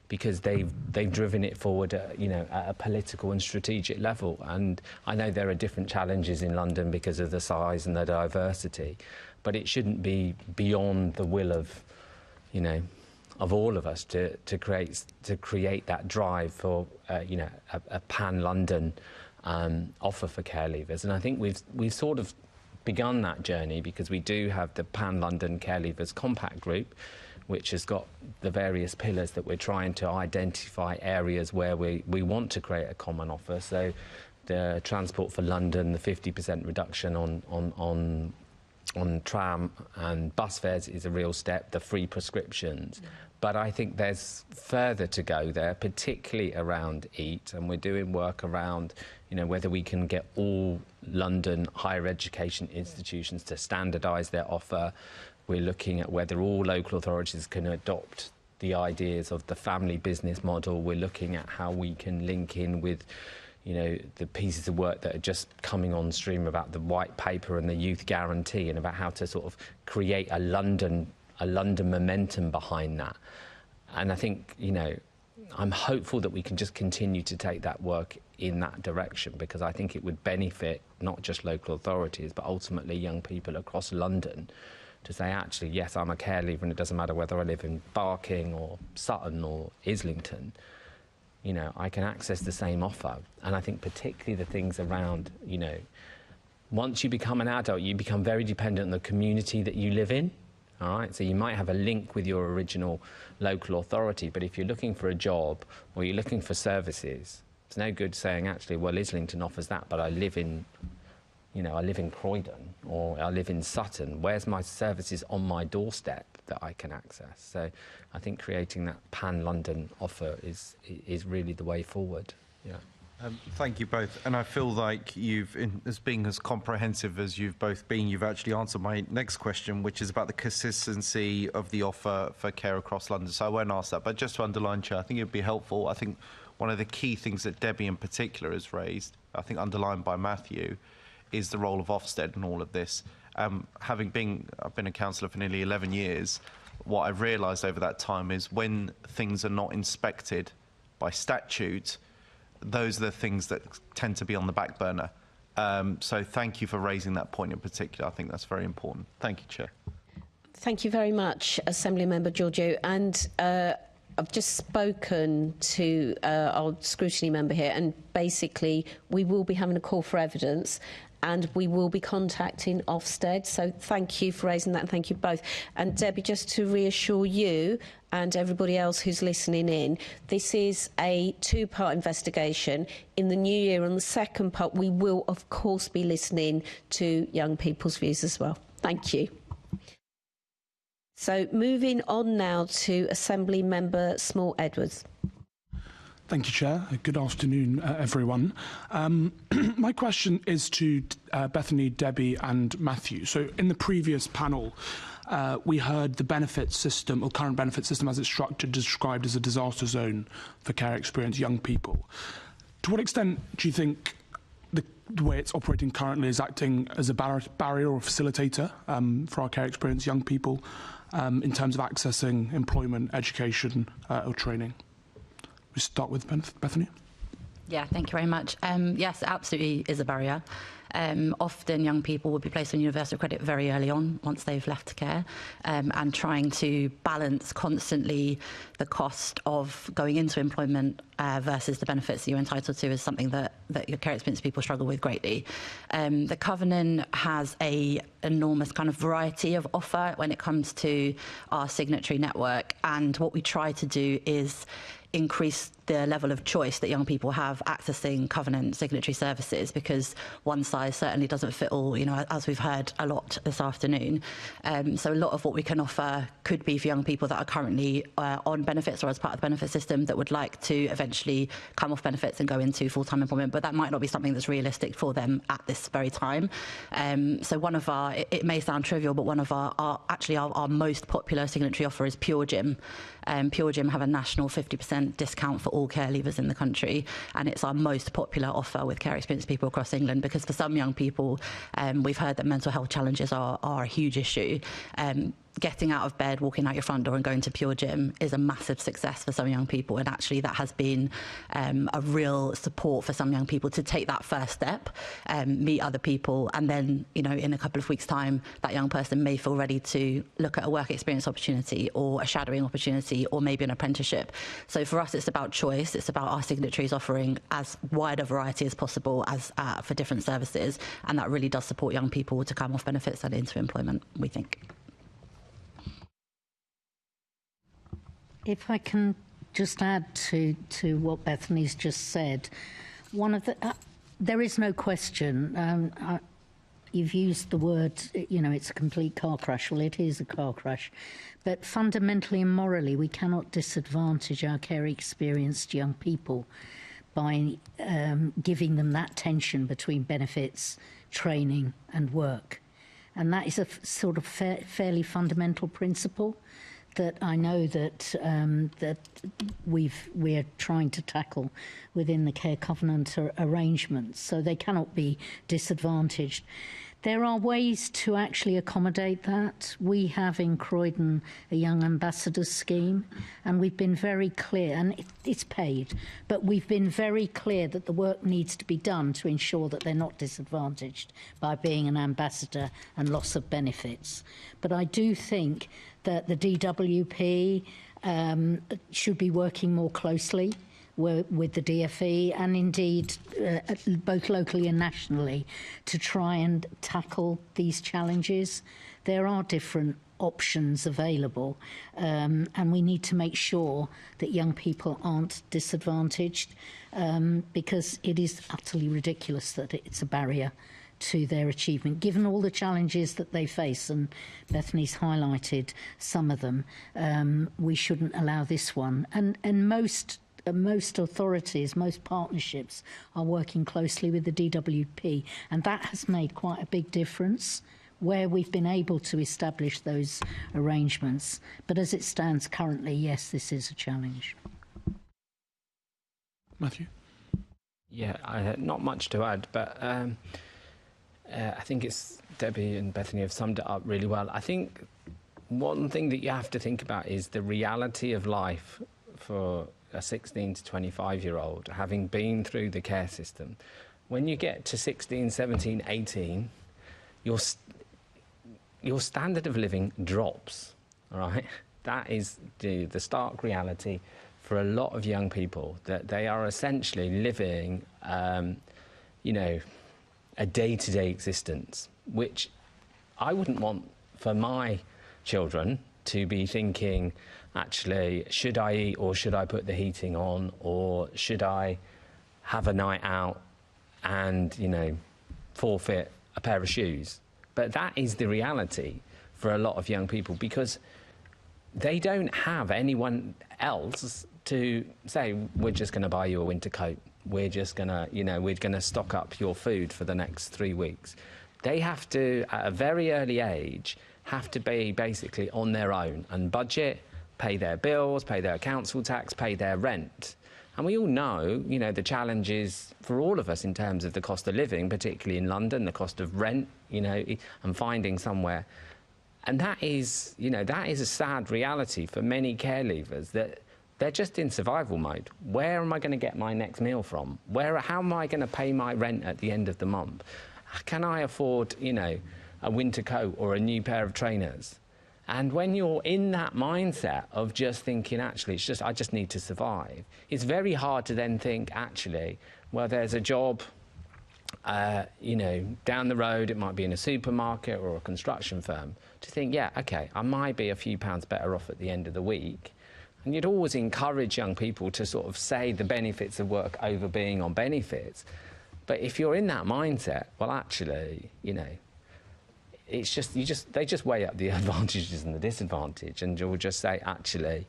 because they've driven it forward at a political and strategic level. And I know there are different challenges in London because of the size and the diversity, but it shouldn't be beyond the will of all of us to create that drive for a pan-London offer for care leavers. And I think we've sort of begun that journey, because we do have the Pan-London Care Leavers Compact Group, which has got the various pillars that we're trying to identify areas where we want to create a common offer. So the Transport for London, the 50% reduction on tram and bus fares is a real step, the free prescriptions. But I think there's further to go there, particularly around EAT, and we're doing work around, whether we can get all London higher education institutions to standardise their offer. We're looking at whether all local authorities can adopt the ideas of the family business model. We're looking at how we can link in with, the pieces of work that are just coming on stream about the white paper and the youth guarantee, and about how to sort of create a London momentum behind that. And I think, I'm hopeful that we can just continue to take that work in that direction, because I think it would benefit not just local authorities, but ultimately young people across London, to say, actually, yes, I'm a care leaver, and it doesn't matter whether I live in Barking or Sutton or Islington, I can access the same offer. And I think particularly the things around, once you become an adult, you become very dependent on the community that you live in, all right? So you might have a link with your original local authority, but if you're looking for a job or you're looking for services, it's no good saying, actually, well, Islington offers that, but I live in Croydon or I live in Sutton. Where's my services on my doorstep that I can access? So I think creating that pan-London offer is really the way forward. Yeah. Thank you both. And I feel like as being as comprehensive as you've both been, you've actually answered my next question, which is about the consistency of the offer for care across London. So I won't ask that. But just to underline, Chair, I think it would be helpful. I think one of the key things that Debbie in particular has raised, I think underlined by Matthew, is the role of Ofsted in all of this. I've been a councillor for nearly 11 years, what I've realised over that time is when things are not inspected by statute, those are the things that tend to be on the back burner. So thank you for raising that point in particular. I think that's very important. Thank you, Chair. Thank you very much, Assembly Member Georgiou. And I've just spoken to our scrutiny member here, and basically we will be having a call for evidence, and we will be contacting Ofsted. So thank you for raising that, and thank you both. And Debbie, just to reassure you and everybody else who's listening in, this is a two-part investigation. In the new year, on the second part, we will, of course, be listening to young people's views as well. Thank you. So moving on now to Assembly Member Small Edwards. Thank you, Chair. Good afternoon, everyone. My question is to Bethany, Debbie and Matthew. So in the previous panel, we heard the benefit system, or current benefit system as it's structured, described as a disaster zone for care experienced young people. To what extent do you think the way it's operating currently is acting as a barrier or facilitator for our care experienced young people in terms of accessing employment, education or training? We start with Bethany. Yeah, thank you very much. Yes, it absolutely is a barrier. Often young people will be placed on universal credit very early on, once they've left care, and trying to balance constantly the cost of going into employment versus the benefits that you're entitled to is something that your care experienced people struggle with greatly. The Covenant has a enormous kind of variety of offer when it comes to our signatory network, and what we try to do is increase the level of choice that young people have accessing Covenant signatory services, because one size certainly doesn't fit all, you know, as we've heard a lot this afternoon. So a lot of what we can offer could be for young people that are currently on benefits or as part of the benefit system that would like to eventually come off benefits and go into full-time employment, but that might not be something that's realistic for them at this very time. So one of our, it may sound trivial, but one of our most popular signatory offer is Pure Gym. Pure Gym have a national 50% discount for all care leavers in the country, and it's our most popular offer with care experienced people across England, because for some young people, we've heard that mental health challenges are a huge issue. Getting out of bed, walking out your front door and going to Pure Gym is a massive success for some young people, and actually that has been a real support for some young people to take that first step, meet other people, and then, you know, in a couple of weeks' time, that young person may feel ready to look at a work experience opportunity or a shadowing opportunity or maybe an apprenticeship. So for us, it's about choice. It's about our signatories offering as wide a variety as possible as for different services, and that really does support young people to come off benefits and into employment, we think. If I can just add to what Bethany's just said, one of the there is no question. You've used the word, you know, it's a complete car crash. Well, it is a car crash, but fundamentally and morally, we cannot disadvantage our care experienced young people by giving them that tension between benefits, training, and work, and that is a sort of fairly fundamental principle that I know that that we're trying to tackle within the Care Covenant arrangements, so they cannot be disadvantaged. There are ways to actually accommodate that. We have in Croydon a Young Ambassadors scheme, and we've been very clear, and it's paid, but we've been very clear that the work needs to be done to ensure that they're not disadvantaged by being an ambassador and loss of benefits. But I do think that the DWP should be working more closely with the DFE, and indeed both locally and nationally, to try and tackle these challenges. There are different options available, and we need to make sure that young people aren't disadvantaged, because it is utterly ridiculous that it's a barrier to their achievement, given all the challenges that they face, and Bethany's highlighted some of them. We shouldn't allow this one. And most authorities, most partnerships are working closely with the DWP, and that has made quite a big difference where we've been able to establish those arrangements. But as it stands currently, yes, this is a challenge. Matthew? Yeah, not much to add, but I think it's Debbie and Bethany have summed it up really well. I think one thing that you have to think about is the reality of life for a 16 to 25-year-old, having been through the care system. When you get to 16, 17, 18, your standard of living drops, all right? That is the stark reality for a lot of young people, that they are essentially living, you know, a day-to-day existence, which I wouldn't want for my children to be thinking, actually, should I eat or should I put the heating on, or should I have a night out and, you know, forfeit a pair of shoes? But that is the reality for a lot of young people, because they don't have anyone else to say, we're just going to buy you a winter coat. We're just going to, we're going to stock up your food for the next 3 weeks. They have to, at a very early age, have to be basically on their own and budget, pay their bills, pay their council tax, pay their rent. And we all know, the challenges for all of us in terms of the cost of living, particularly in London, the cost of rent, and finding somewhere. And that is a sad reality for many care leavers, that they're just in survival mode. Where am I going to get my next meal from? How am I going to pay my rent at the end of the month? Can I afford, a winter coat or a new pair of trainers? And when you're in that mindset of just thinking, actually, I just need to survive, it's very hard to then think, actually, well, there's a job, down the road, it might be in a supermarket or a construction firm, to think, yeah, OK, I might be a few pounds better off at the end of the week. And you'd always encourage young people to sort of say the benefits of work over being on benefits. But if you're in that mindset, well, actually, it's they just weigh up the advantages and the disadvantage, and you'll just say, actually,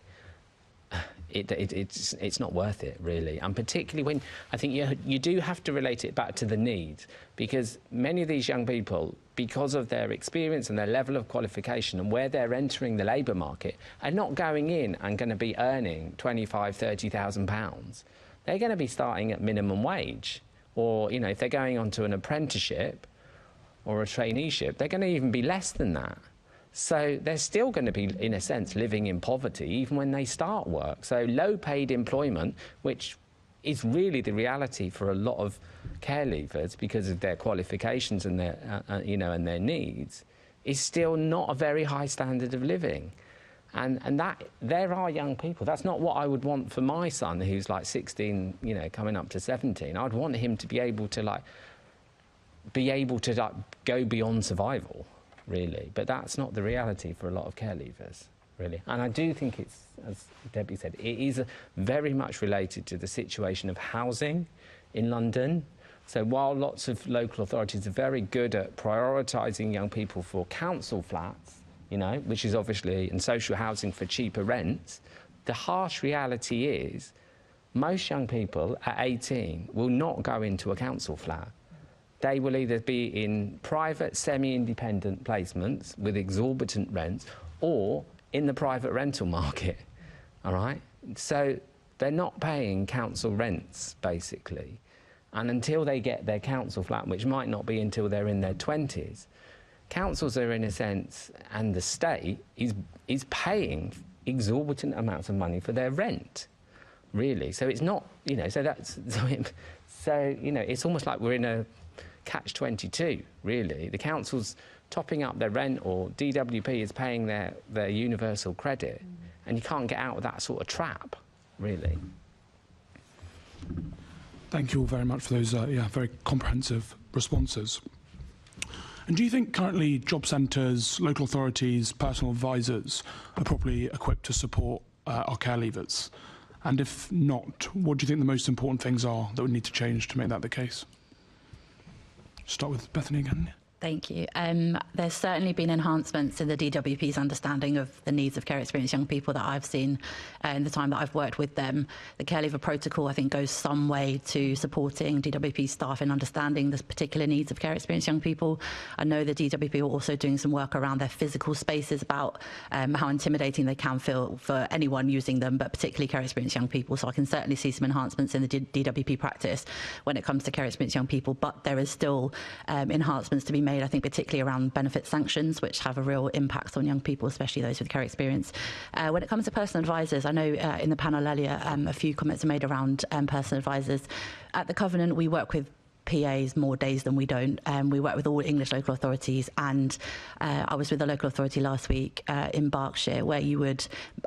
it's not worth it, really. And particularly when I think you do have to relate it back to the need, because many of these young people, because of their experience and their level of qualification and where they're entering the labour market, are not going in and going to be earning £25,000, £30,000. They're going to be starting at minimum wage, or if they're going on to an apprenticeship or a traineeship, they're going to even be less than that. So they're still going to be, in a sense, living in poverty even when they start work. So low-paid employment, which is really the reality for a lot of care leavers because of their qualifications and their, and their needs, is still not a very high standard of living. And that there are young people. That's not what I would want for my son, who's like 16, coming up to 17. I'd want him to be able to go beyond survival, really. But that's not the reality for a lot of care leavers, really. And I do think it's, as Debbie said, it is very much related to the situation of housing in London. So while lots of local authorities are very good at prioritising young people for council flats, which is obviously, and social housing for cheaper rents, the harsh reality is most young people at 18 will not go into a council flat. They will either be in private, semi-independent placements with exorbitant rents or in the private rental market, all right? So they're not paying council rents, basically. And until they get their council flat, which might not be until they're in their 20s, councils are, in a sense, and the state is paying exorbitant amounts of money for their rent, really. So it's not, so it's almost like we're in a catch-22, really. The council's topping up their rent, or DWP is paying their universal credit, and you can't get out of that sort of trap, really. Thank you all very much for those very comprehensive responses. And do you think currently job centres, local authorities, personal advisors are properly equipped to support our care leavers? And if not, what do you think the most important things are that would need to change to make that the case? Start with Bethany again. Thank you. There's certainly been enhancements in the DWP's understanding of the needs of care experienced young people that I've seen in the time that I've worked with them. The Care Leaver Protocol, I think, goes some way to supporting DWP staff in understanding the particular needs of care experienced young people. I know the DWP are also doing some work around their physical spaces, about how intimidating they can feel for anyone using them, but particularly care experienced young people. So I can certainly see some enhancements in the DWP practice when it comes to care experienced young people, but there is still enhancements to be made, I think, particularly around benefit sanctions, which have a real impact on young people, especially those with care experience. When it comes to personal advisors, I know in the panel earlier, a few comments are made around personal advisors. At the Covenant, we work with PAs more days than we don't. We work with all English local authorities, and I was with a local authority last week in Berkshire, where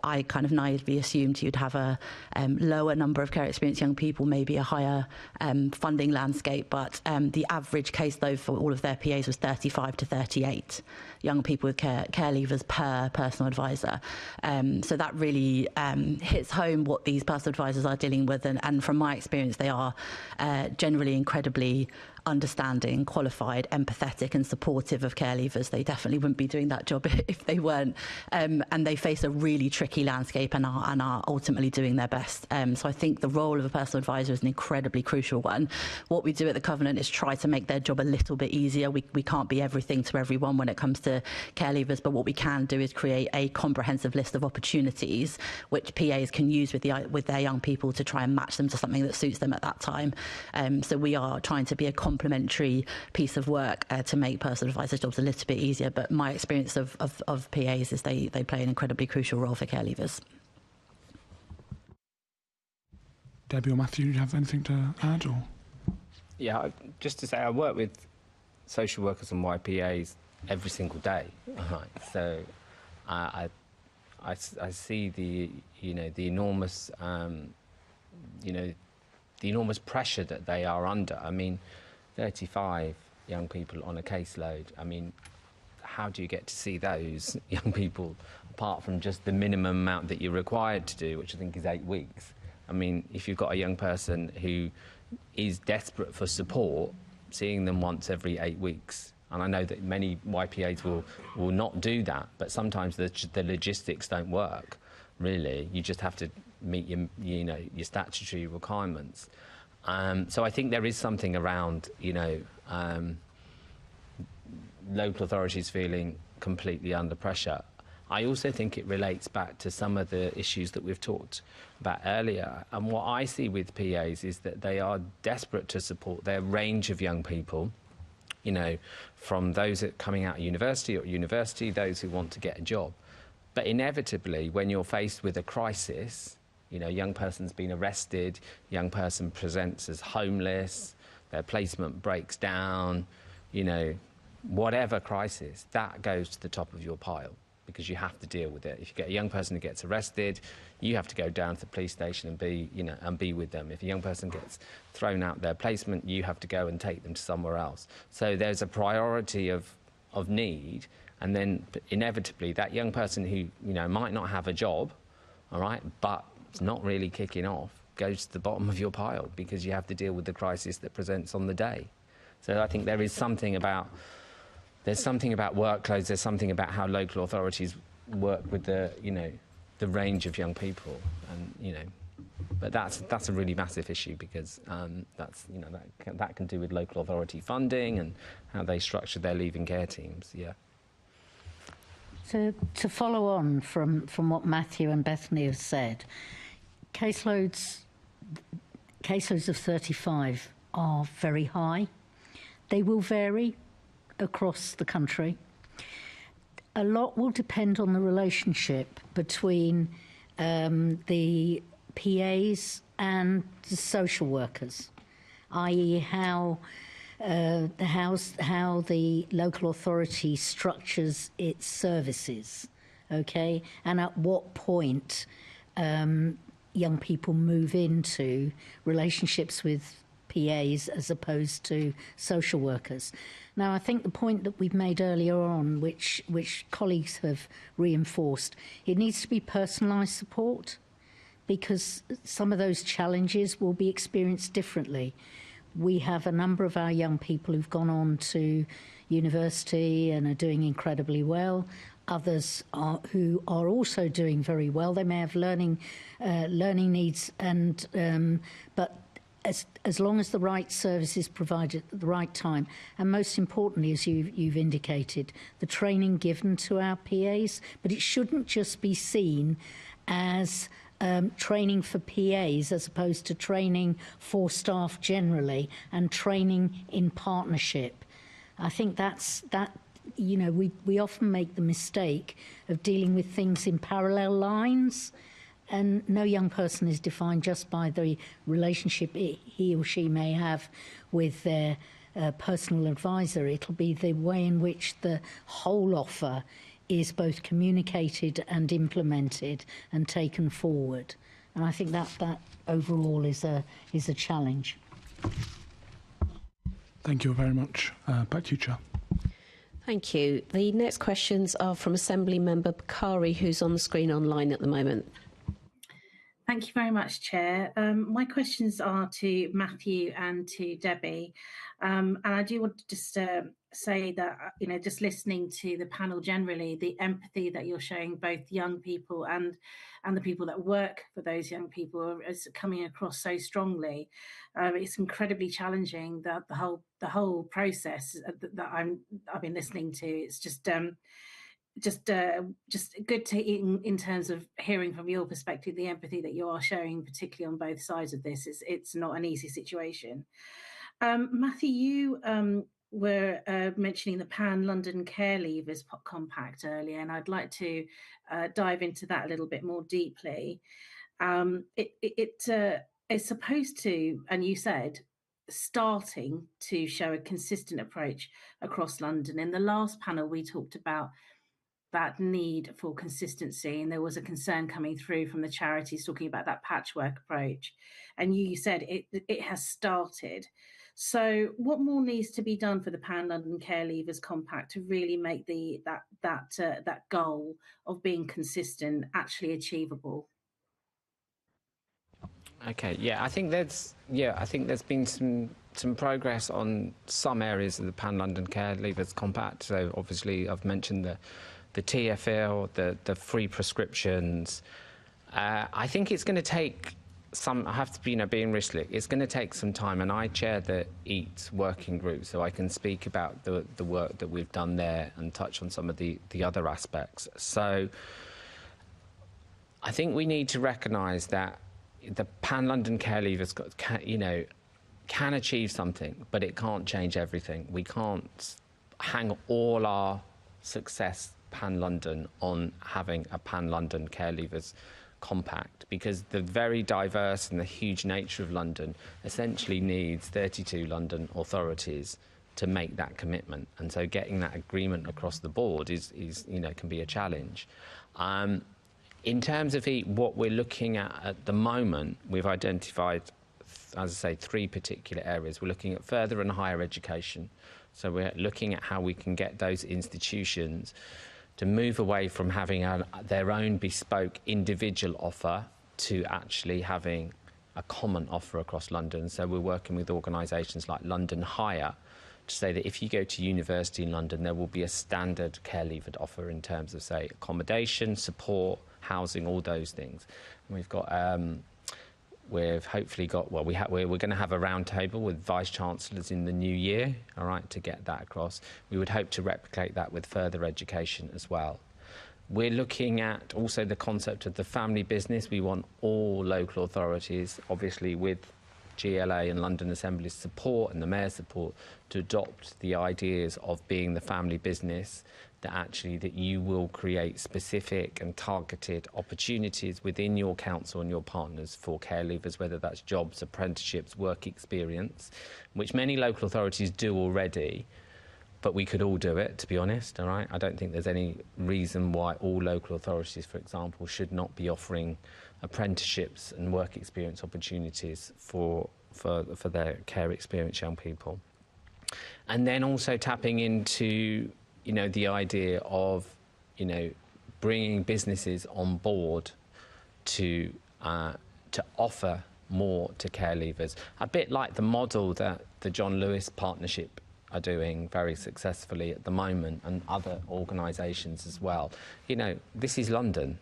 I kind of naively assumed you'd have a lower number of care experienced young people, maybe a higher funding landscape, but the average caseload for all of their PAs was 35 to 38 young people with care leavers per personal advisor. So that really hits home what these personal advisors are dealing with, and from my experience, they are generally incredibly understanding, qualified, empathetic and supportive of care leavers. They definitely wouldn't be doing that job if they weren't. And they face a really tricky landscape and are ultimately doing their best. So I think the role of a personal advisor is an incredibly crucial one. What we do at the Covenant is try to make their job a little bit easier. We can't be everything to everyone when it comes to care leavers, but what we can do is create a comprehensive list of opportunities which PAs can use with their young people to try and match them to something that suits them at that time. So we are trying to be a complementary piece of work to make personal advisor jobs a little bit easier. But my experience of PAs is they play an incredibly crucial role for care leavers. Debbie or Matthew, do you have anything to add? Or? Yeah, just to say, I work with social workers and YPAs every single day. Right? So I see the enormous the enormous pressure that they are under. I mean, 35 young people on a caseload. I mean, how do you get to see those young people apart from just the minimum amount that you're required to do, which I think is 8 weeks? I mean, if you've got a young person who is desperate for support, seeing them once every 8 weeks, and I know that many YPAs will not do that, but sometimes the logistics don't work, really. You just have to meet your statutory requirements. So I think there is something around, local authorities feeling completely under pressure. I also think it relates back to some of the issues that we've talked about earlier. And what I see with PAs is that they are desperate to support their range of young people, from those that are coming out of university, those who want to get a job. But inevitably, when you're faced with a crisis, young person's been arrested, young person presents as homeless, their placement breaks down, whatever crisis, that goes to the top of your pile because you have to deal with it. If you get a young person who gets arrested, you have to go down to the police station and be with them. If a young person gets thrown out their placement, you have to go and take them to somewhere else. So there's a priority of need, and then inevitably that young person who might not have a job, all right, but it's not really kicking off, goes to the bottom of your pile because you have to deal with the crisis that presents on the day. So I think there is something about workloads. There's something about how local authorities work with the range of young people, and but that's a really massive issue because that can do with local authority funding and how they structure their leaving care teams. Yeah. So to follow on from what Matthew and Bethany have said, caseloads of 35 are very high. They will vary across the country. A lot will depend on the relationship between the PAs and the social workers, i.e. how the local authority structures its services, okay, and at what point young people move into relationships with PAs as opposed to social workers. Now, I think the point that we've made earlier on, which colleagues have reinforced, it needs to be personalised support because some of those challenges will be experienced differently. We have a number of our young people who've gone on to university and are doing incredibly well. Others who are also doing very well. They may have learning needs, but as long as the right service is provided at the right time, and most importantly, as you've indicated, the training given to our PAs, but it shouldn't just be seen as training for PAs as opposed to training for staff generally and training in partnership. I think we often make the mistake of dealing with things in parallel lines. And no young person is defined just by the relationship he or she may have with their personal advisor. It'll be the way in which the whole offer is both communicated and implemented and taken forward. And I think that overall is a challenge. Thank you very much. Back to you, Chair. Thank you. The next questions are from Assembly Member Bakari, who's on the screen online at the moment. Thank you very much, Chair. My questions are to Matthew and to Debbie. And I do want to just say that, just listening to the panel generally, the empathy that you're showing both young people and the people that work for those young people is coming across so strongly. It's incredibly challenging, that the whole process that I've been listening to. It's just good to in terms of hearing from your perspective the empathy that you are showing, particularly on both sides of this. It's not an easy situation. Matthew, you were mentioning the Pan-London Care Leavers Compact earlier, and I'd like to dive into that a little bit more deeply. It's supposed to, and you said, starting to show a consistent approach across London. In the last panel, we talked about that need for consistency, and there was a concern coming through from the charities talking about that patchwork approach, and you said it has started. So what more needs to be done for the Pan-London Care Leavers Compact to really make that goal of being consistent actually achievable? Okay, yeah, I think there's been some progress on some areas of the Pan-London Care Leavers Compact. So obviously I've mentioned the TFL, the free prescriptions. I think it's going to take some. I have to be, being realistic. It's going to take some time, and I chair the EAT working group, so I can speak about the work that we've done there and touch on some of the other aspects. So I think we need to recognise that the Pan-London Care Leavers can achieve something, but it can't change everything. We can't hang all our success Pan-London on having a Pan-London Care Leavers Compact, because the very diverse and the huge nature of London essentially needs 32 London authorities to make that commitment, and so getting that agreement across the board is can be a challenge. In terms of what we're looking at the moment, we've identified, as I say, 3 particular areas. We're looking at further and higher education. So we're looking at how we can get those institutions to move away from having their own bespoke individual offer to actually having a common offer across London. So we're working with organisations like London Hire to say that if you go to university in London, there will be a standard care leavered offer in terms of, say, accommodation, support, housing, all those things. And we've got we've hopefully got, we're going to have a round table with vice-chancellors in the new year, all right, to get that across. We would hope to replicate that with further education as well. We're looking at also the concept of the family business. We want all local authorities, obviously with GLA and London Assembly's support and the Mayor's support, to adopt the ideas of being the family business, that you will create specific and targeted opportunities within your council and your partners for care leavers, whether that's jobs, apprenticeships, work experience, which many local authorities do already, but we could all do it, to be honest, all right? I don't think there's any reason why all local authorities, for example, should not be offering apprenticeships and work experience opportunities for their care experience young people. And then also tapping into the idea of, bringing businesses on board to offer more to care leavers, a bit like the model that the John Lewis Partnership are doing very successfully at the moment, and other organisations as well. This is London.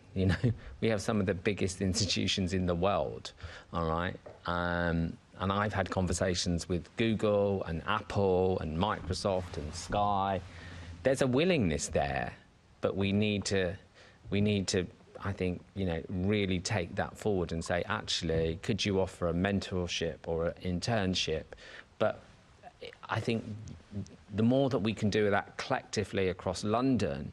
We have some of the biggest institutions in the world, all right? And I've had conversations with Google and Apple and Microsoft and Sky. There's a willingness there, but we need to, I think, really take that forward and say, actually, could you offer a mentorship or an internship? But I think the more that we can do that collectively across London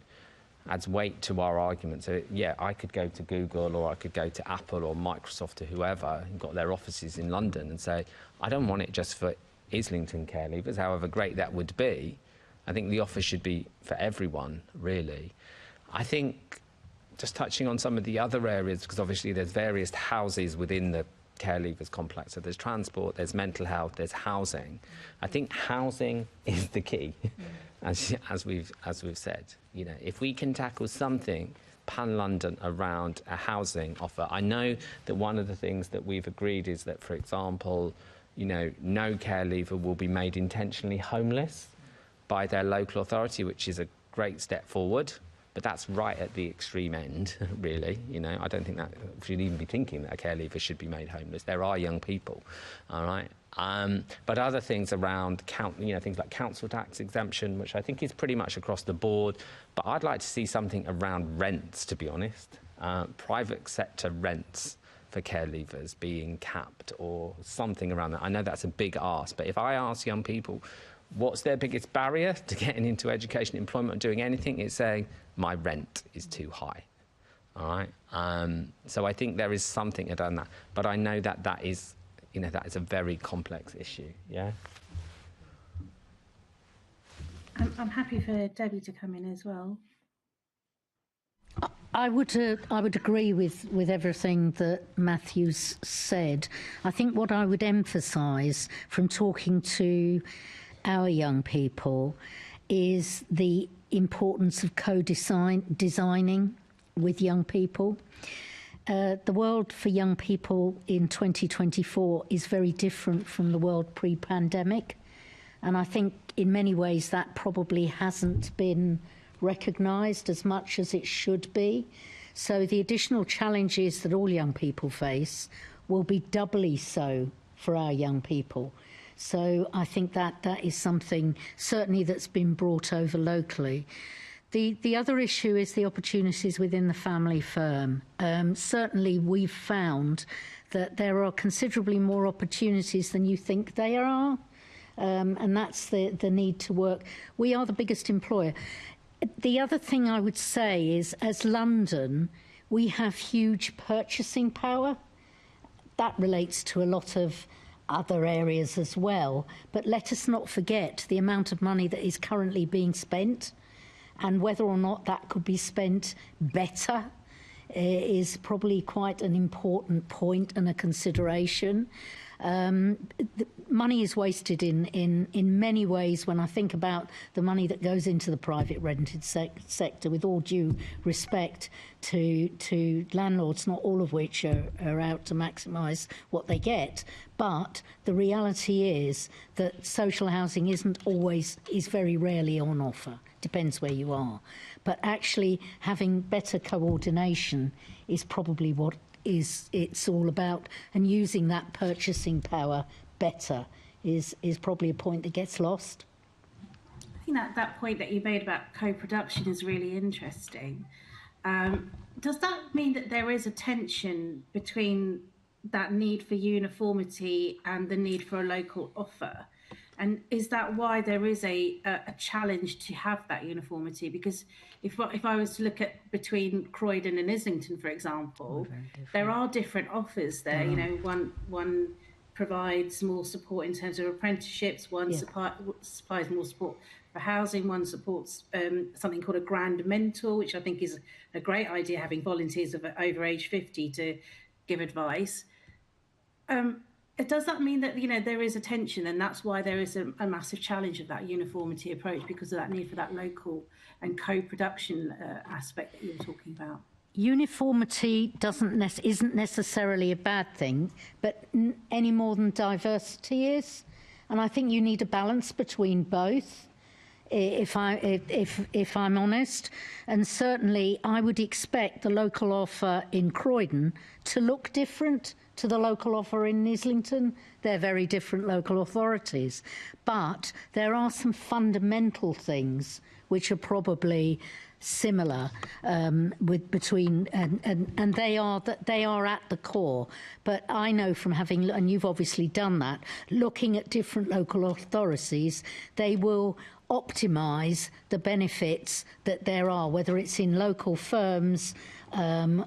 adds weight to our argument. So, yeah, I could go to Google or I could go to Apple or Microsoft or whoever who've got their offices in London and say, I don't want it just for Islington care leavers, however great that would be. I think the offer should be for everyone, really. I think, just touching on some of the other areas, because obviously there's various houses within the care leavers complex. So there's transport, there's mental health, there's housing. I think housing is the key, as we've said. If we can tackle something pan-London around a housing offer. I know that one of the things that we've agreed is that, for example, you know, no care leaver will be made intentionally homeless by their local authority, which is a great step forward. But that's right at the extreme end, really. You know, I don't think that we should even be thinking that a care leaver should be made homeless. There are young people, all right? But other things around, things like council tax exemption, which I think is pretty much across the board. But I'd like to see something around rents, to be honest. Private sector rents for care leavers being capped or something around that. I know that's a big ask, but if I ask young people, what's their biggest barrier to getting into education, employment, or doing anything? It's saying, my rent is too high. All right? So I think there is something around that. But I know that that is a very complex issue, yeah? I'm happy for Debbie to come in as well. I would agree with everything that Matthew's said. I think what I would emphasise from talking to our young people is the importance of designing with young people. The world for young people in 2024 is very different from the world pre-pandemic, and I think in many ways that probably hasn't been recognised as much as it should be. So the additional challenges that all young people face will be doubly so for our young people. So I think that is something certainly that's been brought over locally. The other issue is the opportunities within the family firm. Certainly we've found that there are considerably more opportunities than you think there are, and that's the need to work. We are the biggest employer. The other thing I would say is, as London, we have huge purchasing power. That relates to a lot of other areas as well. But let us not forget the amount of money that is currently being spent, and whether or not that could be spent better is probably quite an important point and a consideration. Money is wasted in many ways when I think about the money that goes into the private rented sector, with all due respect to landlords, not all of which are out to maximise what they get. But the reality is that social housing is very rarely on offer. Depends where you are. But actually having better coordination is probably what it's all about, and using that purchasing power better is probably a point that gets lost. I think that point that you made about co-production is really interesting. Does that mean that there is a tension between that need for uniformity and the need for a local offer? And is that why there is a challenge to have that uniformity? Because if I was to look at between Croydon and Islington, for example, there are different offers there. You know, one provides more support in terms of apprenticeships, one supplies more support for housing, one supports something called a grand mentor, which I think is a great idea, having volunteers over age 50 to give advice. Does that mean that, you know, there is a tension, and that's why there is a massive challenge of that uniformity approach, because of that need for that local and co-production aspect that you were talking about? Uniformity isn't necessarily a bad thing, but any more than diversity is, and I think you need a balance between both. If I'm honest, and certainly I would expect the local offer in Croydon to look different to the local offer in Islington. They're very different local authorities, but there are some fundamental things which are probably similar between, and they are at the core. But I know from having, and you've obviously done that, looking at different local authorities, they will optimise the benefits that there are, whether it's in local firms,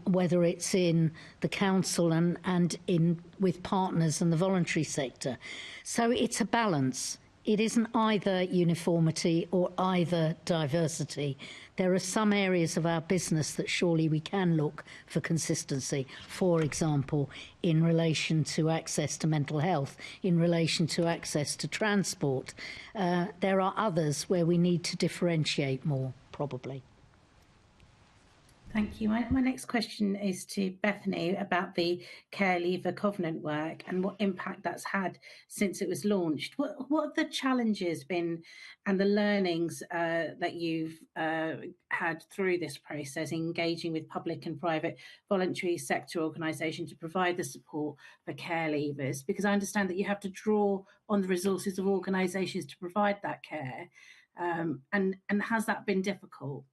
whether it's in the council and in with partners and the voluntary sector. So it's a balance. It isn't either uniformity or either diversity. There are some areas of our business that surely we can look for consistency. For example, in relation to access to mental health, in relation to access to transport. There are others where we need to differentiate more, probably. Thank you. My next question is to Bethany about the Care Leaver Covenant work and what impact that's had since it was launched. What have the challenges been and the learnings that you've had through this process, engaging with public and private voluntary sector organisations to provide the support for care leavers? Because I understand that you have to draw on the resources of organisations to provide that care. And has that been difficult?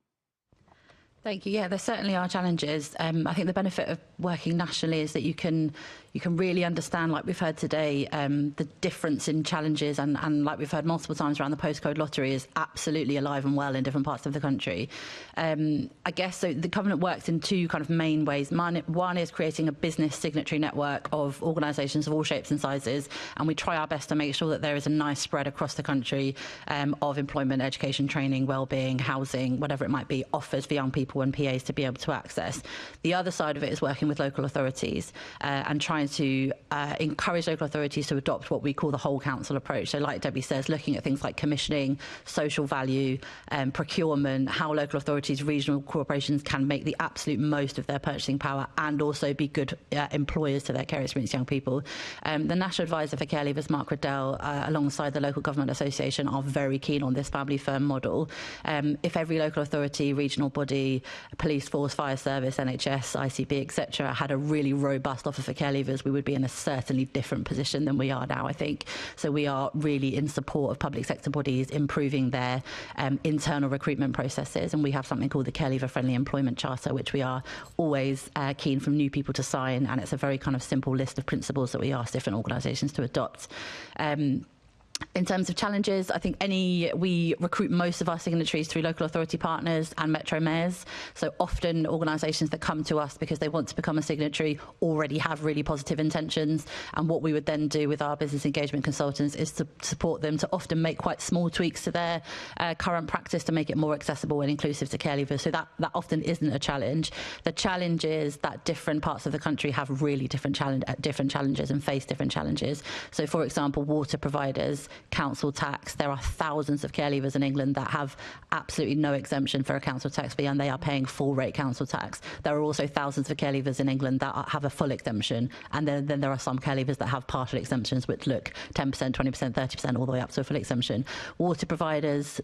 Thank you. Yeah, there certainly are challenges. I think the benefit of working nationally is that you can really understand, like we've heard today, the difference in challenges, and like we've heard multiple times around the postcode lottery is absolutely alive and well in different parts of the country. I guess so. The Covenant works in two kind of main ways. One is creating a business signatory network of organisations of all shapes and sizes, and we try our best to make sure that there is a nice spread across the country of employment, education, training, wellbeing, housing, whatever it might be, offers for young people and PAs to be able to access. The other side of it is working with local authorities and trying to encourage local authorities to adopt what we call the whole council approach. So like Debbie says, looking at things like commissioning, social value, procurement, how local authorities, regional corporations can make the absolute most of their purchasing power and also be good employers to their care experienced young people. The National Advisor for Care Leavers, Mark Riddell, alongside the Local Government Association, are very keen on this family firm model. If every local authority, regional body, police force, fire service, NHS, ICB, etc. had a really robust offer for care leavers, we would be in a certainly different position than we are now, I think. So we are really in support of public sector bodies improving their internal recruitment processes, and we have something called the Care Leaver Friendly Employment Charter, which we are always keen for new people to sign, and it's a very kind of simple list of principles that we ask different organisations to adopt. In terms of challenges, I think we recruit most of our signatories through local authority partners and metro mayors. So often organisations that come to us because they want to become a signatory already have really positive intentions. And what we would then do with our business engagement consultants is to support them to often make quite small tweaks to their current practice to make it more accessible and inclusive to care leavers. So that often isn't a challenge. The challenge is that different parts of the country have really different challenges and face different challenges. So, for example, water providers, council tax. There are thousands of care leavers in England that have absolutely no exemption for a council tax fee, and they are paying full rate council tax. There are also thousands of care leavers in England that have a full exemption, and then there are some care leavers that have partial exemptions, which look 10%, 20%, 30%, all the way up to a full exemption. Water providers,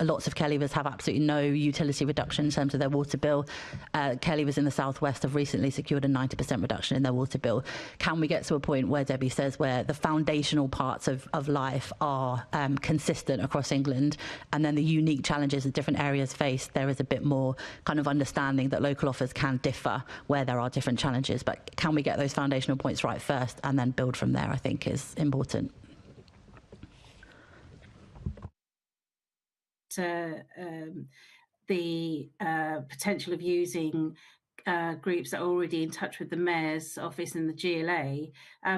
lots of care leavers have absolutely no utility reduction in terms of their water bill. Care leavers in the southwest have recently secured a 90% reduction in their water bill. Can we get to a point where Debbie says where the foundational parts of life are consistent across England, and then the unique challenges that different areas face, there is a bit more kind of understanding that local offers can differ where there are different challenges. But can we get those foundational points right first and then build from there, I think is important. The potential of using groups that are already in touch with the Mayor's office and the GLA.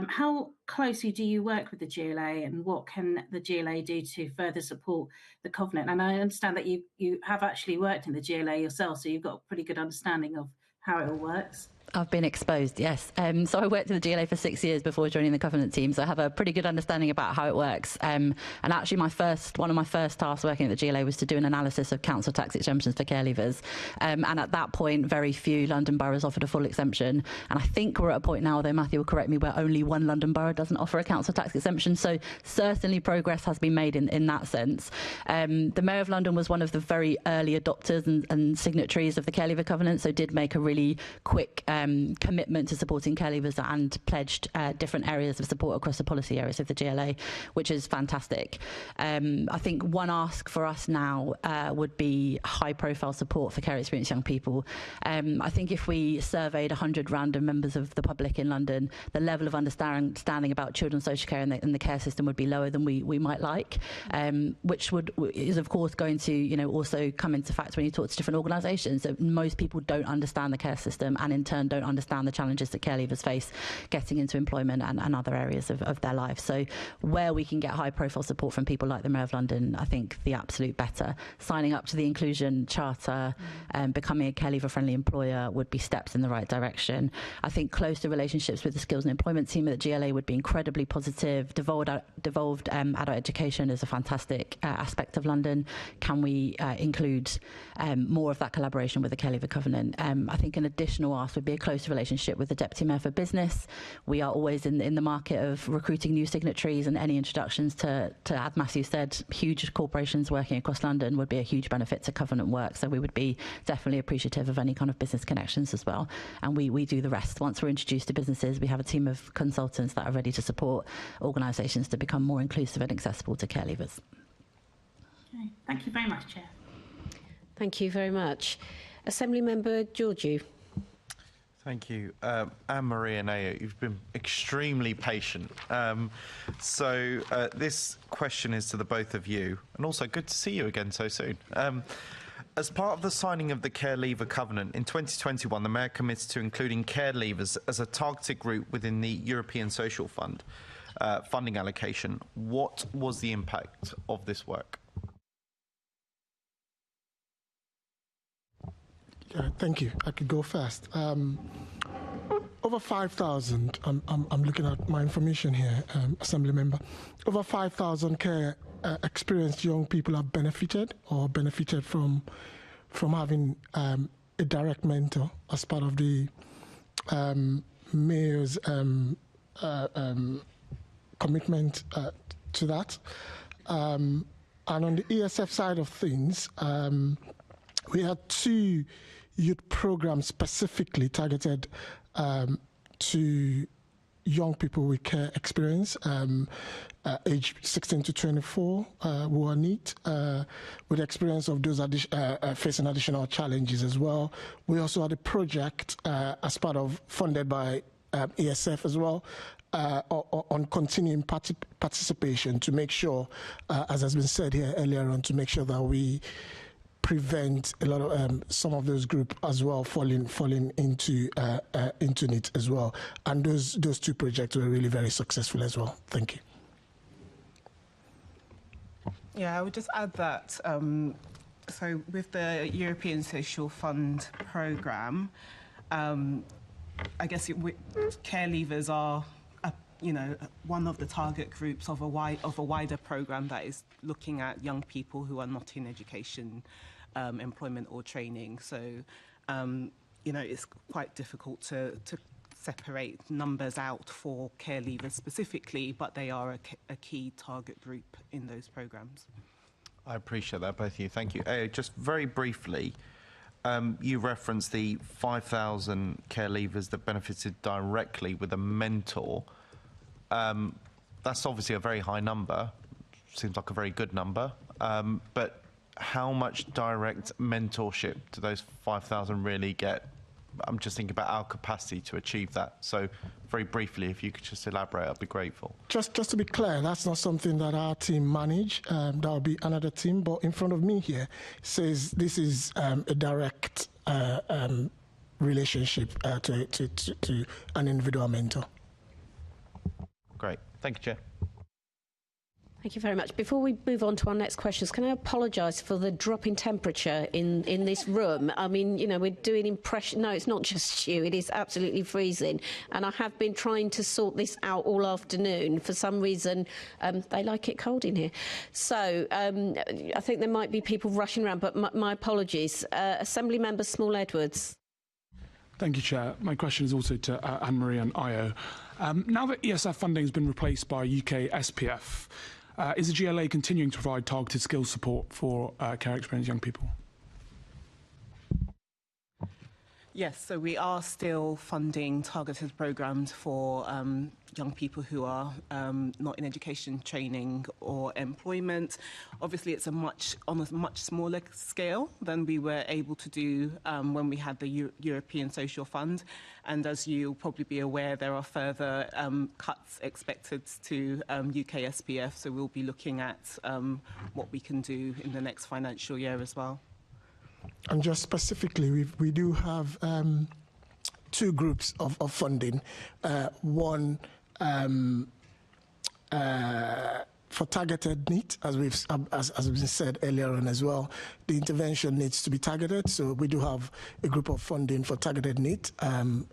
How closely do you work with the GLA, and what can the GLA do to further support the Covenant? And I understand that you have actually worked in the GLA yourself, so you've got a pretty good understanding of how it all works. I've been exposed, yes. So I worked in the GLA for 6 years before joining the Covenant team, so I have a pretty good understanding about how it works. And actually one of my first tasks working at the GLA was to do an analysis of council tax exemptions for care leavers. And at that point, very few London boroughs offered a full exemption. And I think we're at a point now, though Matthew will correct me, where only one London borough doesn't offer a council tax exemption. So certainly progress has been made in that sense. The Mayor of London was one of the very early adopters and signatories of the Care Leaver Covenant, so did make a really quick commitment to supporting care leavers and pledged different areas of support across the policy areas of the GLA, which is fantastic. I think one ask for us now would be high-profile support for care experienced young people. I think if we surveyed 100 random members of the public in London, the level of understanding about children's social care and the care system would be lower than we might like, which is of course going to also come into fact when you talk to different organisations. That most people don't understand the care system, and in turn and don't understand the challenges that care leavers face getting into employment and other areas of their life. So where we can get high profile support from people like the Mayor of London, I think the absolute better. Signing up to the Inclusion Charter and becoming a care leaver friendly employer would be steps in the right direction. I think closer relationships with the skills and employment team at the GLA would be incredibly positive. Devolved adult education is a fantastic aspect of London. Can we include more of that collaboration with the Care Leaver Covenant? I think an additional ask would be a closer relationship with the Deputy Mayor for Business. We are always in the market of recruiting new signatories, and any introductions to as Matthew said, huge corporations working across London would be a huge benefit to Covenant work. So we would be definitely appreciative of any kind of business connections as well. And we do the rest. Once we're introduced to businesses, we have a team of consultants that are ready to support organisations to become more inclusive and accessible to care leavers. Okay. Thank you very much, Chair. Thank you very much. Assembly Member Georgiou. Thank you. Anne-Marie and Ayo, you've been extremely patient. This question is to the both of you, and also good to see you again so soon. As part of the signing of the Care Leaver Covenant, in 2021, the Mayor committed to including care leavers as a targeted group within the European Social Fund funding allocation. What was the impact of this work? Thank you. I could go first. Over 5,000, I'm looking at my information here, Assembly Member. Over 5,000 care experienced young people have benefited from having a direct mentor as part of the Mayor's commitment to that. And on the ESF side of things, we had 2 youth programs specifically targeted to young people with care experience, age 16 to 24, who are NEET, with experience of those facing additional challenges as well. We also had a project as part of funded by ESF as well, on continuing participation to make sure, as has been said here earlier on, to make sure that we prevent a lot of some of those groups as well falling into it as well. And those 2 projects were really very successful as well. Thank you. Yeah, I would just add that so with the European Social Fund programme, I guess care leavers are one of the target groups of a wider programme that is looking at young people who are not in education, employment or training. So, it's quite difficult to separate numbers out for care leavers specifically, but they are a key target group in those programmes. I appreciate that, both of you. Thank you. Just very briefly, you referenced the 5,000 care leavers that benefited directly with a mentor. That's obviously a very high number. Seems like a very good number. But how much direct mentorship do those 5,000 really get? I'm just thinking about our capacity to achieve that. So very briefly, if you could just elaborate, I'd be grateful. Just to be clear, that's not something that our team manage. That will be another team. But in front of me here says this is a direct relationship to an individual mentor. Great. Thank you, Chair. Thank you very much. Before we move on to our next questions, can I apologise for the drop in temperature in this room? I mean, we're doing impression. No, it's not just you. It is absolutely freezing. And I have been trying to sort this out all afternoon. For some reason, they like it cold in here. So I think there might be people rushing around, but my apologies. Assembly Member Small-Edwards. Thank you, Chair. My question is also to Anne-Marie and Ayo. Now that ESF funding has been replaced by UK SPF, is the GLA continuing to provide targeted skills support for care experienced young people? Yes, so we are still funding targeted programmes for young people who are not in education, training or employment. Obviously, it's on a much smaller scale than we were able to do when we had the European Social Fund. And as you'll probably be aware, there are further cuts expected to UK SPF, so we'll be looking at what we can do in the next financial year as well. And just specifically, we do have two groups of funding. One for targeted need, as has been said earlier on as well. The intervention needs to be targeted, so we do have a group of funding for targeted need, and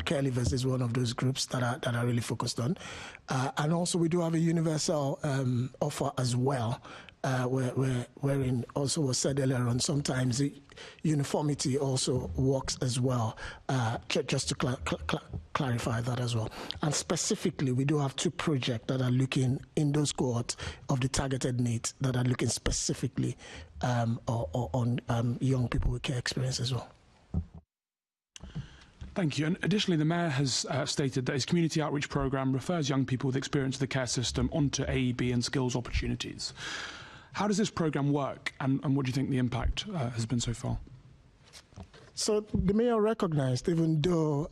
care leavers is one of those groups that are really focused on. And also we do have a universal offer as well, wherein also was said earlier on, sometimes the uniformity also works as well, just to clarify that as well. And specifically, we do have two projects that are looking in those cohorts of the targeted needs that are looking specifically on young people with care experience as well. Thank you. And additionally, the Mayor has stated that his community outreach programme refers young people with experience of the care system onto AEB and skills opportunities. How does this programme work, and what do you think the impact has been so far? So the Mayor recognised, even though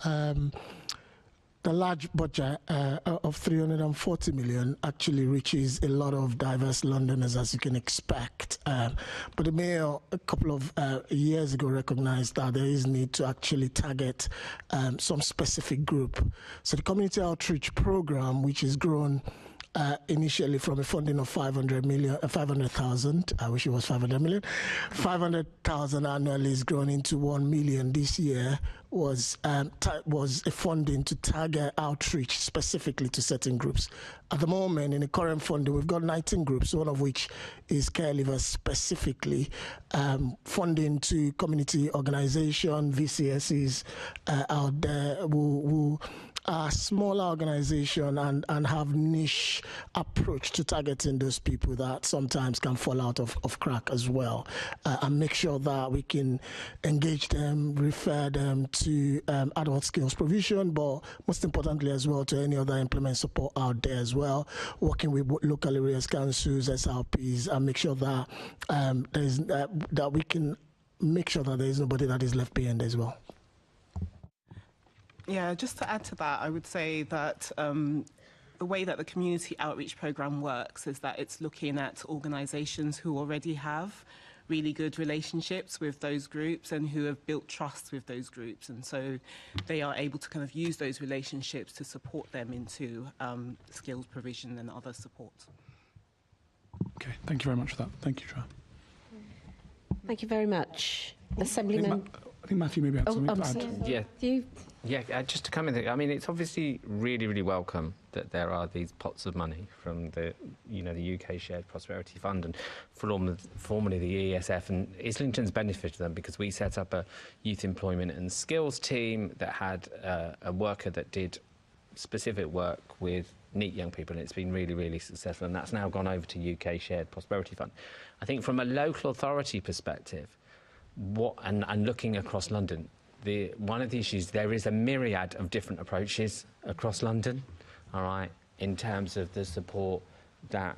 the large budget of 340 million actually reaches a lot of diverse Londoners, as you can expect. But the Mayor, a couple of years ago, recognised that there is need to actually target some specific group. So the community outreach programme, which is grown initially from a funding of 500,000, I wish it was 500 million, 500,000 annually is grown into 1 million this year, was a funding to target outreach specifically to certain groups. At the moment, in the current funding, we've got 19 groups, one of which is care leavers specifically, funding to community organisation, VCSs out there who are smaller organisation and have niche approach to targeting those people that sometimes can fall out of crack as well, and make sure that we can engage them, refer them to adult skills provision, but most importantly as well to any other employment support out there as well, working with local areas councils, SRPs, and make sure that that we can make sure that there is nobody that is left behind as well. Yeah, just to add to that, I would say that the way that the community outreach programme works is that it's looking at organisations who already have really good relationships with those groups and who have built trust with those groups. And so they are able to kind of use those relationships to support them into skills provision and other support. Okay, thank you very much for that. Thank you, Chair. Thank you very much. Assemblyman. I think Matthew maybe had something to add. Yeah, just to come in. I mean, it's obviously really, really welcome that there are these pots of money from the UK Shared Prosperity Fund and formerly the ESF, and Islington's benefited them because we set up a youth employment and skills team that had a worker that did specific work with NEET young people, and it's been really, really successful, and that's now gone over to UK Shared Prosperity Fund. I think from a local authority perspective, and looking across London, one of the issues, there is a myriad of different approaches across London, all right, in terms of the support that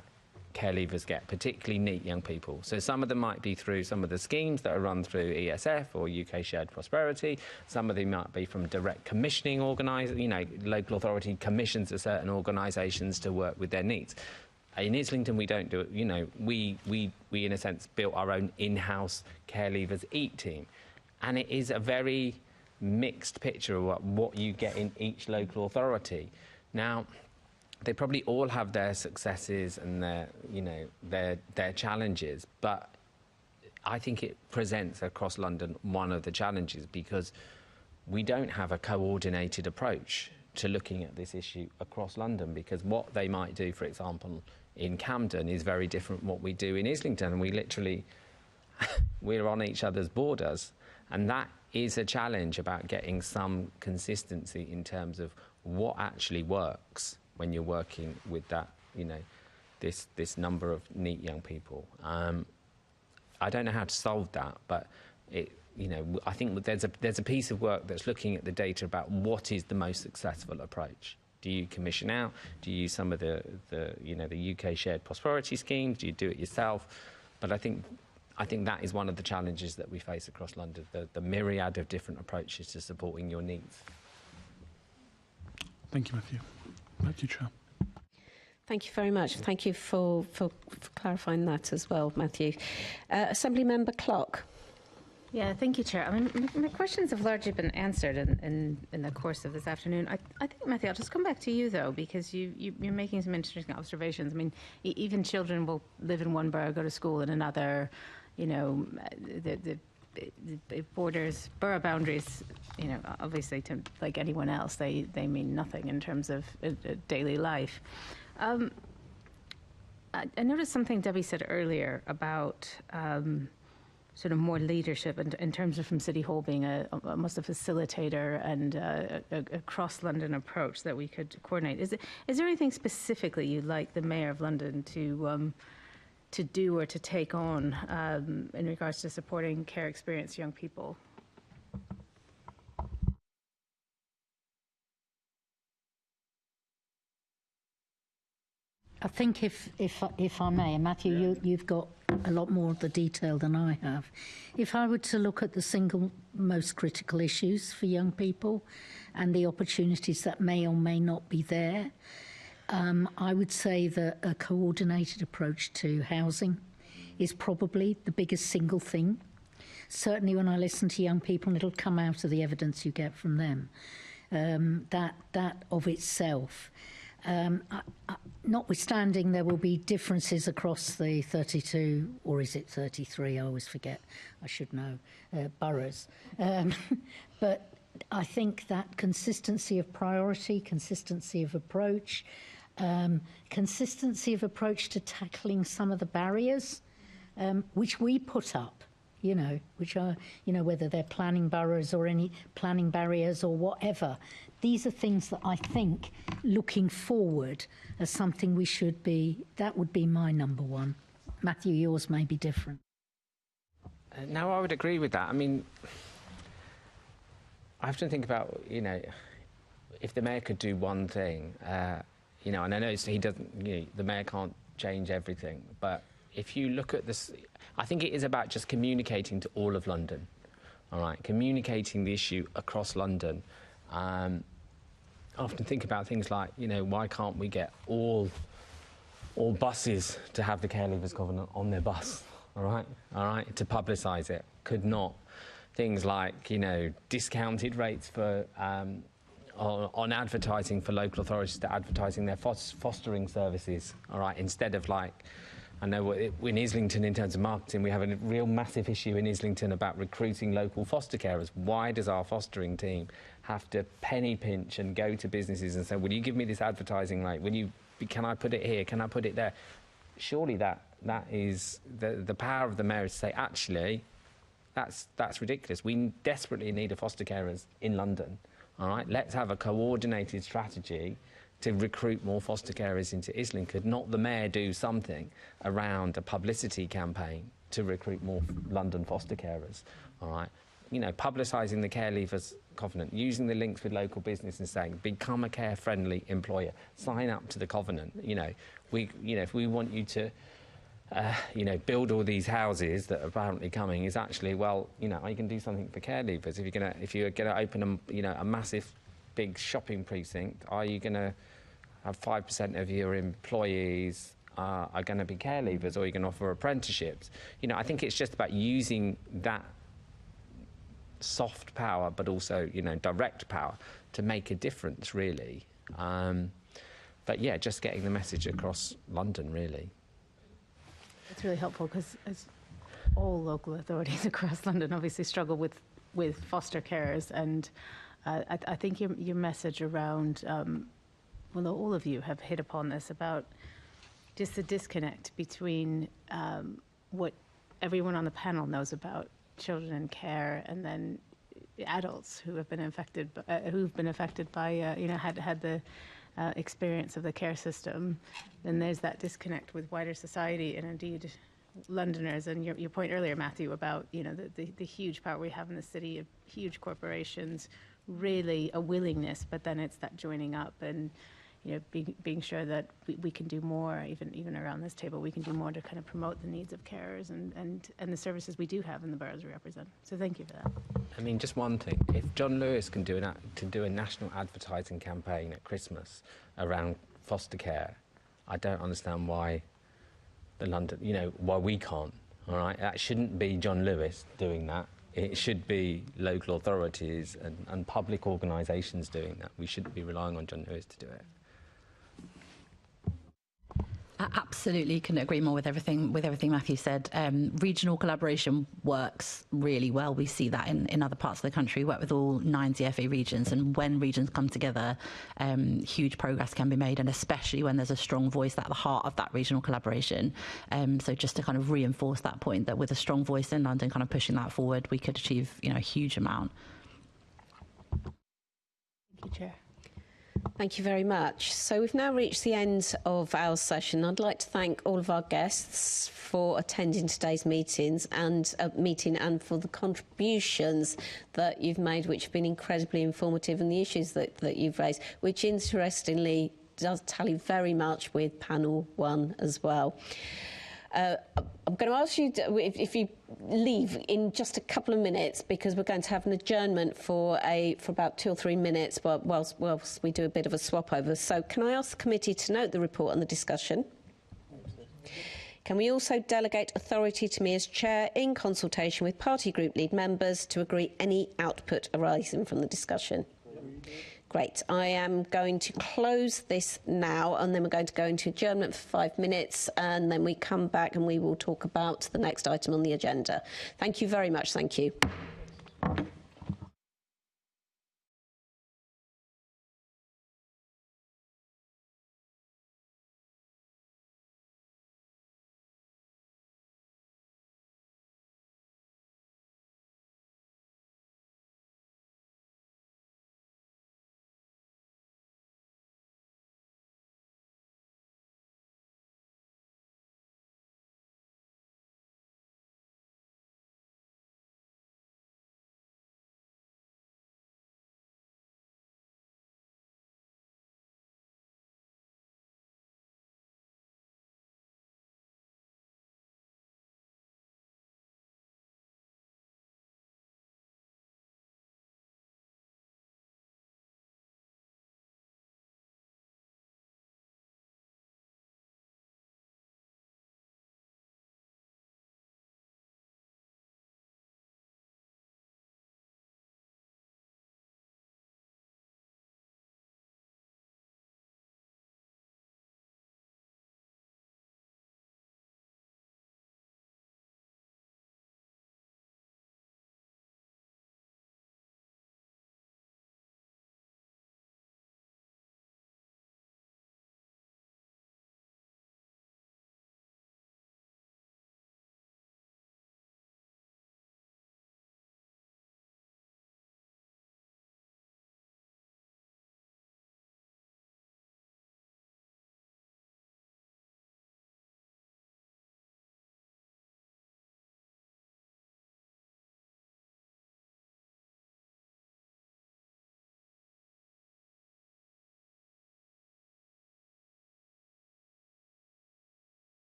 care leavers get, particularly NEET young people. So some of them might be through some of the schemes that are run through ESF or UK Shared Prosperity. Some of them might be from direct commissioning local authority commissions to certain organisations to work with their needs. In Islington, we don't do it. We in a sense built our own in-house care leavers EAT team, and it is a very mixed picture of what you get in each local authority. Now, they probably all have their successes and their challenges, but I think it presents across London one of the challenges because we don't have a coordinated approach to looking at this issue across London, because what they might do, for example, in Camden is very different from what we do in Islington, and we literally we're on each other's borders, and that is a challenge about getting some consistency in terms of what actually works when you're working with that, this number of NEET young people. I don't know how to solve that, but I think there's a piece of work that's looking at the data about what is the most successful approach. Do you commission out? Do you use some of the UK Shared Prosperity schemes? Do you do it yourself? But I think that is one of the challenges that we face across London, the myriad of different approaches to supporting your needs. Thank you, Matthew. Thank you, Chair. Thank you very much. Thank you for clarifying that as well, Matthew. Assembly Member Clark. Yeah, thank you, Chair. I mean, my questions have largely been answered in the course of this afternoon. I think, Matthew, I'll just come back to you, though, because you're making some interesting observations. I mean, even children will live in one borough, go to school in another. You know, the borders, borough boundaries, you know, obviously, to like anyone else, they mean nothing in terms of daily life. I noticed something Debbie said earlier about sort of more leadership in terms of from City Hall being almost a facilitator and a cross-London approach that we could coordinate. Is there anything specifically you'd like the Mayor of London to do or to take on in regards to supporting care experienced young people? I think if I may, Matthew, you've got a lot more of the detail than I have. If I were to look at the single most critical issues for young people and the opportunities that may or may not be there, I would say that a coordinated approach to housing is probably the biggest single thing. Certainly when I listen to young people, and it'll come out of the evidence you get from them, that of itself. Notwithstanding, there will be differences across the 32, or is it 33? I always forget. I should know, boroughs. But I think that consistency of priority, consistency of approach, consistency of approach to tackling some of the barriers which we put up, you know, which are, you know, whether they're planning boroughs or any planning barriers or whatever. These are things that I think, looking forward, as something we should be, that would be my number one. Matthew, yours may be different. No, I would agree with that. I mean, I have to think about, you know, if the Mayor could do one thing, you know, and I know he doesn't, you know, the Mayor can't change everything, but if you look at this, I think it is about just communicating to all of London, all right, communicating the issue across London. I often think about things like, you know, why can't we get all buses to have the Care Leavers Covenant on their bus, all right, to publicise it? Could not. Things like, you know, discounted rates for on advertising for local authorities to advertising their fostering services, all right, instead of like, I know in Islington, in terms of marketing, we have a real massive issue in Islington about recruiting local foster carers. Why does our fostering team have to penny pinch and go to businesses and say, will you give me this advertising rate? Can I put it here? Can I put it there? Surely that is the power of the Mayor is to say, actually, that's ridiculous. We desperately need a foster carers in London. All right, let's have a coordinated strategy to recruit more foster carers into Islington, not the Mayor do something around a publicity campaign to recruit more London foster carers, all right? You know, publicising the Care Leavers Covenant, using the links with local business and saying, become a care-friendly employer, sign up to the Covenant. You know, if we want you to, you know, build all these houses that are apparently coming, is actually, well, you know, you can do something for care leavers. If you're gonna open a massive, big shopping precinct, are you gonna have 5% of your employees are going to be care leavers, or are you going to offer apprenticeships? You know, I think it's just about using that soft power, but also, you know, direct power to make a difference, really. But yeah, just getting the message across London, really. It's really helpful because as all local authorities across London obviously struggle with foster carers, and I think your message around, well, all of you have hit upon this about just the disconnect between what everyone on the panel knows about children in care and then adults who have been affected by you know, had the experience of the care system. Then there's that disconnect with wider society and indeed Londoners. And your point earlier, Matthew, about, you know, the huge power we have in the city of huge corporations, really a willingness, but then it's that joining up and, you know, being sure that we can do more, even around this table, we can do more to kind of promote the needs of carers and the services we do have in the boroughs we represent. So thank you for that. I mean, just one thing. If John Lewis can do a national advertising campaign at Christmas around foster care, I don't understand why why we can't. All right, that shouldn't be John Lewis doing that. it should be local authorities and public organisations doing that. We shouldn't be relying on John Lewis to do it. I absolutely couldn't agree more with everything Matthew said. Regional collaboration works really well. We see that in other parts of the country. We work with all 9 DFE regions, and when regions come together, huge progress can be made, and especially when there's a strong voice at the heart of that regional collaboration. So just to kind of reinforce that point, that with a strong voice in London kind of pushing that forward, we could achieve, you know, a huge amount. Thank you, Chair. Thank you very much. So we've now reached the end of our session. I'd like to thank all of our guests for attending today's meeting and for the contributions that you've made, which have been incredibly informative, and the issues that you've raised, which interestingly does tally very much with panel 1 as well. I'm going to ask you if you leave in just a couple of minutes, because we're going to have an adjournment for about 2 or 3 minutes whilst we do a bit of a swap over. So can I ask the committee to note the report and the discussion? Can we also delegate authority to me as chair in consultation with party group lead members to agree any output arising from the discussion? Great. I am going to close this now, and then we're going to go into adjournment for 5 minutes, and then we come back and we will talk about the next item on the agenda. Thank you very much. Thank you.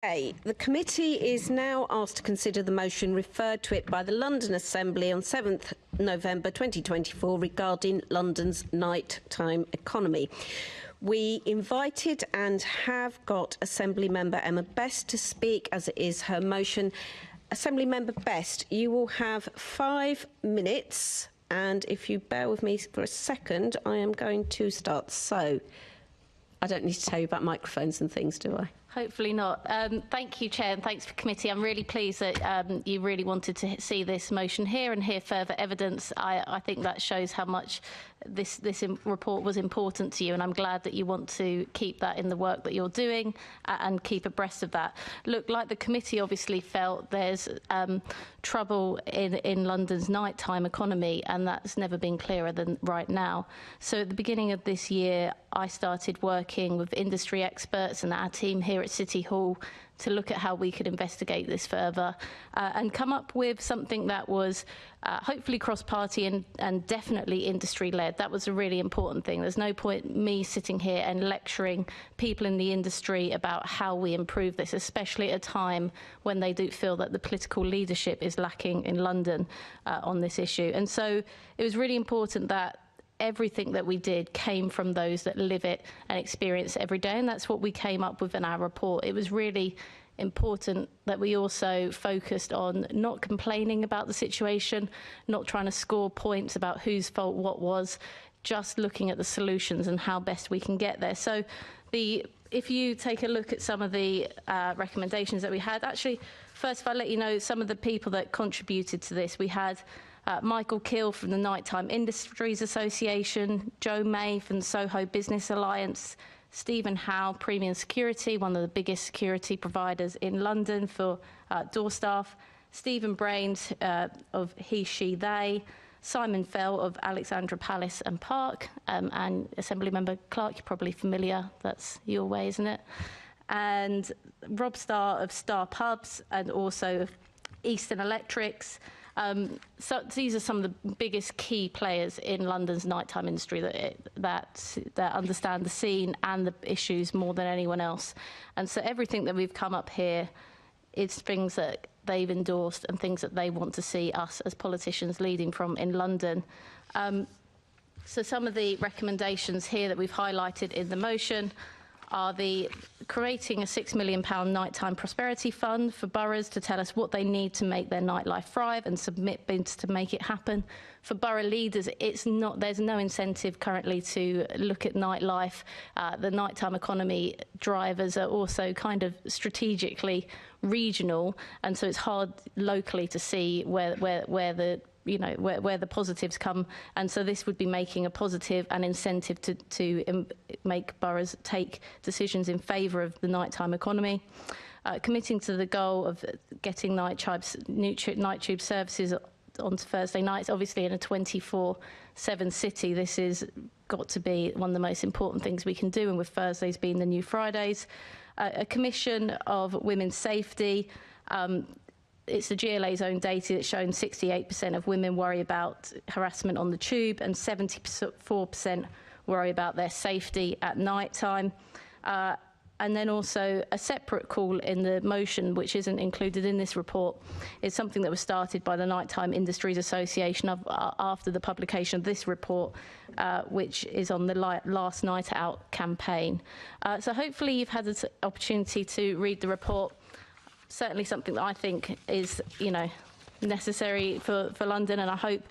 Okay, the committee is now asked to consider the motion referred to it by the London Assembly on 7th November 2024 regarding London's nighttime economy. We invited and have got Assembly Member Emma Best to speak, as it is her motion. Assembly Member Best, you will have 5 minutes, and if you bear with me for a second, I am going to start. So, I don't need to tell you about microphones and things, do I? Hopefully not. Thank you, Chair, and thanks for committee. I'm really pleased that you really wanted to see this motion here and hear further evidence. I think that shows how much this report was important to you, and I'm glad that you want to keep that in the work that you're doing and keep abreast of that. Look, like the committee obviously felt, there's trouble in London's nighttime economy, and that's never been clearer than right now. So at the beginning of this year, I started working with industry experts and our team here at City Hall to look at how we could investigate this further and come up with something that was hopefully cross-party and definitely industry-led. That was a really important thing. There's no point me sitting here and lecturing people in the industry about how we improve this, especially at a time when they do feel that the political leadership is lacking in London on this issue. And so it was really important that everything that we did came from those that live it and experience it every day, and that's what we came up with in our report. It was really important that we also focused on not complaining about the situation, not trying to score points about whose fault what was, just looking at the solutions and how best we can get there. So if you take a look at some of the recommendations that we had, actually, first if I let you know some of the people that contributed to this, we had Michael Kill from the Nighttime Industries Association, Joe May from the Soho Business Alliance, Stephen Howe, Premium Security, one of the biggest security providers in London for door staff, Stephen Brains of He, She, They, Simon Fell of Alexandra Palace and Park, and Assemblymember Clark, you're probably familiar, that's your way, isn't it? And Rob Starr of Star Pubs, and also of Eastern Electrics. So these are some of the biggest key players in London's nighttime industry that understand the scene and the issues more than anyone else. And so everything that we've come up here is things that they've endorsed and things that they want to see us as politicians leading from in London. So some of the recommendations here that we've highlighted in the motion are creating a £6 million nighttime prosperity fund for boroughs to tell us what they need to make their nightlife thrive and submit bids to make it happen. For borough leaders, there's no incentive currently to look at nightlife. The nighttime economy drivers are also kind of strategically regional, and so it's hard locally to see where the positives come, and so this would be making a positive and incentive to make boroughs take decisions in favour of the nighttime economy. Committing to the goal of getting night tube services onto Thursday nights. Obviously, in a 24/7 city, this has got to be one of the most important things we can do, and with Thursdays being the new Fridays. A commission of women's safety. It's the GLA's own data that's shown 68% of women worry about harassment on the tube and 74% worry about their safety at night time. And then also a separate call in the motion, which isn't included in this report, is something that was started by the Nighttime Industries Association after the publication of this report, which is on the Last Night Out campaign. So hopefully you've had the opportunity to read the report. Certainly something that I think is, necessary for London, and I hope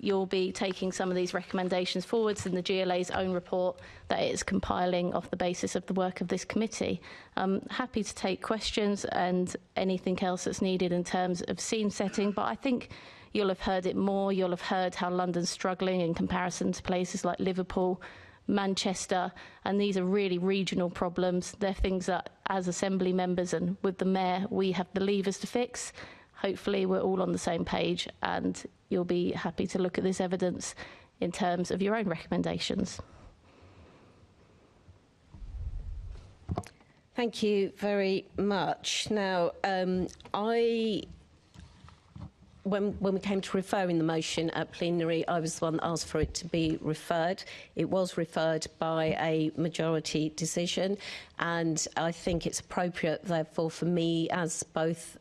you'll be taking some of these recommendations forwards in the GLA's own report that it's compiling off the basis of the work of this committee. I'm happy to take questions and anything else that's needed in terms of scene setting, but I think you'll have heard it more. You'll have heard how London's struggling in comparison to places like Liverpool, Manchester, and these are really regional problems. They're things that, as Assembly members and with the Mayor, we have the levers to fix. Hopefully we're all on the same page, and you'll be happy to look at this evidence in terms of your own recommendations. Thank you very much. Now, I when we came to referring the motion at plenary, I was the one that asked for it to be referred. It was referred by a majority decision, and I think it's appropriate, therefore, for me as both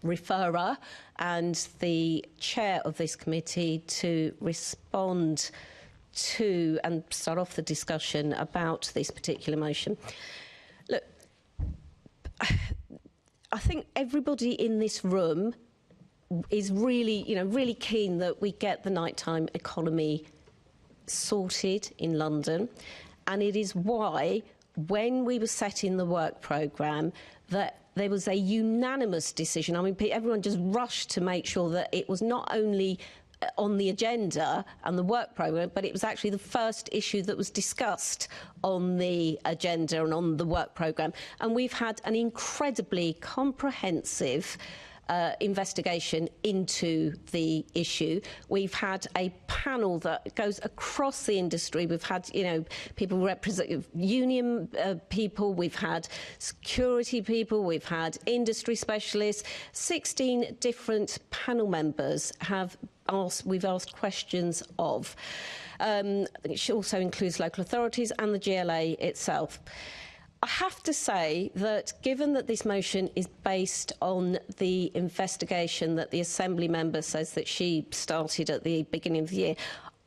referrer and the chair of this committee to respond to and start off the discussion about this particular motion. Look, I think everybody in this room is really, really keen that we get the nighttime economy sorted in London. And it is why, when we were setting the work programme, that there was a unanimous decision. I mean, everyone just rushed to make sure that it was not only on the agenda and the work programme, but it was actually the first issue that was discussed on the agenda and on the work programme. And we've had an incredibly comprehensive investigation into the issue. We've had a panel that goes across the industry. We've had, people represent union people, we've had security people, we've had industry specialists. 16 different panel members we've asked questions of. It also includes local authorities and the GLA itself. I have to say that given that this motion is based on the investigation that the Assembly member says that she started at the beginning of the year,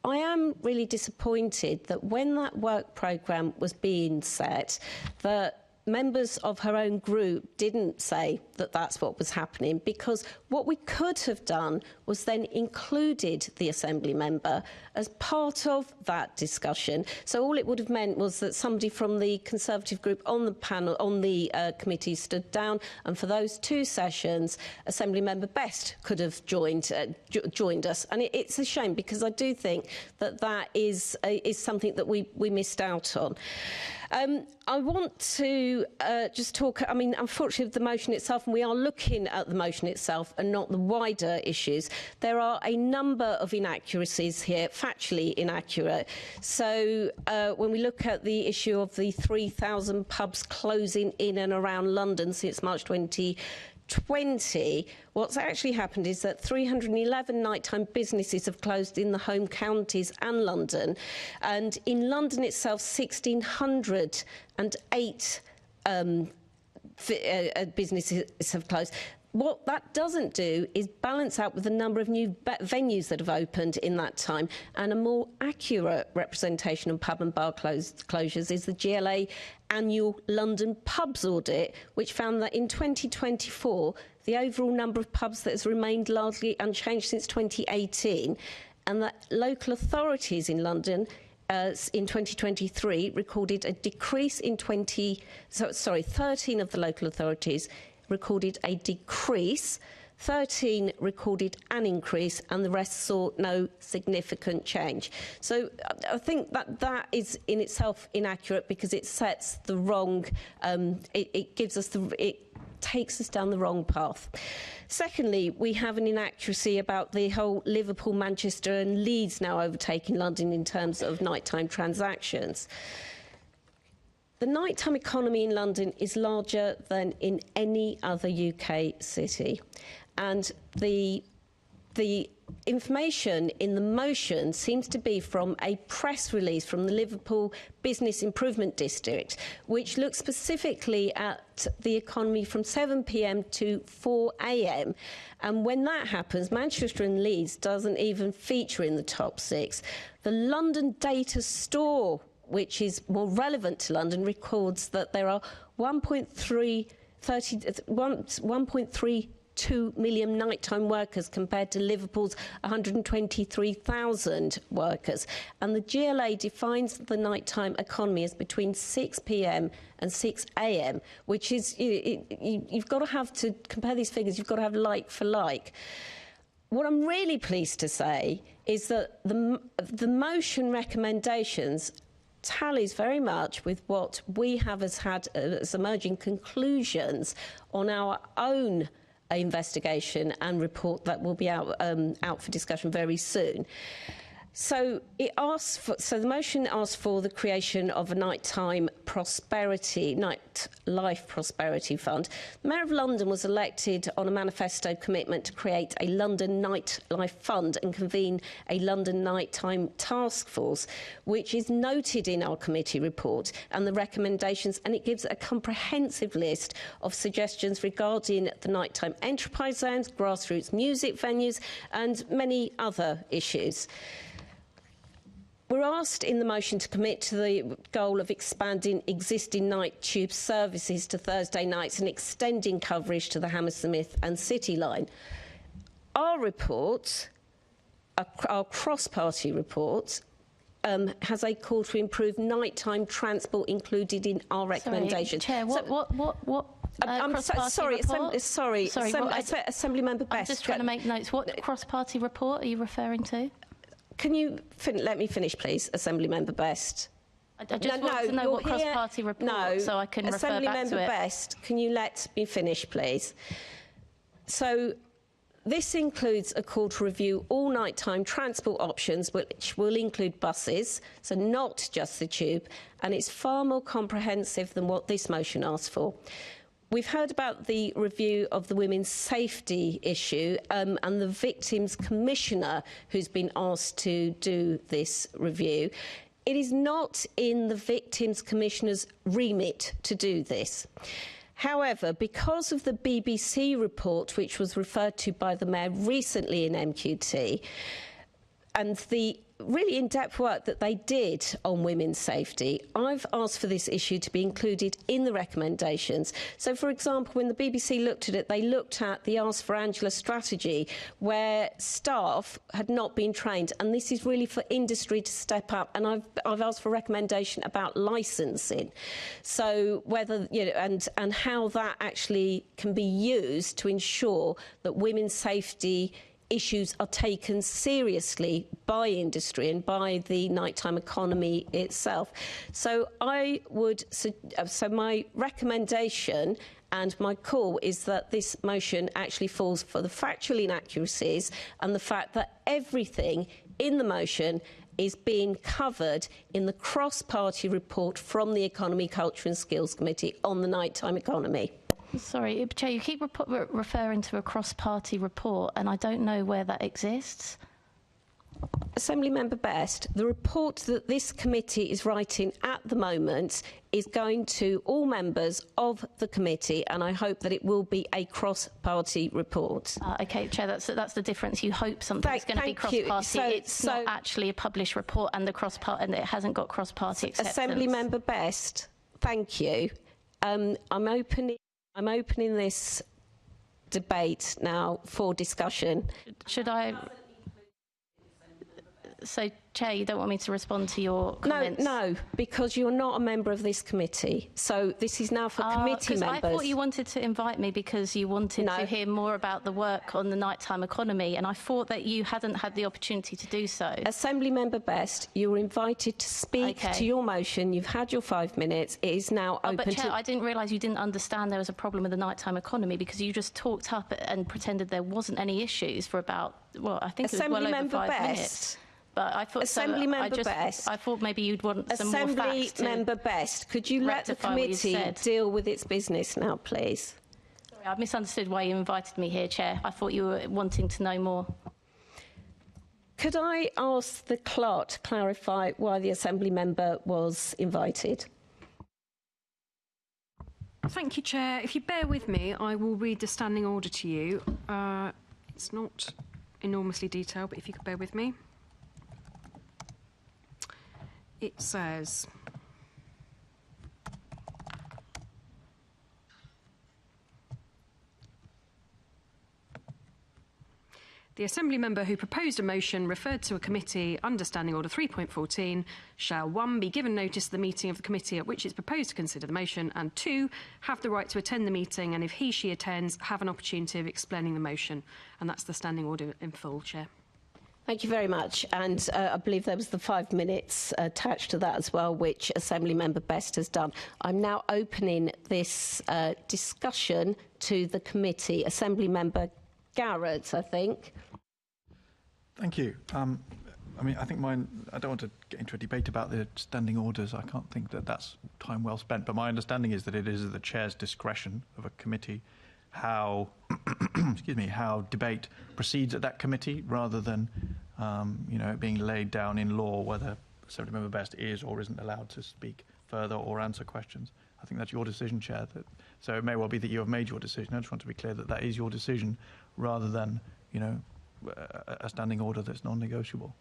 I am really disappointed that when that work programme was being set, that members of her own group didn't say that that's what was happening, because what we could have done was then included the Assembly member as part of that discussion. So all it would have meant was that somebody from the Conservative group on the panel, on the committee, stood down, and for those two sessions, Assembly member Best could have joined us. And it's a shame, because I do think that that is something that we missed out on. I want to just talk, unfortunately, the motion itself, and we are looking at the motion itself and not the wider issues. There are a number of inaccuracies here, factually inaccurate. So when we look at the issue of the 3,000 pubs closing in and around London since March 2020, what's actually happened is that 311 nighttime businesses have closed in the home counties and London, and in London itself 1,608 businesses have closed. What that doesn't do is balance out with the number of new venues that have opened in that time. And a more accurate representation of pub and bar closures is the GLA annual London pubs audit, which found that in 2024, the overall number of pubs that has remained largely unchanged since 2018, and that local authorities in London in 2023 recorded a decrease in 13 of the local authorities recorded a decrease, 13 recorded an increase, and the rest saw no significant change. So I think that is in itself inaccurate, because it sets the wrong, it takes us down the wrong path. Secondly, we have an inaccuracy about the whole Liverpool, Manchester and Leeds now overtaking London in terms of nighttime transactions. The nighttime economy in London is larger than in any other UK city, and the information in the motion seems to be from a press release from the Liverpool Business Improvement District, which looks specifically at the economy from 7 p.m. to 4 a.m. And when that happens, Manchester and Leeds doesn't even feature in the top 6. The London Data Store, which is more relevant to London, records that there are 1.32 million nighttime workers compared to Liverpool's 123,000 workers. And the GLA defines the nighttime economy as between 6 p.m. and 6 a.m., which is, you've got to have to compare these figures, you've got to have like for like. What I'm really pleased to say is that the motion recommendations tallies very much with what we have as emerging conclusions on our own investigation and report that will be out for discussion very soon. So the motion asks for the creation of a nightlife prosperity fund. The Mayor of London was elected on a manifesto commitment to create a London nightlife fund and convene a London nighttime task force, which is noted in our committee report and the recommendations, and it gives a comprehensive list of suggestions regarding the nighttime enterprise zones, grassroots music venues, and many other issues. We're asked in the motion to commit to the goal of expanding existing night tube services to Thursday nights and extending coverage to the Hammersmith and City line. Our report, our cross-party report, has a call to improve nighttime transport included in our recommendation. Chair, what I'm sorry, Assembly Member Best. I'm just trying to make notes. What cross-party report are you referring to? Can you let me finish, please, Assembly Member Best? I just want to know what cross-party report, so I can refer back to it. Assembly Member Best, can you let me finish, please? So, this includes a call to review all nighttime transport options, which will include buses, so not just the tube, and it's far more comprehensive than what this motion asks for. We've heard about the review of the women's safety issue and the Victims Commissioner who's been asked to do this review. It is not in the Victims Commissioner's remit to do this. However, because of the BBC report, which was referred to by the Mayor recently in MQT, and the really in-depth work that they did on women's safety, I've asked for this issue to be included in the recommendations. So, for example, when the BBC looked at it, they looked at the Ask for Angela strategy, where staff had not been trained, and this is really for industry to step up. And I've asked for a recommendation about licensing, so whether and how that actually can be used to ensure that women's safety issues are taken seriously by industry and by the nighttime economy itself. So my recommendation and my call is that this motion actually falls for the factual inaccuracies and the fact that everything in the motion is being covered in the cross-party report from the Economy, Culture and Skills Committee on the nighttime economy. Sorry, Chair, you keep referring to a cross-party report, and I don't know where that exists. Assembly Member Best, the report that this committee is writing at the moment is going to all members of the committee, and I hope that it will be a cross-party report. OK, Chair, that's the difference. You hope something's going to be cross-party. It's not actually a published report, and and it hasn't got cross-party acceptance. Assembly Member Best, thank you. I'm opening this debate now for discussion. Should I? So, Chair, you don't want me to respond to your comments? No, because you're not a member of this committee. So this is now for committee members. I thought you wanted to invite me because you wanted to hear more about the work on the nighttime economy, and I thought that you hadn't had the opportunity to do so. Assembly Member Best, you were invited to speak to your motion. You've had your 5 minutes. It is now open but Chair, I didn't realise you didn't understand there was a problem with the nighttime economy because you just talked up and pretended there wasn't any issues for about, well, I think it was well over 5 minutes. But I thought Assembly Member Best. I thought maybe you'd want some more facts. Assembly Member Best, could you let the committee deal with its business now, please? Sorry, I've misunderstood why you invited me here, Chair. I thought you were wanting to know more. Could I ask the clerk to clarify why the Assembly Member was invited? Thank you, Chair. If you bear with me, I will read the standing order to you. It's not enormously detailed, but if you could bear with me. It says, the Assembly Member who proposed a motion referred to a committee under Standing Order 3.14 shall 1. Be given notice of the meeting of the committee at which it's proposed to consider the motion, and 2. Have the right to attend the meeting, and if he/she attends, have an opportunity of explaining the motion. And that's the Standing Order in full, Chair. Thank you very much. And I believe there was the 5 minutes attached to that as well, which Assembly Member Best has done. I'm now opening this discussion to the committee. Assembly Member Garrett, I think. Thank you. I mean, I think I don't want to get into a debate about the standing orders. I can't think that that's time well spent. But my understanding is that it is at the chair's discretion of a committee how, excuse me, how debate proceeds at that committee, rather than, it being laid down in law whether Assembly Member Best is or isn't allowed to speak further or answer questions. I think that's your decision, Chair. So it may well be that you have made your decision. I just want to be clear that that is your decision, rather than, a standing order that's non-negotiable.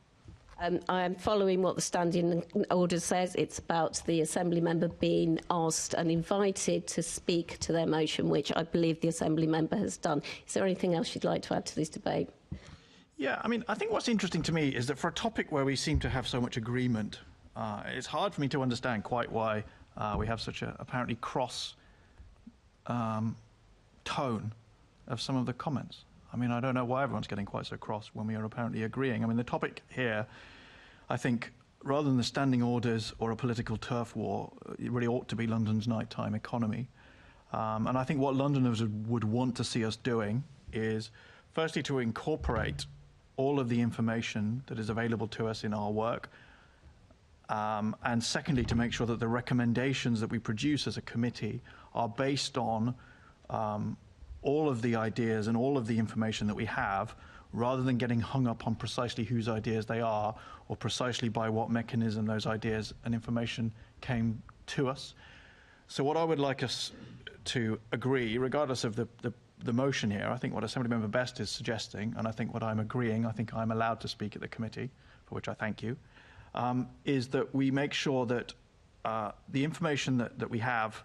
I am following what the standing order says. It's about the Assembly Member being asked and invited to speak to their motion, which I believe the Assembly Member has done. Is there anything else you'd like to add to this debate? Yeah, I mean, I think what's interesting to me is that for a topic where we seem to have so much agreement, it's hard for me to understand quite why we have such a apparently cross tone of some of the comments. I mean, I don't know why everyone's getting quite so cross when we are apparently agreeing. I mean, the topic here, I think, rather than the standing orders or a political turf war, it really ought to be London's nighttime economy. And I think what Londoners would want to see us doing is, firstly, to incorporate all of the information that is available to us in our work, and secondly, to make sure that the recommendations that we produce as a committee are based on all of the ideas and all of the information that we have, rather than getting hung up on precisely whose ideas they are, or precisely by what mechanism those ideas and information came to us. So what I would like us to agree, regardless of the motion here, I think what Assemblymember Best is suggesting, and I think what I'm agreeing, I think I'm allowed to speak at the committee, for which I thank you, is that we make sure that the information that we have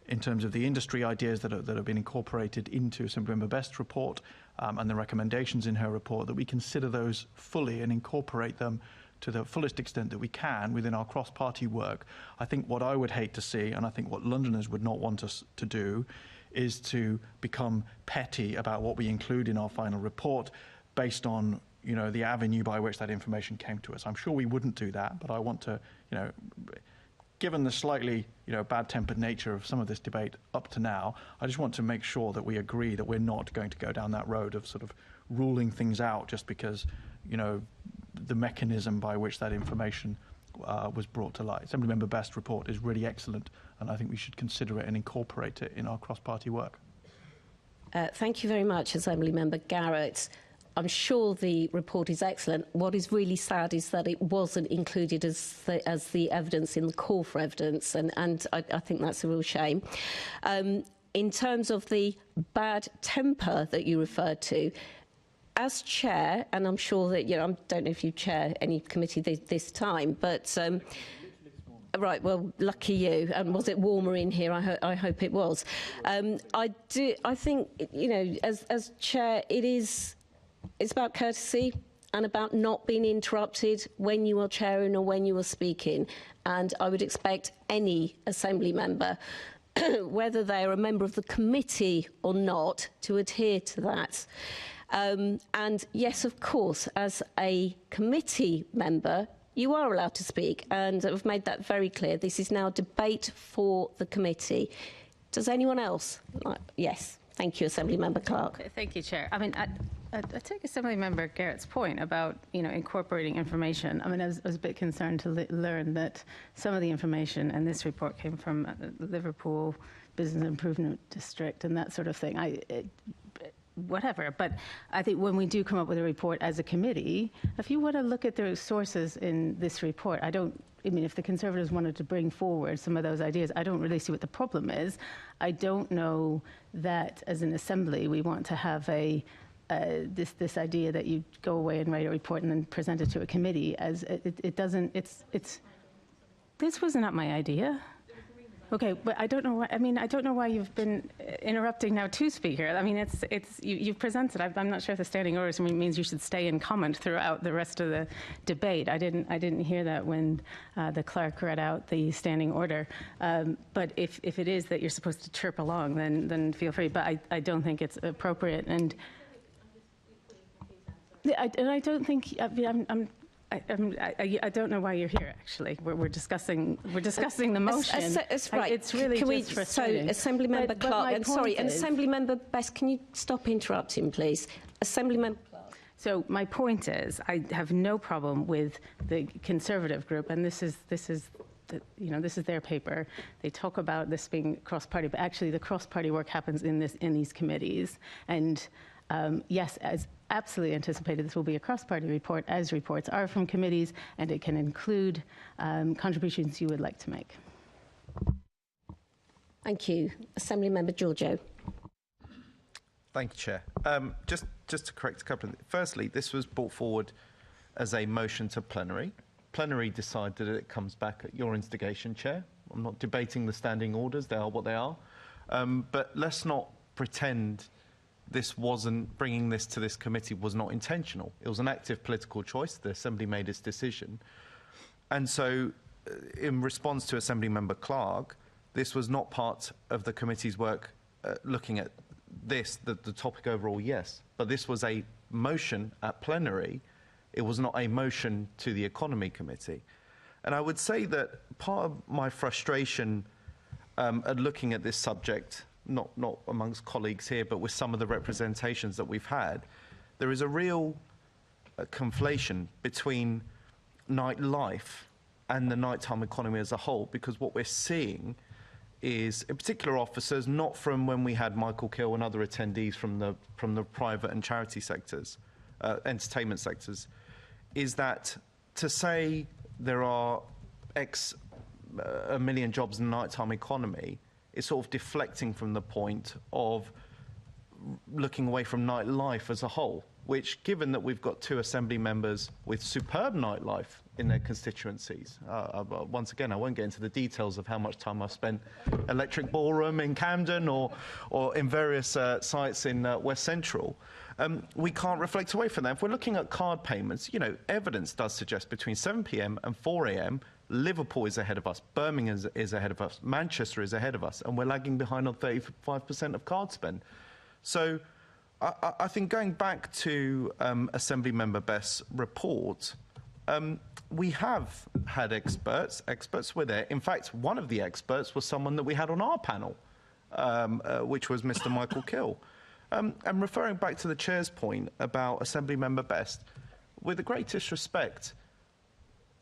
in terms of the industry ideas that have been incorporated into Assemblymember Best's report, and the recommendations in her report, that we consider those fully and incorporate them to the fullest extent that we can within our cross-party work. I think what I would hate to see, and I think what Londoners would not want us to do, is to become petty about what we include in our final report based on, the avenue by which that information came to us. I'm sure we wouldn't do that, but I want to, given the slightly, bad-tempered nature of some of this debate up to now, I just want to make sure that we agree that we're not going to go down that road of sort of ruling things out just because, the mechanism by which that information was brought to light. Assemblymember Best's report is really excellent, and I think we should consider it and incorporate it in our cross-party work. Thank you very much, Assemblymember Garrett. I'm sure the report is excellent. What is really sad is that it wasn't included as the evidence in the call for evidence, and I think that's a real shame. In terms of the bad temper that you referred to, as chair, and I'm sure that, I don't know if you chair any committee this time, but right, well, lucky you. Was it warmer in here? I hope it was. I think, as chair, it's about courtesy and about not being interrupted when you are chairing or when you are speaking. And I would expect any Assembly member, whether they are a member of the committee or not, to adhere to that. And yes, of course, as a committee member, you are allowed to speak, and I've made that very clear. This is now a debate for the committee. Does anyone else? Yes. Thank you, Assemblymember Clark. Thank you, Chair. I mean, I take Assemblymember Garrett's point about, incorporating information. I mean, I was a bit concerned to learn that some of the information in this report came from Liverpool Business Improvement District and that sort of thing. Whatever, but I think when we do come up with a report as a committee, if you want to look at the sources in this report, if the Conservatives wanted to bring forward some of those ideas, I don't really see what the problem is. I don't know that as an assembly we want to have this idea that you go away and write a report and then present it to a committee, as it doesn't, this was not my idea. Okay, but I don't know why. I don't know why you've been interrupting now two speakers. I mean, you've presented. I'm not sure if the standing orders means you should stay and comment throughout the rest of the debate. I didn't hear that when the clerk read out the standing order. But if it is that you're supposed to chirp along, then feel free. But I don't think it's appropriate. And I don't think. I don't know why you're here. Actually, we're discussing the motion. That's right. It's really just frustrating. So, Assemblymember Clark, and Assemblymember Best, can you stop interrupting, please? Assemblymember Clark. So my point is, I have no problem with the Conservative group, and this is their paper. They talk about this being cross-party, but actually the cross-party work happens in these committees. And yes, as absolutely anticipated, this will be a cross-party report, as reports are from committees, and it can include contributions you would like to make. Thank you. Assembly Member Giorgio. Thank you, Chair. Just to correct a couple of things. Firstly, this was brought forward as a motion to plenary. Plenary decided that it comes back at your instigation, Chair. I'm not debating the standing orders. They are what they are. But let's not pretend bringing this to this committee was not intentional. It was an active political choice. The Assembly made its decision. And so, in response to Assembly Member Clark, this was not part of the committee's work looking at the topic overall, yes. But this was a motion at plenary. It was not a motion to the Economy Committee. And I would say that part of my frustration at looking at this subject, not amongst colleagues here, but with some of the representations that we've had, there is a real conflation between nightlife and the nighttime economy as a whole, because what we're seeing is, in particular, officers, not from when we had Michael Kill and other attendees from the private and charity sectors, entertainment sectors, is that to say there are a million jobs in the nighttime economy is sort of deflecting from the point of looking away from nightlife as a whole, which, given that we've got 2 Assembly members with superb nightlife in their constituencies. Once again, I won't get into the details of how much time I've spent Electric Ballroom in Camden or in various sites in West Central. We can't reflect away from that. If we're looking at card payments, evidence does suggest between 7 p.m. and 4 a.m. Liverpool is ahead of us, Birmingham is ahead of us, Manchester is ahead of us, and we're lagging behind on 35% of card spend. So I think going back to Assembly Member Best's report, we have had experts were there. In fact, one of the experts was someone that we had on our panel, which was Mr. Michael Kill. And referring back to the Chair's point about Assembly Member Best, with the greatest respect,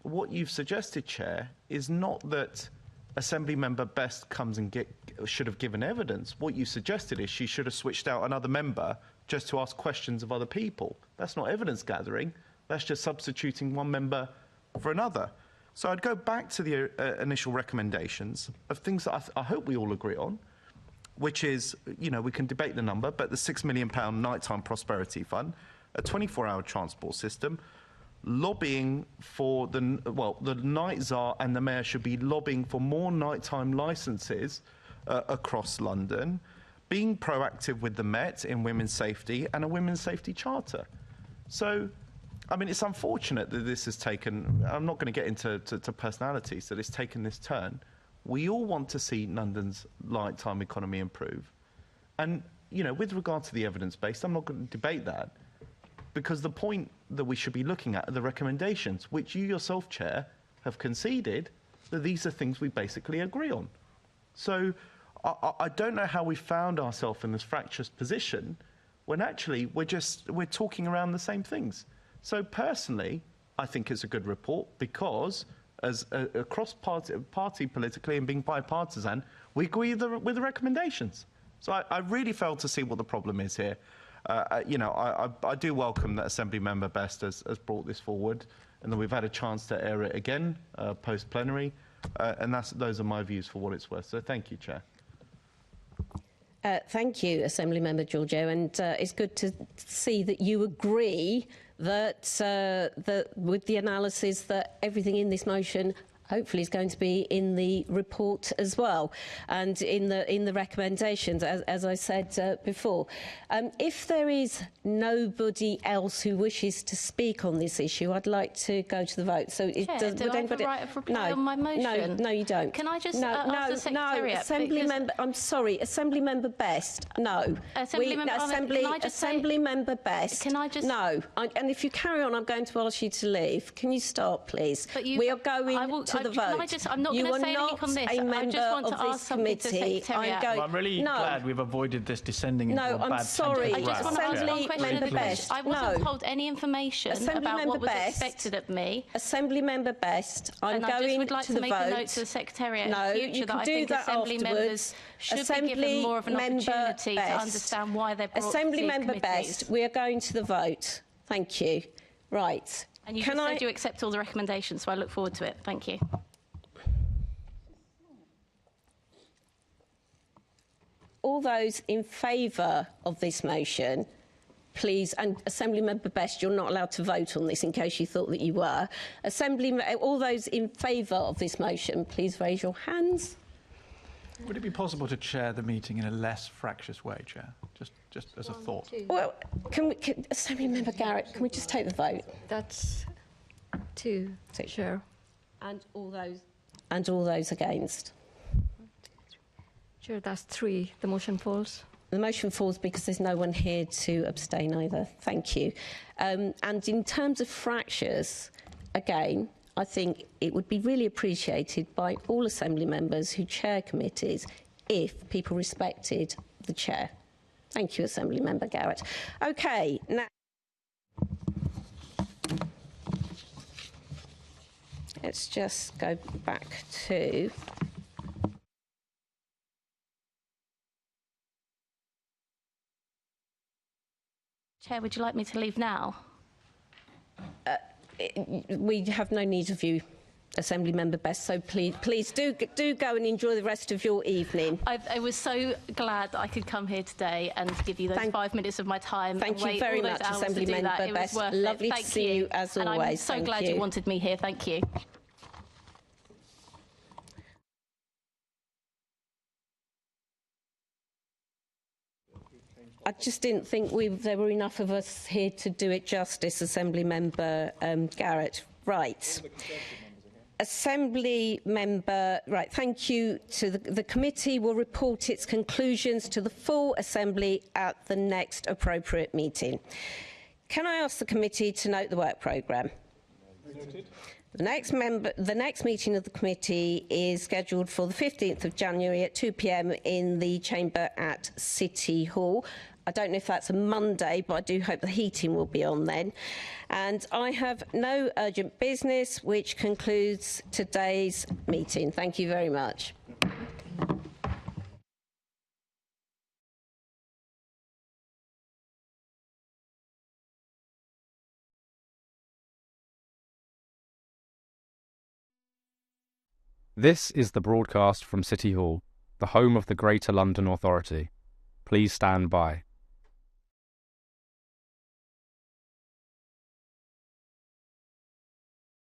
what you've suggested, Chair, is not that Assembly Member Best comes and should have given evidence. What you suggested is she should have switched out another member just to ask questions of other people. That's not evidence gathering. That's just substituting one member for another. So I'd go back to the initial recommendations of things that I hope we all agree on, which is, we can debate the number, but the £6 million nighttime prosperity fund, a 24-hour transport system, lobbying for the Night Tsar and the Mayor should be lobbying for more nighttime licences across London, being proactive with the Met in women's safety and a women's safety charter. So, it's unfortunate that this has taken, I'm not going to get into personalities, that it's taken this turn. We all want to see London's nighttime economy improve. And, with regard to the evidence-based, I'm not going to debate that, because the point that we should be looking at are the recommendations, which you yourself, Chair, have conceded that these are things we basically agree on. So I don't know how we found ourselves in this fractious position when actually we're talking around the same things. So personally, I think it's a good report because, as across party politically and being bipartisan, we agree with the recommendations. So I really fail to see what the problem is here. I do welcome that Assembly Member Best has brought this forward, and that we've had a chance to air it again post-plenary, and those are my views for what it's worth. So thank you, Chair. Thank you, Assembly Member Giorgio, and it's good to see that you agree that with the analysis that everything in this motion hopefully is going to be in the report as well, and in the recommendations, as I said before. If there is nobody else who wishes to speak on this issue, I'd like to go to the vote. So, Chair, do I have a right of reply on my motion? No, you don't. Can I just ask the Secretariat? No, Assembly Member. I'm sorry, Assembly Member Best. No. Assembly Member Best. Can I just? No. And if you carry on, I'm going to ask you to leave. Can you start, please? But we are going to to the vote. Can I just, I'm not You going are to say anything not on this. a I member just want of to this ask something to the committee. Secretariat. Well, I'm really glad we've avoided this descending into No, a I'm bad sorry. tangent. I just want to ask one Assembly question Member of the Best. I wasn't No. told any information Assembly about Member what was Best. expected of me. Assembly Member Best, I'm And I just going would like to to the make vote. a note to the Secretariat No, in future you that can I do think that Assembly members afterwards. should Assembly be given more of an Member opportunity to Best. understand why they're brought Assembly to these Member committees. Best, we are going to the vote. Thank you. Right. And you Can just I... said you accept all the recommendations, so I look forward to it. Thank you. All those in favour of this motion, please, and Assembly Member Best, you're not allowed to vote on this in case you thought that you were. All those in favour of this motion, please raise your hands. Would it be possible to chair the meeting in a less fractious way, Chair? Just as a thought. Well, Assembly Member Garrett, can we just take the vote? That's 2. Sure. And all those against? Sure, that's 3. The motion falls. The motion falls because there's no one here to abstain either. Thank you. And in terms of fractures, again, I think it would be really appreciated by all Assembly members who chair committees if people respected the chair. Thank you, Assembly Member Garrett. OK, now... Let's just go back to... Chair, would you like me to leave now? We have no need of you, Assembly Member Best, so please do go and enjoy the rest of your evening. I was so glad that I could come here today and give you those 5 minutes of my time. Thank and you wait very all those much, hours Assembly to do Member that. It was Best. worth Lovely it. to Thank see you as and always. I'm so Thank glad you. you wanted me here. Thank you. I just didn't think there were enough of us here to do it justice, Assembly Member Garrett. Right. Assembly Member, right, thank you to the committee will report its conclusions to the full Assembly at the next appropriate meeting. Can I ask the committee to note the work programme? Noted. The next meeting of the committee is scheduled for the 15th of January at 2 p.m. in the chamber at City Hall. I don't know if that's a Monday, but I do hope the heating will be on then. And I have no urgent business, which concludes today's meeting. Thank you very much. This is the broadcast from City Hall, the home of the Greater London Authority. Please stand by.